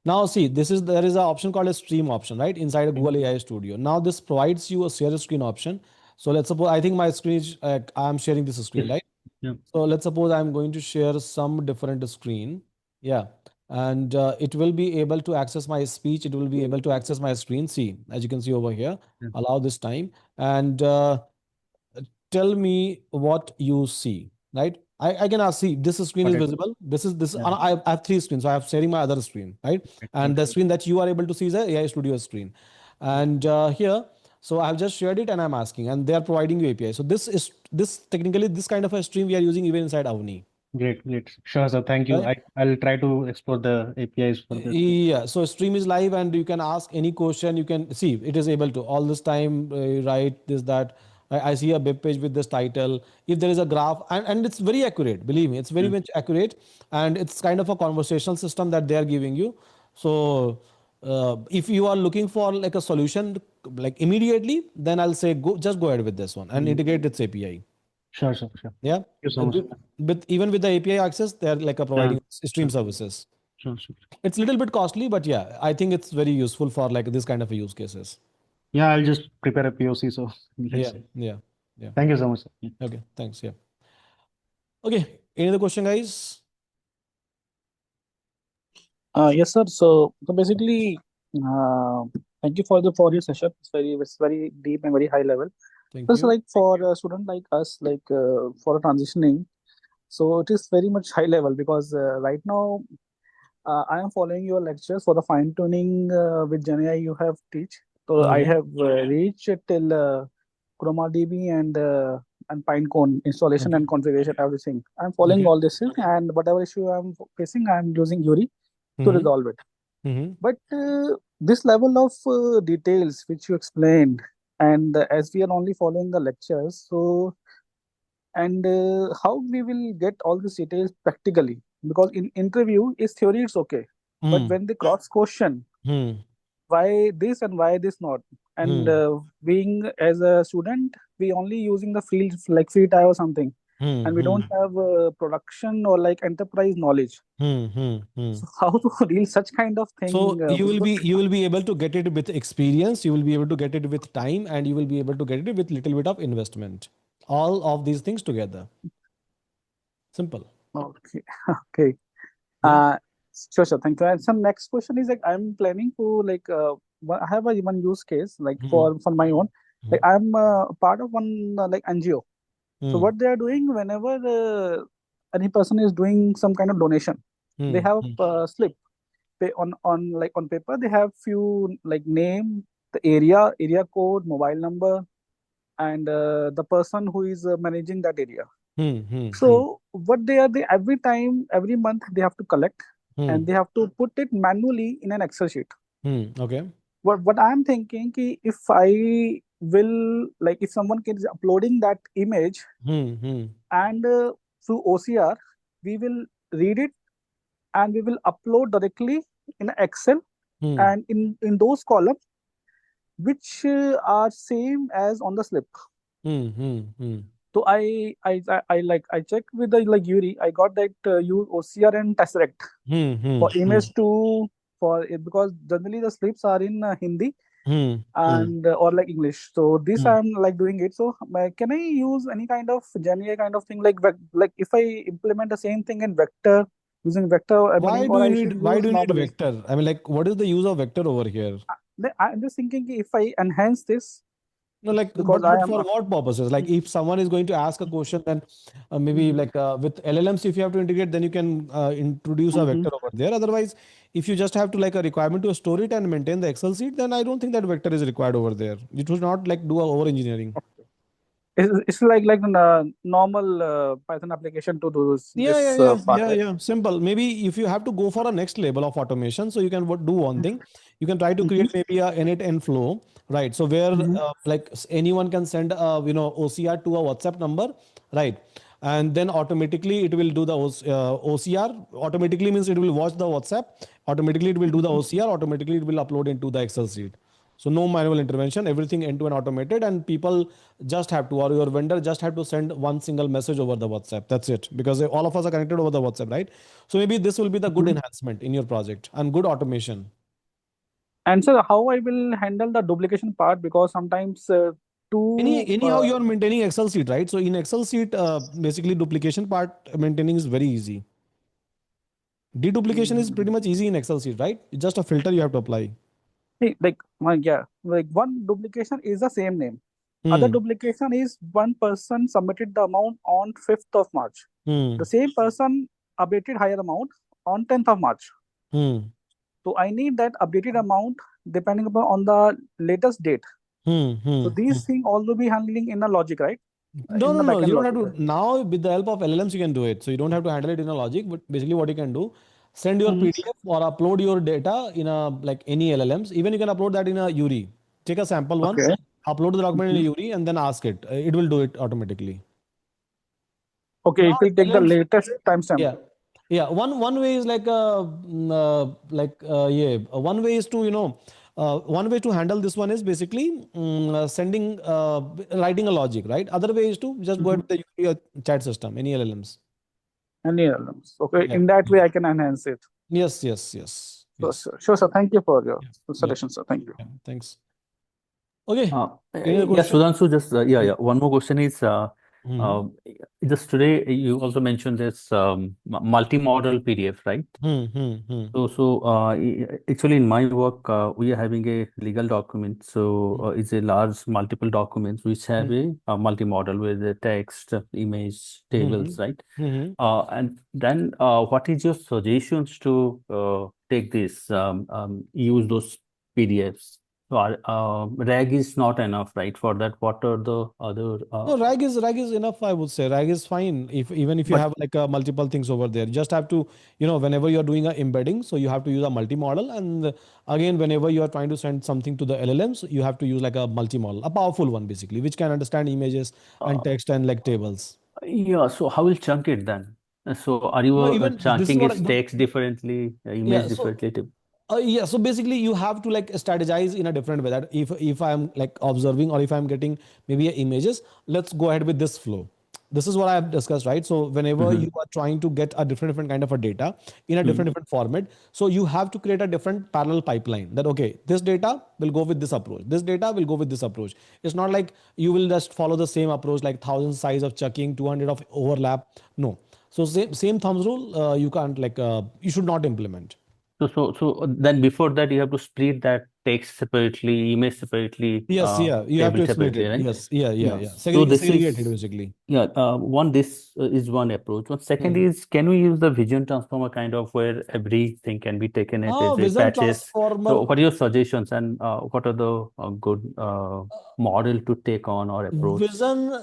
Now see, there is an option called a stream option, right? Inside a Google AI Studio. Now this provides you a share screen option. So let's suppose I think my screen is I'm sharing this screen, right? Yeah. So let's suppose I'm going to share some different screen. Yeah. And it will be able to access my speech. It will be able to access my screen. See, as you can see over here, Yeah. allow this time and tell me what you see, right? I can ask, see, this screen is Got it. visible. This, Yeah. and I have three screens. So I have sharing my other screen, right? And the screen that you are able to see is a AI Studio screen. And here, so I've just shared it and I'm asking, and they are providing you API. So this technically this kind of a stream we are using even inside Avni. Great, great. Sure, sir. Thank you. Right? I'll try to explore the APIs for this. Yeah, so stream is live and you can ask any question. You can see it is able to all this time write this, that. I see a web page with this title. If there is a graph, and it's very accurate, believe me, it's very Mm. much accurate. And it's kind of a conversational system that they are giving you. So if you are looking for like a solution like immediately, then I'll say just go ahead with this one and integrate its API. Sure, sure, sure. Yeah. Thank you so much. With even with the API access, they're like a Yeah, providing stream services. sure, sure. It's a little bit costly, but yeah, I think it's very useful for like this kind of a use cases. Yeah, I'll just prepare a POC. So let's Yeah, see. yeah, yeah. Thank you so much, sir. Yeah. Okay, thanks. Yeah. Okay. Any other question, guys? Yes, sir. So basically, uh, thank you for your session. It's very deep and very high level. Thank Just you. like for a student like us, like for transitioning, so it is very much high level because right now I am following your lectures for the fine tuning with GenAI you have teach. So I Mm-hmm. have reached till ChromaDB and Pinecone installation Okay. and configuration everything. I'm following Okay. all this thing, and whatever issue I'm facing, I'm using Yuri to Mm-hmm. resolve it. Mm-hmm. But this level of details which you explained, and as we are only following the lectures, so and how we will get all these details practically? Because in interview, is theory it's okay, but when they cross question Mm-hmm. why this and why this not, and being as a student, we only using the field like free tie or something, and we don't Mm-hmm. have production or like enterprise knowledge. Mm-hmm. So how to deal such kind of thing? So you will be able to get it with experience, you will be able to get it with time, and you will be able to get it with little bit of investment. All of these things together. Simple. Okay, okay. Yeah. Uh, sure, sure. Thank you. And some next question is like I'm planning to like I have a one use case like Mm-hmm. for my own. Like I'm part of one like NGO. So what they are doing whenever any person is doing some kind of donation, they have a slip. They on like on paper they have few like name, the area code, mobile number, and the person who is managing that area. Mm-hmm. So what they every time every month they have to collect and they have to put it manually in an Excel sheet. Okay. What I'm thinking ki if I will like if someone is uploading that image Mm-hmm. and through OCR we will read it and we will upload directly in Excel and in those columns which are same as on the slip. Mm-hmm. So I like I checked with the like Yuri. I got that use OCR and Tesseract for image to for it because generally the slips are in Hindi and or like English. So this I'm like doing it. So can I use any kind of GenAI kind of thing like if I implement the same thing in vector using vector embedding or I should Why use do you need normally? vector? I mean, like, what is the use of vector over here? I'm just thinking if I enhance this No, like, because I but am for what purposes? Like, if someone is going to ask a question, then maybe like with LLMs, if you have to integrate, then you can introduce a Mhm. vector over there. Otherwise, if you just have to like a requirement to store it and maintain the Excel sheet, then I don't think that vector is required over there. It should not like do a over engineering. It's like normal Python application to do Yeah, yeah, this yeah, part, yeah, right? yeah. Simple. Maybe if you have to go for a next level of automation, so you can do one thing. You can try to Mm-hmm. create maybe a init and flow, right? So where Mm-hmm. like anyone can send OCR to a WhatsApp number, right? And then automatically it will do the OCR. Automatically means it will watch the WhatsApp. Automatically it will do the OCR. Automatically it will upload into the Excel sheet. So no manual intervention, everything end-to-end automated, and people just have to, or your vendor just have to send one single message over the WhatsApp. That's it, because all of us are connected over the WhatsApp, right? So maybe this will be the good enhancement in your project and good automation. And sir, how I will handle the duplication part, because sometimes Anyhow, you are maintaining Excel sheet, right? So in Excel sheet, basically duplication part maintaining is very easy. Deduplication is pretty much easy in Excel sheet, right? It's just a filter you have to apply. like one duplication is the same name. Other Hmm. duplication is one person submitted the amount on 5th of March. Hmm. The same person updated higher amount on 10th of March. Hmm. So I need that updated amount depending upon on the latest date. So these things also be handling in the logic, right? No, In no, the no. backend You don't have logic, right? to. Now, with the help of LLMs, you can do it. So you don't have to handle it in a logic. But basically, what you can do, send your PDF or upload your data in a like any LLMs. Even you can upload that in a URI. Take a sample one, Okay. upload the document in a URI, and then ask it. It will do it automatically. Okay, Now, it will take the LLMs, latest timestamp. yeah, yeah. One way is one way is to one way to handle this one is basically sending writing a logic, right? Other way is to just go ahead with the your chat system, any LLMs. Any elements. Okay, Yeah. in that way I can enhance it. Yes, yes, yes, So yes. sure, sir. Thank you for your Yeah, yeah, suggestion, sir. Thank you. yeah. Thanks. Okay. Any other Yeah, question? Sudhanshu, just one more question is Hmm. just today you also mentioned this multi-model PDF, right? Hmm. Hmm. Hmm. Actually, in my work, we are having a legal document. So, Hmm. it's a large multiple documents which have Hmm. a multi-model with the text, image, Hmm. tables, right? Hmm. And then, what is your suggestions to take this, use those PDFs? So, RAG is not enough, right? For that, what are the other? No, RAG is enough, I would say. RAG is fine if even if you But have like multiple things over there. You just have to, whenever you're doing a embedding, so you have to use a multi-model. And again, whenever you are trying to send something to the LLMs, you have to use like a multi-model, a powerful one basically, which can understand images and uh, text and like tables. yeah, so how will chunk it then? So are you No, even this is chunking what its text differently, image yeah. So differently? yeah, so basically you have to like strategize in a different way, that if I'm like observing or if I'm getting maybe images, let's go ahead with this flow. This is what I have discussed, right? So whenever you Mm-hmm. are trying to get a different kind of a data in a different format, so you have to create a different parallel pipeline, that okay, this data will go with this approach, this data will go with this approach. It's not like you will just follow the same approach, like 1,000 size of chucking, 200 of overlap. No. So same thumbs rule, you can't like you should not implement. So then before that you have to split that text separately, image separately, Yes, yeah, you have table to split separately, it. right? Yes, yeah, yeah, Yeah. yeah. So this Segregated is basically. yeah. This is one approach. One second Hmm. is, can we use the vision transformer kind of where everything can be taken it as a Vision patches? So transformer. what are your suggestions and what are the good model to take on or approach?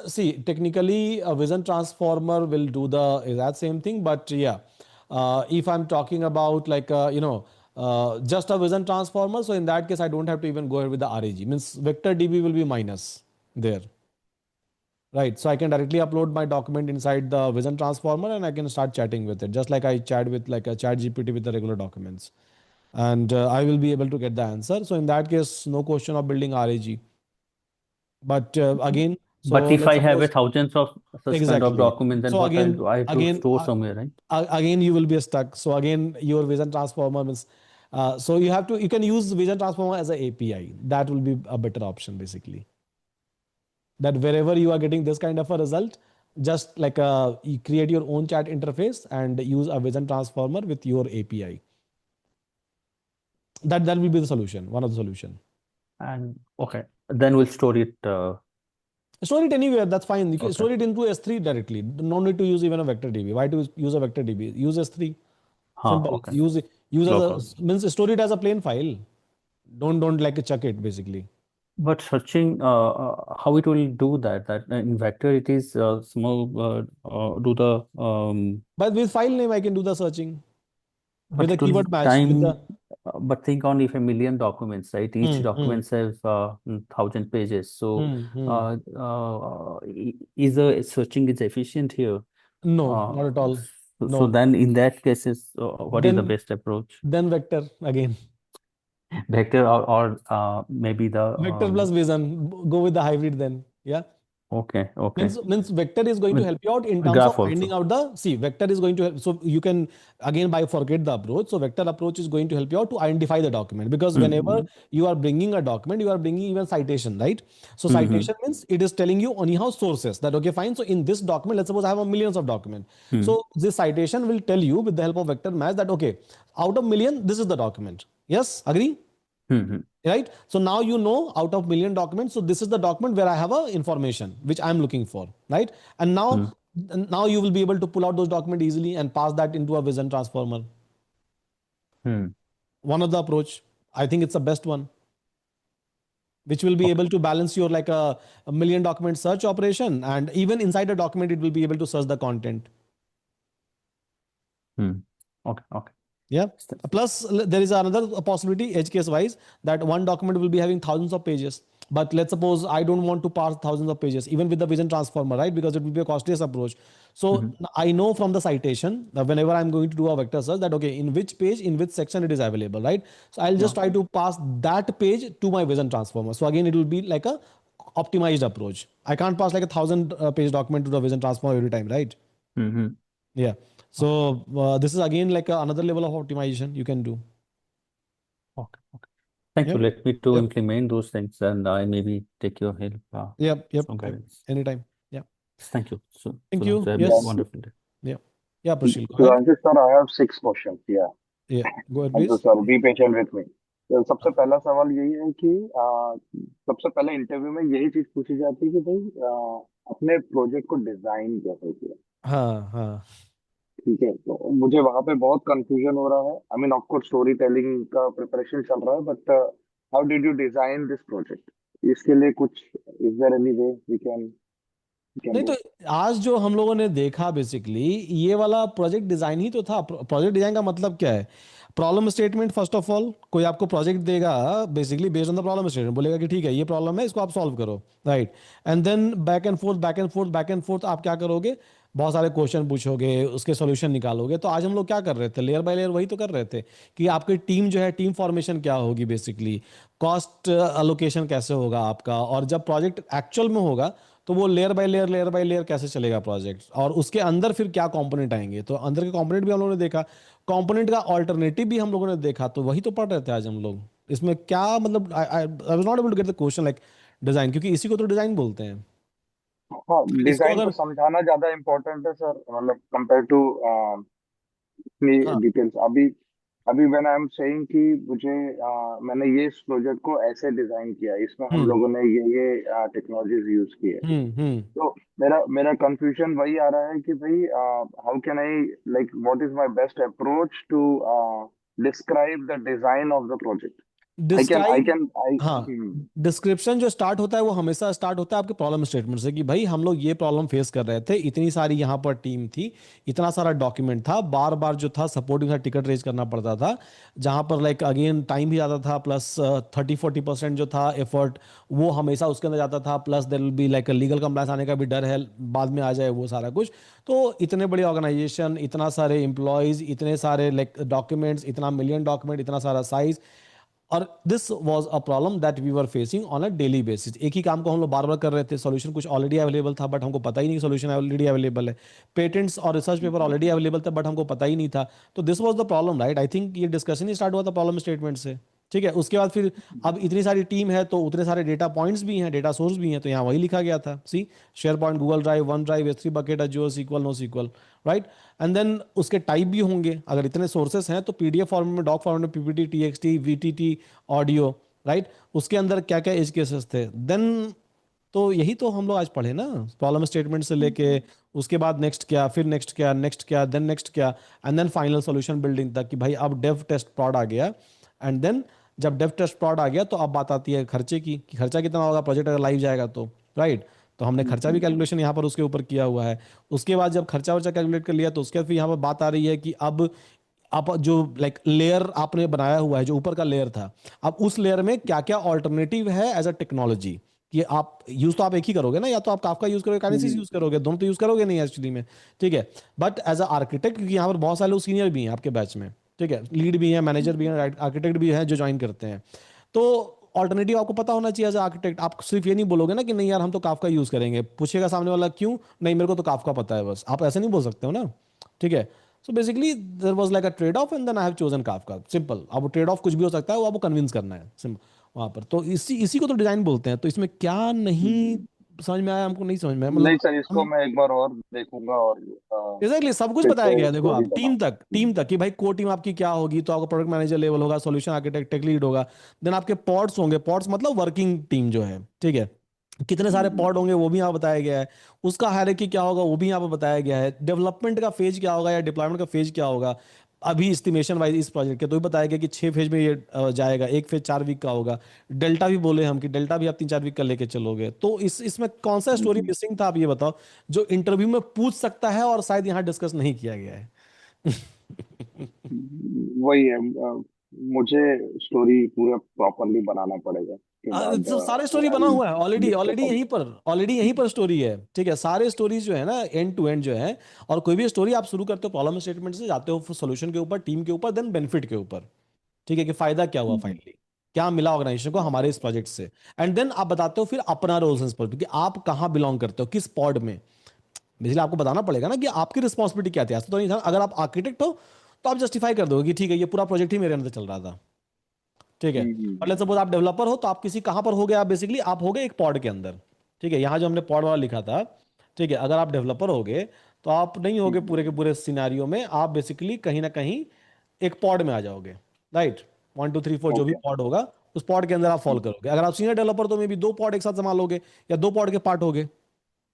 See, technically, a vision transformer will do the exact same thing, but yeah, if I'm talking about like just a vision transformer, so in that case, I don't have to even go ahead with the RAG. Means vector DB will be minus there. Right. So I can directly upload my document inside the Vision Transformer and I can start chatting with it, just like I chat with like a chat GPT with the regular documents. And I will be able to get the answer. So in that case, no question of building RAG. But again, But so if let's I have a suppose thousands of such kind of exactly. documents, then So what I'll do? I have to again, store somewhere, right? again, you will be stuck. So again, your Vision Transformer means, so you can use Vision Transformer as a API. That will be a better option basically, that wherever you are getting this kind of a result, just like you create your own chat interface and use a vision transformer with your API. That will be the solution, one of the solution. And okay, then we'll store it. Store it anywhere, that's fine. You can Okay. store it into S3 directly. No need to use even a vector DB. Why to use a vector DB? Use S3. Simple. Okay. Use as Local. a means store it as a plain file. Don't like chuck it basically. But searching, how it will do that? That in vector it is small. Do the But with file name, I can do the searching with but the it will keyword match with the time. But think on if a million documents, right? Each hmm, hmm, documents have 1,000 pages. So, hmm. is the searching is efficient here? No, Uh, not at all. so No. then in that cases, what is the Then best approach? vector again. Vector or maybe the Vector plus vision. Go with the hybrid then. Yeah. okay, okay. Means vector is going to help you out in terms of Graph finding also. out the, see, vector is going to help. So you can again bifurcate the approach. So vector approach is going to help you out to identify the document, because whenever you are bringing a document, you are bringing even citation, right? So citation means it is telling you anyhow sources that, okay, fine. So in this document, let's suppose I have a millions of document. So this citation will tell you with the help of vector match that, okay, out of million, this is the document. Yes, agree? Right? So now you know out of million documents, so this is the document where I have a information which I'm looking for, right? And now you will be able to pull out those documents easily and pass that into a vision transformer. One of the approach, I think it's the best one, which will be able to balance your like a million document search operation, and even inside a document it will be able to search the content. Okay, okay. Yeah. Plus, there is another possibility, edge case wise, that one document will be having thousands of pages. But let's suppose I don't want to parse thousands of pages, even with the vision transformer, right? Because it will be a costliest approach. So I know from the citation that whenever I'm going to do a vector search that, okay, in which page, in which section it is available, right? So I'll just try to pass that page to my vision transformer. So again, it will be like a optimized approach. I can't pass like a 1,000 page document to the vision transformer every time, right? Yeah. So this is again like another level of optimization you can do. Okay, okay. Thank you. Yep. Let me to Yep. implement those things, and I maybe take your help. Yep. Some guidance. Anytime. Yeah. Thank you. So, Thank Sudhanshu, you. have a Yes. wonderful day. Yeah. Yeah, Prashil, go ahead. Sudanshu sir, I have 6 questions. Yeah. Yeah. Go ahead, I'm so please. sorry. Be patient with me. तो सबसे पहला सवाल यही है कि सबसे पहले interview में यही चीज पूछी जाती है कि भाई अपने प्रोजेक्ट को डिजाइन कैसे किया। हाँ, हाँ। ठीक है, तो मुझे वहां पे बहुत कंफ्यूजन हो रहा है। I mean of course story telling का प्रिपरेशन चल रहा है, but how did you design this project? इसके लिए कुछ, is there any way we can नहीं डू? तो आज जो हम लोगों ने देखा बेसिकली ये वाला प्रोजेक्ट डिजाइन ही तो था। प्रोजेक्ट डिजाइन का मतलब क्या है? Problem statement, first of all कोई आपको प्रोजेक्ट देगा basically based on the problem statement, बोलेगा कि ठीक है ये प्रॉब्लम है, इसको आप सॉल्व करो, right? And then back and forth back and forth back and forth आप क्या करोगे? बहुत सारे क्वेश्चन पूछोगे, उसके सॉल्यूशन निकालोगे। तो आज हम लोग क्या कर रहे थे? लेयर बाय लेयर वही तो कर रहे थे कि आपकी टीम जो है, टीम फॉर्मेशन क्या होगी बेसिकली, कॉस्ट अलोकेशन कैसे होगा आपका, और जब प्रोजेक्ट एक्चुअल में होगा तो वो लेयर बाय लेयर कैसे चलेगा प्रोजेक्ट, और उसके अंदर फिर क्या कंपोनेंट आएंगे। तो अंदर के कंपोनेंट भी हम लोगों ने देखा, कंपोनेंट का ऑल्टरनेटिव भी हम लोगों ने देखा। तो वही तो पढ़ रहे थे आज हम लोग। इसमें क्या मतलब, I was not able to get the question like design, क्योंकि इसी को तो डिजाइन बोलते हैं। हाँ, फिर इसको डिजाइन को अगर, समझाना ज्यादा इम्पोर्टेंट है सर, मतलब कंपेयर टू इतनी हाँ, डिटेल्स। अभी अभी व्हेन आई एम सेइंग कि मुझे मैंने ये इस प्रोजेक्ट को ऐसे डिजाइन किया, इसमें हम हम्म, लोगों ने ये टेक्नोलॉजीज यूज की है, हम्म। तो मेरा मेरा कंफ्यूजन वही आ रहा है कि भाई how can I, like what is my best approach to describe the design of the project? I describe, can I हाँ, डिस्क्रिप्शन जो स्टार्ट होता है वो हमेशा स्टार्ट होता है आपके प्रॉब्लम स्टेटमेंट से कि भाई हम लोग ये प्रॉब्लम फेस कर रहे थे, इतनी सारी यहाँ पर टीम थी, इतना सारा डॉक्यूमेंट था, बार बार जो था सपोर्टिंग था, टिकट रेज करना पड़ता था, जहाँ पर लाइक अगेन टाइम भी ज़्यादा था, प्लस 30-40% जो था एफर्ट वो हमेशा उसके अंदर जाता था, plus there will be like legal compliance आने का भी डर है, बाद में आ जाए वो सारा कुछ। तो इतने बड़े ऑर्गेनाइजेशन, इतना सारे एम्प्लॉयज़, इतने सारे लाइक डॉक्यूमेंट्स, इतना मिलियन डॉक्यूमेंट, इतना सारा साइज, और this was a problem that we were facing on a daily basis. एक ही काम को हम लोग बार बार कर रहे थे, सॉल्यूशन कुछ ऑलरेडी अवेलेबल था बट हमको पता ही नहीं सॉल्यूशन ऑलरेडी अवेलेबल है, पेटेंट्स और रिसर्च पेपर ऑलरेडी अवेलेबल था बट हमको पता ही नहीं था। तो this was the problem, right? I think ये डिस्कशन ही स्टार्ट हुआ था प्रॉब्लम स्टेटमेंट से। ठीक है, उसके बाद फिर अब इतनी सारी टीम है तो उतने सारे डेटा पॉइंट्स भी हैं, डेटा सोर्स भी हैं, तो यहाँ वही लिखा गया था, see SharePoint, Google Drive, OneDrive, एस3 bucket, Azure, SQL, no SQL, right? And then उसके टाइप भी होंगे, अगर इतने सोर्सेस हैं तो पीडीएफ फॉर्मेट में, डॉक फॉर्मेट में, PPT, TXT, VTT, audio, right? उसके अंदर क्या क्या एज केसेस थे देन। तो यही तो हम लोग आज पढ़े ना, प्रॉब्लम स्टेटमेंट से लेके उसके बाद नेक्स्ट क्या, फिर नेक्स्ट क्या, नेक्स्ट क्या, देन नेक्स्ट क्या, and then final solution building तक कि भाई अब डेव टेस्ट प्रोड आ गया। एंड देन जब डेव टेस्ट प्रोड आ गया तो अब बात आती है खर्चे की, कि खर्चा कितना होगा प्रोजेक्ट अगर लाइव जाएगा तो, राइट? तो हमने खर्चा भी कैलकुलेशन यहाँ पर उसके ऊपर किया हुआ है। उसके बाद जब खर्चा वर्चा कैलकुलेट कर लिया तो उसके बाद फिर यहाँ पर बात आ रही है कि अब आप जो लाइक लेयर आपने बनाया हुआ है, जो ऊपर का लेयर था, अब उस लेयर में क्या क्या ऑल्टरनेटिव है एज अ टेक्नोलॉजी, कि आप यूज तो आप एक ही करोगे ना, या तो आप काफका यूज करोगे, काइनेसिस यूज करोगे, दोनों तो यूज करोगे नहीं एक्चुअली में। ठीक है, बट एज अ आर्किटेक्ट, क्योंकि यहाँ पर बहुत सारे लोग सीनियर भी हैं आपके बैच में, ठीक है, लीड भी है, मैनेजर भी है, आर्किटेक्ट भी है जो ज्वाइन करते हैं। तो ऑल्टरनेटिव आपको पता होना चाहिए एज आर्किटेक्ट। आप सिर्फ ये नहीं बोलोगे ना कि नहीं यार हम तो काफका यूज करेंगे, पूछेगा सामने वाला क्यों, नहीं मेरे को तो काफका पता है बस, आप ऐसे नहीं बोल सकते हो ना। ठीक है, so basically there was like a trade off and then I have chosen Kafka, simple. अब ट्रेड ऑफ कुछ भी हो सकता है, वो आपको कन्विंस करना है सिंपल वहां पर। तो इसी इसी को तो डिजाइन बोलते हैं। तो इसमें क्या नहीं समझ में आया हमको, नहीं समझ में आया नहीं मतलब सर, इसको हम मैं एक बार और देखूंगा और एग्जैक्टली सब कुछ फिर बताया गया से है। देखो स्टोरी आप टीम बनाऊंगा। तक, टीम तक कि भाई कोर टीम आपकी क्या होगी, तो आपका प्रोडक्ट मैनेजर लेवल होगा, सॉल्यूशन आर्किटेक्ट, टेक लीड होगा। देन आपके पॉड्स होंगे, पॉड्स मतलब वर्किंग टीम जो है, ठीक है, कितने सारे पॉड होंगे वो भी यहाँ बताया गया है। उसका हायरार्की क्या होगा वो भी यहाँ पर बताया गया है। डेवलपमेंट का फेज क्या होगा या डिप्लॉयमेंट का फेज क्या होगा, अभी एस्टिमेशन वाइज इस प्रोजेक्ट के तो भी बताया गया कि 6 फेज में ये जाएगा, एक फेज 4 वीक का होगा। डेल्टा भी बोले हम कि डेल्टा भी आप 3-4 वीक का लेके चलोगे। तो इसमें कौन सा स्टोरी मिसिंग था आप ये बताओ, जो इंटरव्यू में पूछ सकता है और शायद यहाँ डिस्कस नहीं किया गया है। वही है, मुझे स्टोरी पूरा प्रॉपरली बनाना पड़ेगा, उसके बाद सारे स्टोरी बना आई हुआ है ऑलरेडी, डिस्कस ऑन। ऑलरेडी यहीं पर स्टोरी है। ठीक है, सारे स्टोरीज जो है ना एंड टू एंड जो है, और कोई भी स्टोरी आप शुरू करते हो प्रॉब्लम स्टेटमेंट से, जाते हो सोल्यूशन के ऊपर, टीम के ऊपर, देन बेनिफिट के ऊपर। ठीक है, कि फायदा क्या हुआ फाइनली, क्या मिला ऑर्गेनाइजेशन को हमारे इस प्रोजेक्ट से। एंड देन आप बताते हो फिर अपना रोल्स एंड कि आप कहाँ बिलोंग करते हो, किस पॉड में। बेसिकली आपको बताना पड़ेगा ना कि आपकी रिस्पॉन्सिबिलिटी क्या थी। ऐसा तो नहीं था अगर आप आर्किटेक्ट हो तो आप जस्टिफाई कर दोगे कि ठीक है ये पूरा प्रोजेक्ट ही मेरे अंदर चल रहा था। ठीक है, और लेट्स सपोज आप डेवलपर हो तो आप किसी कहाँ पर हो गए, आप बेसिकली आप हो गए एक पॉड के अंदर। ठीक है, यहाँ जो हमने पॉड वाला लिखा था, ठीक है, अगर आप डेवलपर हो गए तो आप नहीं होगे पूरे के पूरे सिनारियो में, आप बेसिकली कहीं ना कहीं एक पॉड में आ जाओगे। राइट, 1 2 3 4 जो भी ओके। पॉड होगा उस पॉड के अंदर आप फॉलो करोगे। अगर आप सीनियर डेवलपर तो मे भी 2 पॉड एक साथ संभालोगे या 2 पॉड के पार्ट होगे।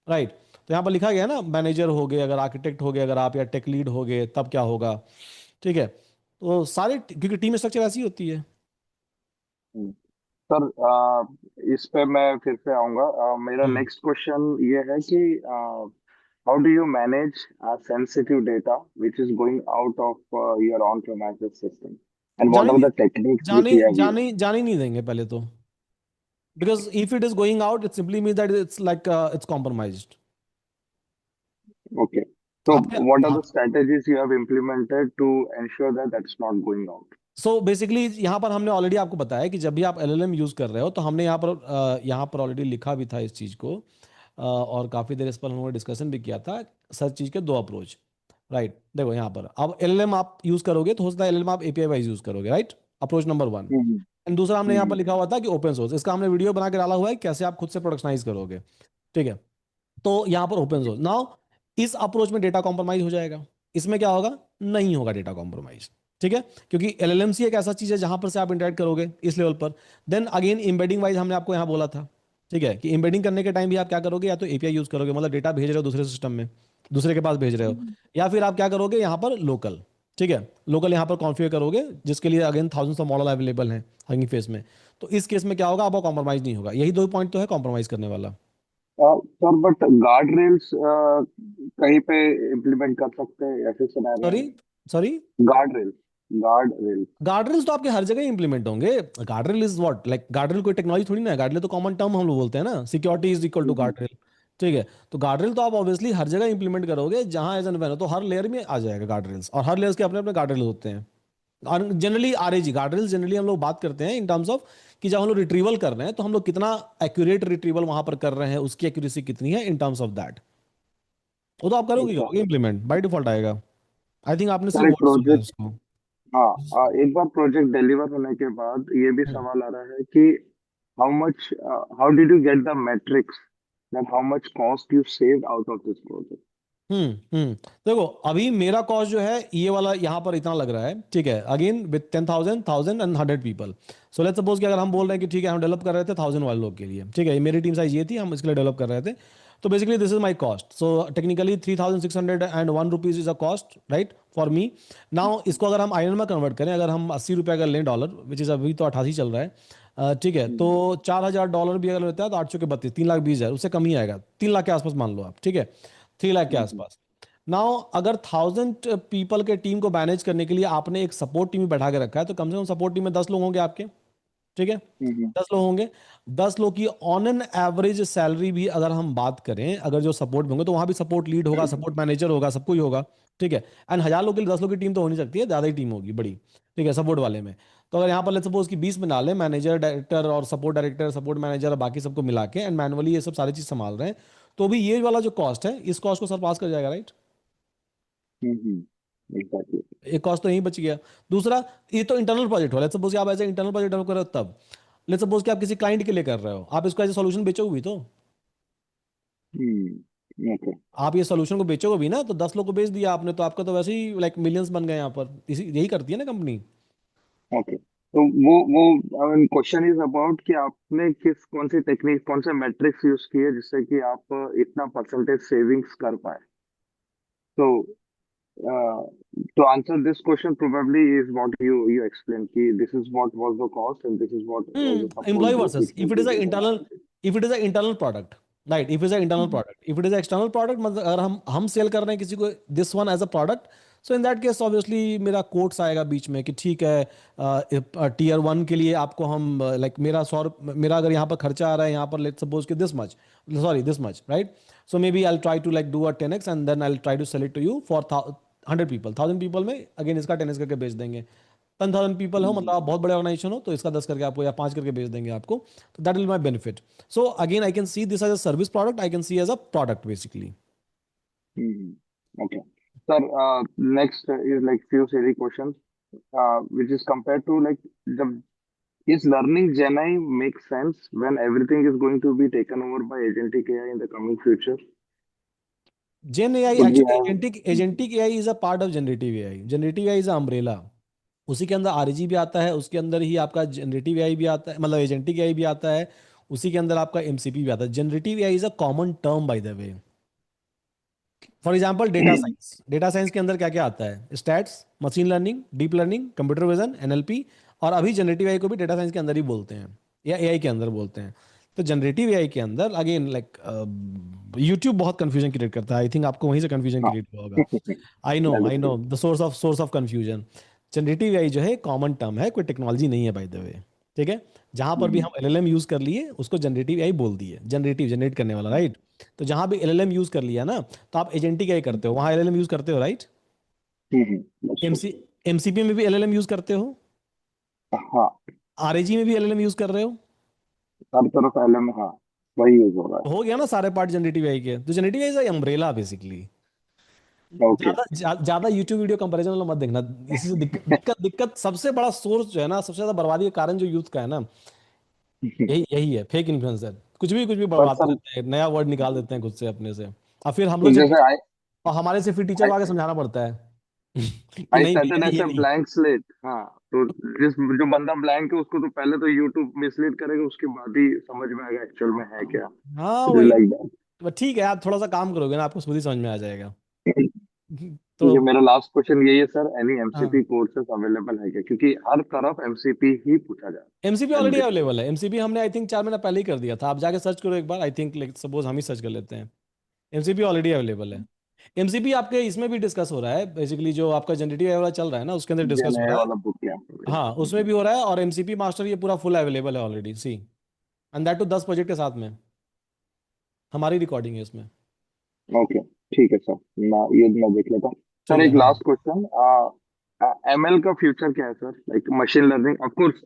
राइट, तो यहाँ पर लिखा गया है ना, मैनेजर हो गए अगर, आर्किटेक्ट हो गए अगर आप, या टेक लीड हो गए तब क्या होगा। ठीक है, तो सारे क्योंकि टीम स्ट्रक्चर ऐसी होती है। सर, इस पे मैं फिर से आऊंगा। मेरा हम्म नेक्स्ट क्वेश्चन ये है कि how do you manage sensitive data which is going out of your on premises system, and what जाने आर नहीं, द टेक्निक्स विच जाने यू हैव यूज्ड? जाने ही नहीं देंगे पहले तो, because if it is going out it simply mean that it's like it's compromised. Okay. So आपके what are the strategies you have implemented to ensure that that's not going out? So basically यहाँ पर हमने already आपको बताया कि जब भी आप एलएलएम यूज कर रहे हो तो हमने यहाँ पर ऑलरेडी लिखा भी था इस चीज को, और काफी देर इस पर हम लोगों ने डिस्कशन भी किया था। सर चीज के 2 अप्रोच। राइट, देखो यहाँ पर अब एलएलएम आप यूज करोगे तो हो सकता है एलएलएम आप एपीआई वाइज यूज करोगे। Right, approach number 1। Hmm. And दूसरा हमने यहाँ पर हम्म। लिखा हुआ था कि ओपन सोर्स, इसका हमने वीडियो बना के डाला हुआ है कैसे आप खुद से प्रोडक्शनाइज करोगे। ठीक है, तो यहां पर ओपन सोर्स नाउ, इस अप्रोच में डेटा कॉम्प्रोमाइज हो जाएगा, इसमें क्या होगा, नहीं होगा डेटा कॉम्प्रोमाइज। ठीक है, क्योंकि एलएलएमसी एक ऐसा चीज है जहां पर से आप इंटरेक्ट करोगे इस लेवल पर। देन अगेन एम्बेडिंग वाइज हमने आपको यहां बोला था, ठीक है, कि एम्बेडिंग करने के टाइम भी आप क्या करोगे, या तो एपीआई यूज करोगे, मतलब डेटा भेज रहे हो दूसरे सिस्टम में, दूसरे के पास भेज रहे हो, हम्म। या फिर आप क्या करोगे यहाँ पर लोकल। ठीक है, लोकल यहाँ पर कॉन्फ़िगर करोगे, जिसके लिए again thousands of model available हैं हगिंग फेस में। तो इस केस में क्या होगा, आपको कॉम्प्रोमाइज नहीं होगा। यही 2 पॉइंट तो है कॉम्प्रोमाइज करने वाला। सर, बट गार्ड रेल्स कहीं पे इम्प्लीमेंट कर सकते हैं ऐसे सिनेरियो सॉरी, में? Sorry, guard rail, guard rail. Guardrails तो आपके हर जगह इंप्लीमेंट होंगे। Guardrail is what, like guardrail कोई टेक्नोलॉजी थोड़ी ना है, गार्डरेल तो कॉमन टर्म हम लोग बोलते हैं ना, security is equal to guardrail. ठीक है, तो गार्डरेल तो आप ऑब्वियसली हर जगह इंप्लीमेंट करोगे जहां एज एन वैन हो, तो हर लेयर में आ जाएगा गार्डरेल्स, और हर लेयर्स के अपने अपने गार्डरेल होते हैं। और जनरली आरएजी गार्डरेल्स जनरली हम लोग बात करते हैं इन टर्म्स ऑफ कि जब हम लोग रिट्रीवल कर रहे हैं तो हम लोग कितना एक्यूरेट रिट्रीवल वहां पर कर रहे हैं, उसकी एक्यूरेसी कितनी है इन टर्म्स ऑफ दैट। वो तो आप अच्छा करोगे इंप्लीमेंट बाय डिफॉल्ट आएगा। आई थिंक आपने सर, सिर्फ एक वर्ड सुना है प्रोजेक्ट, उसको। हाँ, एक बार प्रोजेक्ट डिलीवर होने के बाद ये भी हम्म सवाल आ रहा है कि how much, how did you get the matrix that how much cost you saved out of this project? देखो अभी मेरा कॉस्ट जो है ये वाला यहाँ पर इतना लग रहा है। ठीक है, again with 10,000 1000 and 100 people. So let's suppose कि अगर हम बोल रहे हैं कि ठीक है हम डेवलप कर रहे थे 1000 वाले लोग के लिए, ठीक है, ये मेरी टीम साइज ये थी, हम इसके लिए डेवलप कर रहे थे। तो basically this is my cost. So technically 3,601 rupees is a cost, right, for me. Now इसको अगर हम आईएनआर में कन्वर्ट करें, अगर हम 80 रुपये अगर लें डॉलर, विच इज अभी तो 88 चल रहा है, ठीक है, तो $4,000 भी अगर लेता है तो 8 के 32, 3,20,000, उससे कम ही आएगा, 3 लाख के आसपास मान लो आप। ठीक है, 3 लाख के आसपास। नाउ अगर 1000 पीपल के टीम को मैनेज करने के लिए आपने एक सपोर्ट टीम बैठा के रखा है, तो कम से कम सपोर्ट टीम में 10 लोग होंगे आपके। ठीक है, 10 लोग होंगे। 10 लोग की ऑन एन एवरेज सैलरी भी अगर हम बात करें, अगर जो सपोर्ट में होंगे तो वहां भी सपोर्ट लीड होगा, सपोर्ट मैनेजर होगा, सब कुछ होगा। ठीक है, एंड 1000 लोग के लिए 10 लोग की टीम तो हो नहीं सकती है, ज्यादा ही टीम होगी बड़ी। ठीक है, सपोर्ट वाले में। तो अगर यहाँ पर लेट्स सपोज कि 20 बना ले, मैनेजर, डायरेक्टर और सपोर्ट डायरेक्टर, सपोर्ट मैनेजर और बाकी सबको मिला के एंड मैनुअली ये सब सारी चीज संभाल रहे हैं, तो भी ये वाला जो कॉस्ट है, इस कॉस्ट को सरपास कर जाएगा, राइट? एग्जैक्टली। एक कॉस्ट तो यहीं बच गया। दूसरा, ये तो इंटरनल प्रोजेक्ट हो, लेट्स सपोज कि आप ऐसे इंटरनल प्रोजेक्ट डेवलप कर रहे हो, तब लेट्स सपोज कि आप किसी क्लाइंट के लिए कर रहे हो, आप इसको एज ए सॉल्यूशन बेचोगे भी तो। ओके आप ये सॉल्यूशन को बेचोगे भी ना, तो 10 लोग को बेच दिया आपने, तो आपका तो वैसे ही लाइक मिलियंस बन गए यहाँ पर। इसी यही करती है ना कंपनी। ओके। तो वो क्वेश्चन इज अबाउट कि आपने कौन सी टेक्निक, कौन से मैट्रिक्स यूज किए जिससे कि आप इतना परसेंटेज सेविंग्स कर पाए। तो to answer this question probably is what you explained कि this is what was the cost and this is what was the employ support versus, which if it is a completed the internal, advantage। If it is a internal product, right, if is a internal product, if it is a external product, मतलब अगर हम sell कर रहे हैं किसी को this one as a product, so in that case obviously मेरा quotes आएगा बीच में कि ठीक है, Tier 1 के लिए आपको हम लाइक मेरा 100, मेरा अगर यहाँ पर खर्चा आ रहा है यहाँ पर, लेट्स सपोज कि this much, sorry this much, right? So maybe I try to like do a 10x and then I try to sell it to you for 100 people, 1000 people में अगेन इसका 10x करके बेच देंगे। 10,000 people हो, मतलब आप बहुत बड़े ऑर्गेनाइजेशन हो, तो इसका 10 करके आपको या 5 करके बेच देंगे आपको। तो that will my benefit. So again I can see this as a service product, I can see as a product basically. Okay. Sir, next is like few silly questions, which is compared to like the is learning Gen AI makes sense when everything is going to be taken over by agentic AI in the coming future? Gen AI Would we actually have? Agentic AI is a part of generative AI. Generative AI is a umbrella. उसी के अंदर RG भी आता है, उसके अंदर ही आपका generative AI भी आता है, मतलब एजेंटिक एआई भी आता है, उसी के अंदर आपका एमसीपी भी आता है। Generative AI is a common term by the way. For example data science, data science के अंदर क्या क्या आता है? Stats, machine learning, deep learning, computer vision, NLP, और अभी जनरेटिव एआई को भी डेटा साइंस के अंदर ही बोलते हैं या एआई के अंदर बोलते हैं। तो जनरेटिव एआई के अंदर अगेन लाइक यूट्यूब बहुत कंफ्यूजन क्रिएट करता है, आई थिंक आपको वहीं से कंफ्यूजन हाँ, क्रिएट हुआ होगा। that is I know true. The source of confusion. Generative AI जो है कॉमन टर्म है, कोई टेक्नोलॉजी नहीं है बाय द वे। ठीक है, जहां पर भी हम एलएलएम यूज कर लिए उसको जनरेटिव एआई बोल दिए, जनरेटिव जनरेट करने वाला, राइट? तो जहां भी एलएलएम यूज कर लिया ना, तो आप एजेंटिक एआई करते हो, वहां एलएलएम यूज करते हो, right? That's true. MC MCP में भी एलएलएम यूज करते हो, हाँ, आरएजी में भी एलएलएम यूज कर रहे हो। हर तरफ LM, हाँ, वही यूज हो रहा तो हो गया ना सारे पार्ट जनरेटिव एआई के। तो generative AI is umbrella basically. है। ओके। ज्यादा यूट्यूब वीडियो कंपैरिजन वाला मत देखना। इसी से दिक्कत सबसे बड़ा सोर्स जो है ना, सबसे ज्यादा बर्बादी का कारण जो यूथ का है ना, यही यही है, फेक इन्फ्लुएंसर। कुछ भी पर बर्बादते सर, रहते हैं, नया वर्ड निकाल देते हैं खुद से अपने से, और फिर हम तो लोग से जैसे टीचर, आई और हमारे से फिर टीचर आई को आगे समझाना पड़ता है कि आई नहीं सेट इट भैया एज ये ए नहीं। Blank slate. हाँ, तो जिस जो बंदा ब्लैंक है उसको तो पहले तो यूट्यूब मिसलीड करेगा, उसके बाद ही समझ में आएगा एक्चुअल में है क्या। हाँ इट इज वही। Like that. तो ठीक है, आप थोड़ा सा काम करोगे ना, आपको खुद ही समझ में आ जाएगा। ठीक तो है, मेरा लास्ट क्वेश्चन यही है सर, एनी हाँ, एमसीपी कोर्सेज अवेलेबल है क्या, क्योंकि हर तरफ एमसीपी ही पूछा जा एमसीपी रहा है ऑलरेडी एवरीथिंग। अवेलेबल है। एमसीपी हमने आई थिंक 4 महीना पहले ही कर दिया था, आप जाके सर्च करो एक बार, आई थिंक लाइक सपोज हम ही सर्च कर लेते हैं। एमसीपी ऑलरेडी अवेलेबल है। एमसीपी आपके इसमें भी डिस्कस हो रहा है, बेसिकली जो आपका जनरेटिव एआई वाला चल रहा है ना, उसके अंदर डिस्कस जेन हो ए रहा है। वाला बुक हाँ, उसमें कैंप। भी हो रहा है, और एमसीपी मास्टर ये पूरा फुल अवेलेबल है already, see, and that too 10 project के साथ में। हमारी रिकॉर्डिंग है इसमें। ओके, ठीक है सर, मैं देख लेता हूँ। सर ठीक है, एक हाँ। लास्ट क्वेश्चन, एमएल का फ्यूचर क्या है sir, like machine learning of course,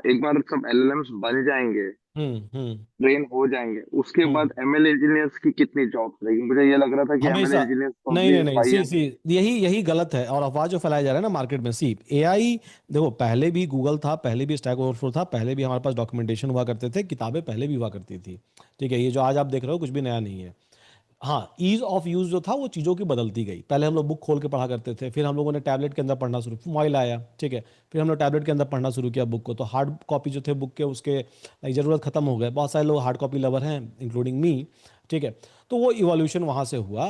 एक बार सब एलएलएम्स बन जाएंगे, हम्म। ट्रेन हो जाएंगे, उसके बाद हम्म। एमएल इंजीनियर्स की कितनी जॉब्स रहेगी। मुझे ये लग रहा था कि एमएल हमेशा, इंजीनियर्स नहीं probably नहीं नहीं, हाई सी एंड। सी, यही यही गलत है, और अफवाह जो फैलाया जा रहा है ना मार्केट में, सी एआई, देखो पहले भी गूगल था, पहले भी स्टैक ओवरफ्लो था, पहले भी हमारे पास डॉक्यूमेंटेशन हुआ करते थे, किताबें पहले भी हुआ करती थी। ठीक है, ये जो आज आप देख रहे हो कुछ भी नया नहीं है। हाँ, ईज ऑफ यूज जो था वो चीज़ों की बदलती गई। पहले हम लोग बुक खोल के पढ़ा करते थे, फिर हम लोगों ने टैबलेट के अंदर पढ़ना शुरू, मोबाइल आया, ठीक है, फिर हम लोग टैबलेट के अंदर पढ़ना शुरू किया बुक को, तो हार्ड कॉपी जो थे बुक के उसके लाइक ज़रूरत खत्म हो गए। बहुत सारे लोग हार्ड कॉपी लवर हैं, इंक्लूडिंग मी। ठीक है, तो वो इवोल्यूशन वहाँ से हुआ।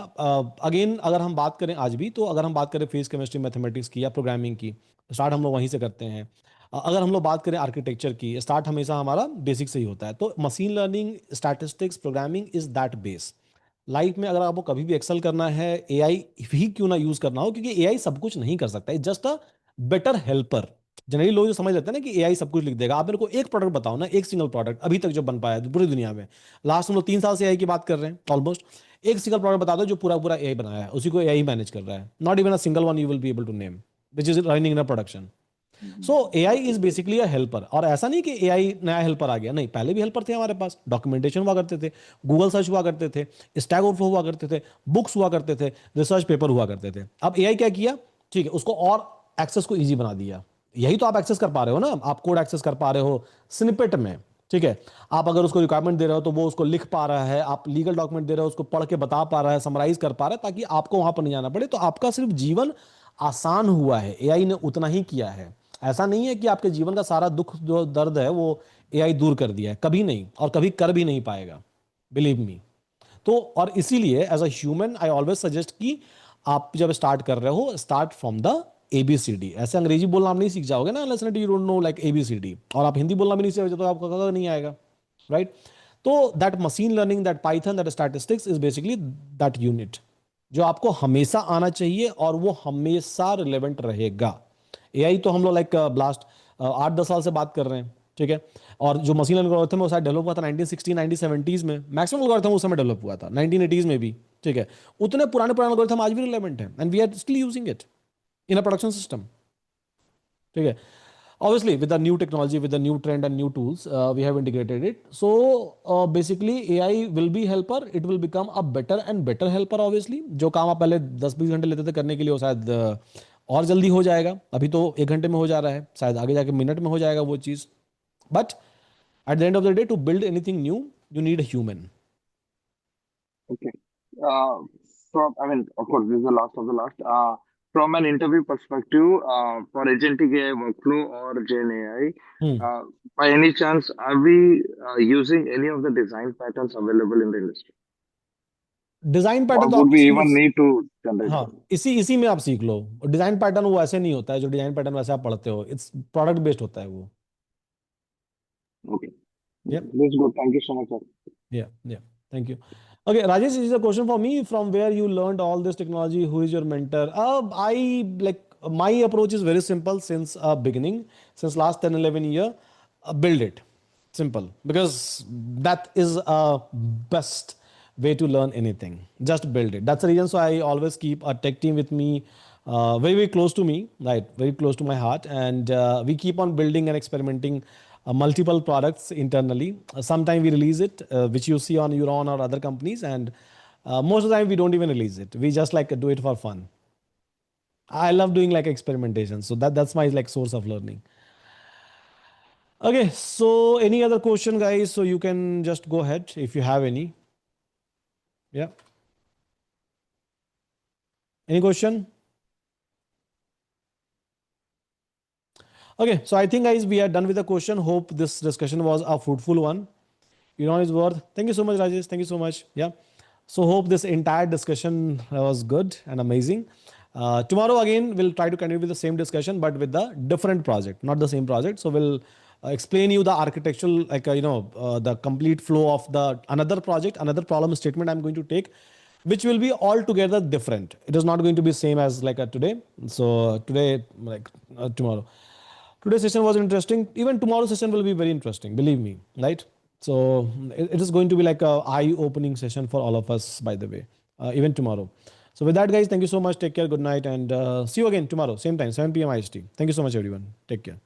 अगेन अगर हम बात करें आज भी, तो अगर हम बात करें फिजिक्स, केमिस्ट्री, मैथमेटिक्स की या प्रोग्रामिंग की, स्टार्ट हम लोग वहीं से करते हैं। अगर हम लोग बात करें आर्किटेक्चर की, स्टार्ट हमेशा हमारा बेसिक से ही होता है। तो machine learning, statistics, programming is that base. Life में अगर आपको कभी भी एक्सेल करना है, एआई ही क्यों ना यूज करना हो, क्योंकि एआई सब कुछ नहीं कर सकता, it's just a better helper. Generally लोग जो समझ लेते हैं ना कि एआई सब कुछ लिख देगा। आप मेरे को एक प्रोडक्ट बताओ ना, एक सिंगल प्रोडक्ट अभी तक जो बन पाया है पूरी दुनिया में। लास्ट हम लोग 3 साल से एआई की बात कर रहे हैं ऑलमोस्ट। एक सिंगल प्रोडक्ट बता दो जो पूरा पूरा एआई बनाया है, उसी को एआई मैनेज कर रहा है। Not even a single one you will be able to name which is running in a production. So AI is basically a helper. और ऐसा नहीं कि एआई नया हेल्पर आ गया, नहीं, पहले भी हेल्पर थे हमारे पास। डॉक्यूमेंटेशन हुआ करते थे, गूगल सर्च हुआ करते थे, स्टैक ओवरफ्लो हुआ करते थे, बुक्स हुआ करते थे, रिसर्च पेपर हुआ करते थे। अब एआई क्या किया, ठीक है, उसको और एक्सेस को ईजी बना दिया। यही तो आप एक्सेस कर पा रहे हो ना, आप कोड एक्सेस कर पा रहे हो स्निपेट में, ठीक है। आप अगर उसको रिक्वायरमेंट दे रहे हो तो वो उसको लिख पा रहा है, आप लीगल डॉक्यूमेंट दे रहे हो उसको पढ़ के बता पा रहा है, समराइज कर पा रहा है, ताकि आपको वहां पर नहीं जाना पड़े। तो आपका सिर्फ जीवन आसान हुआ है, एआई ने उतना ही किया है। ऐसा नहीं है कि आपके जीवन का सारा दुख जो दर्द है वो एआई दूर कर दिया है, कभी नहीं, और कभी कर भी नहीं पाएगा, बिलीव मी। तो और इसीलिए as a human I always suggest कि आप जब स्टार्ट कर रहे हो, स्टार्ट फ्रॉम द एबीसीडी। ऐसे अंग्रेजी बोलना आप नहीं सीख जाओगे ना, unless you don't know like ABCD. और आप हिंदी बोलना भी नहीं सीखोगे तो आपको कभी नहीं आएगा, राइट। तो that machine learning, that Python, that statistics is basically that unit जो आपको हमेशा आना चाहिए, और वो हमेशा रिलेवेंट रहेगा। एआई तो हम लोग लाइक ब्लास्ट 8-10 साल से बात कर रहे हैं, ठीक है। और जो मशीन लर्निंग एल्गोरिथम है वो शायद डेवलप हुआ था 1960 1970s में, मैक्सिमम एल्गोरिथम उस समय डेवलप हुआ था 1980s में भी, ठीक है। उतने पुराने पुराने एल्गोरिथम आज भी रिलेवेंट है, and we are still using it in a production system, ठीक है। Obviously with the new technology, with the new trend and new tools, we have integrated it. So basically AI will be helper, it will become a better and better helper obviously। जो काम आप पहले 10-20 घंटे लेते थे करने के लिए, वो शायद और जल्दी हो जाएगा। अभी तो 1 घंटे में हो जा रहा है, शायद आगे जाके मिनट में हो जाएगा वो चीज़। But at the end of the day, to build anything new you need a human. Okay. Uh, I mean, of course, this is the last of the last. From an interview perspective, for agentic AI workflow or Gen AI, by any chance, are we using any of the design patterns available in the industry? Design Or pattern तो would आप we इसी में, even need to generate हाँ, them? इसी में आप सीख लो। Design pattern वो ऐसे नहीं होता है, जो डिजाइन पैटर्न वैसे आप पढ़ते हो, इट्स प्रोडक्ट बेस्ड होता है वो। Okay. Yep. This is good. Thank you so much, sir. Yeah, yeah. Thank you. Okay, Rajesh, this is a question for me. From where you learned all this technology? Who is your mentor? I like my approach is very simple since beginning, since last 10, 11 year. Build it. Simple. Because that is a best way to learn anything. Just build it. That's the reason. So I always keep a tech team with me, very, very close to me, right? Very close to my heart. And we keep on building and experimenting multiple products internally. Sometime we release it, which you see on Euron or other companies, and most of the time we don't even release it. We just like do it for fun. I love doing like experimentation, so that's my like source of learning. Okay, so any other question, guys? So you can just go ahead if you have any. Yeah. Any question? Okay, so I think guys we are done with the question. Hope this discussion was a fruitful one. You know his worth. Thank you so much, Rajesh. Thank you so much. Yeah. So hope this entire discussion was good and amazing. Tomorrow again we'll try to continue with the same discussion but with the different project, not the same project. So we'll explain you the architectural, like the complete flow of the another project, another problem statement I'm going to take, which will be altogether different. It is not going to be same as like today. So today, like tomorrow. Today's session was interesting. Even tomorrow's session will be very interesting. Believe me, right? So it is going to be like a eye-opening session for all of us. By the way, even tomorrow. So with that, guys, thank you so much. Take care. Good night, and see you again tomorrow, same time, 7 p.m. IST. Thank you so much, everyone. Take care.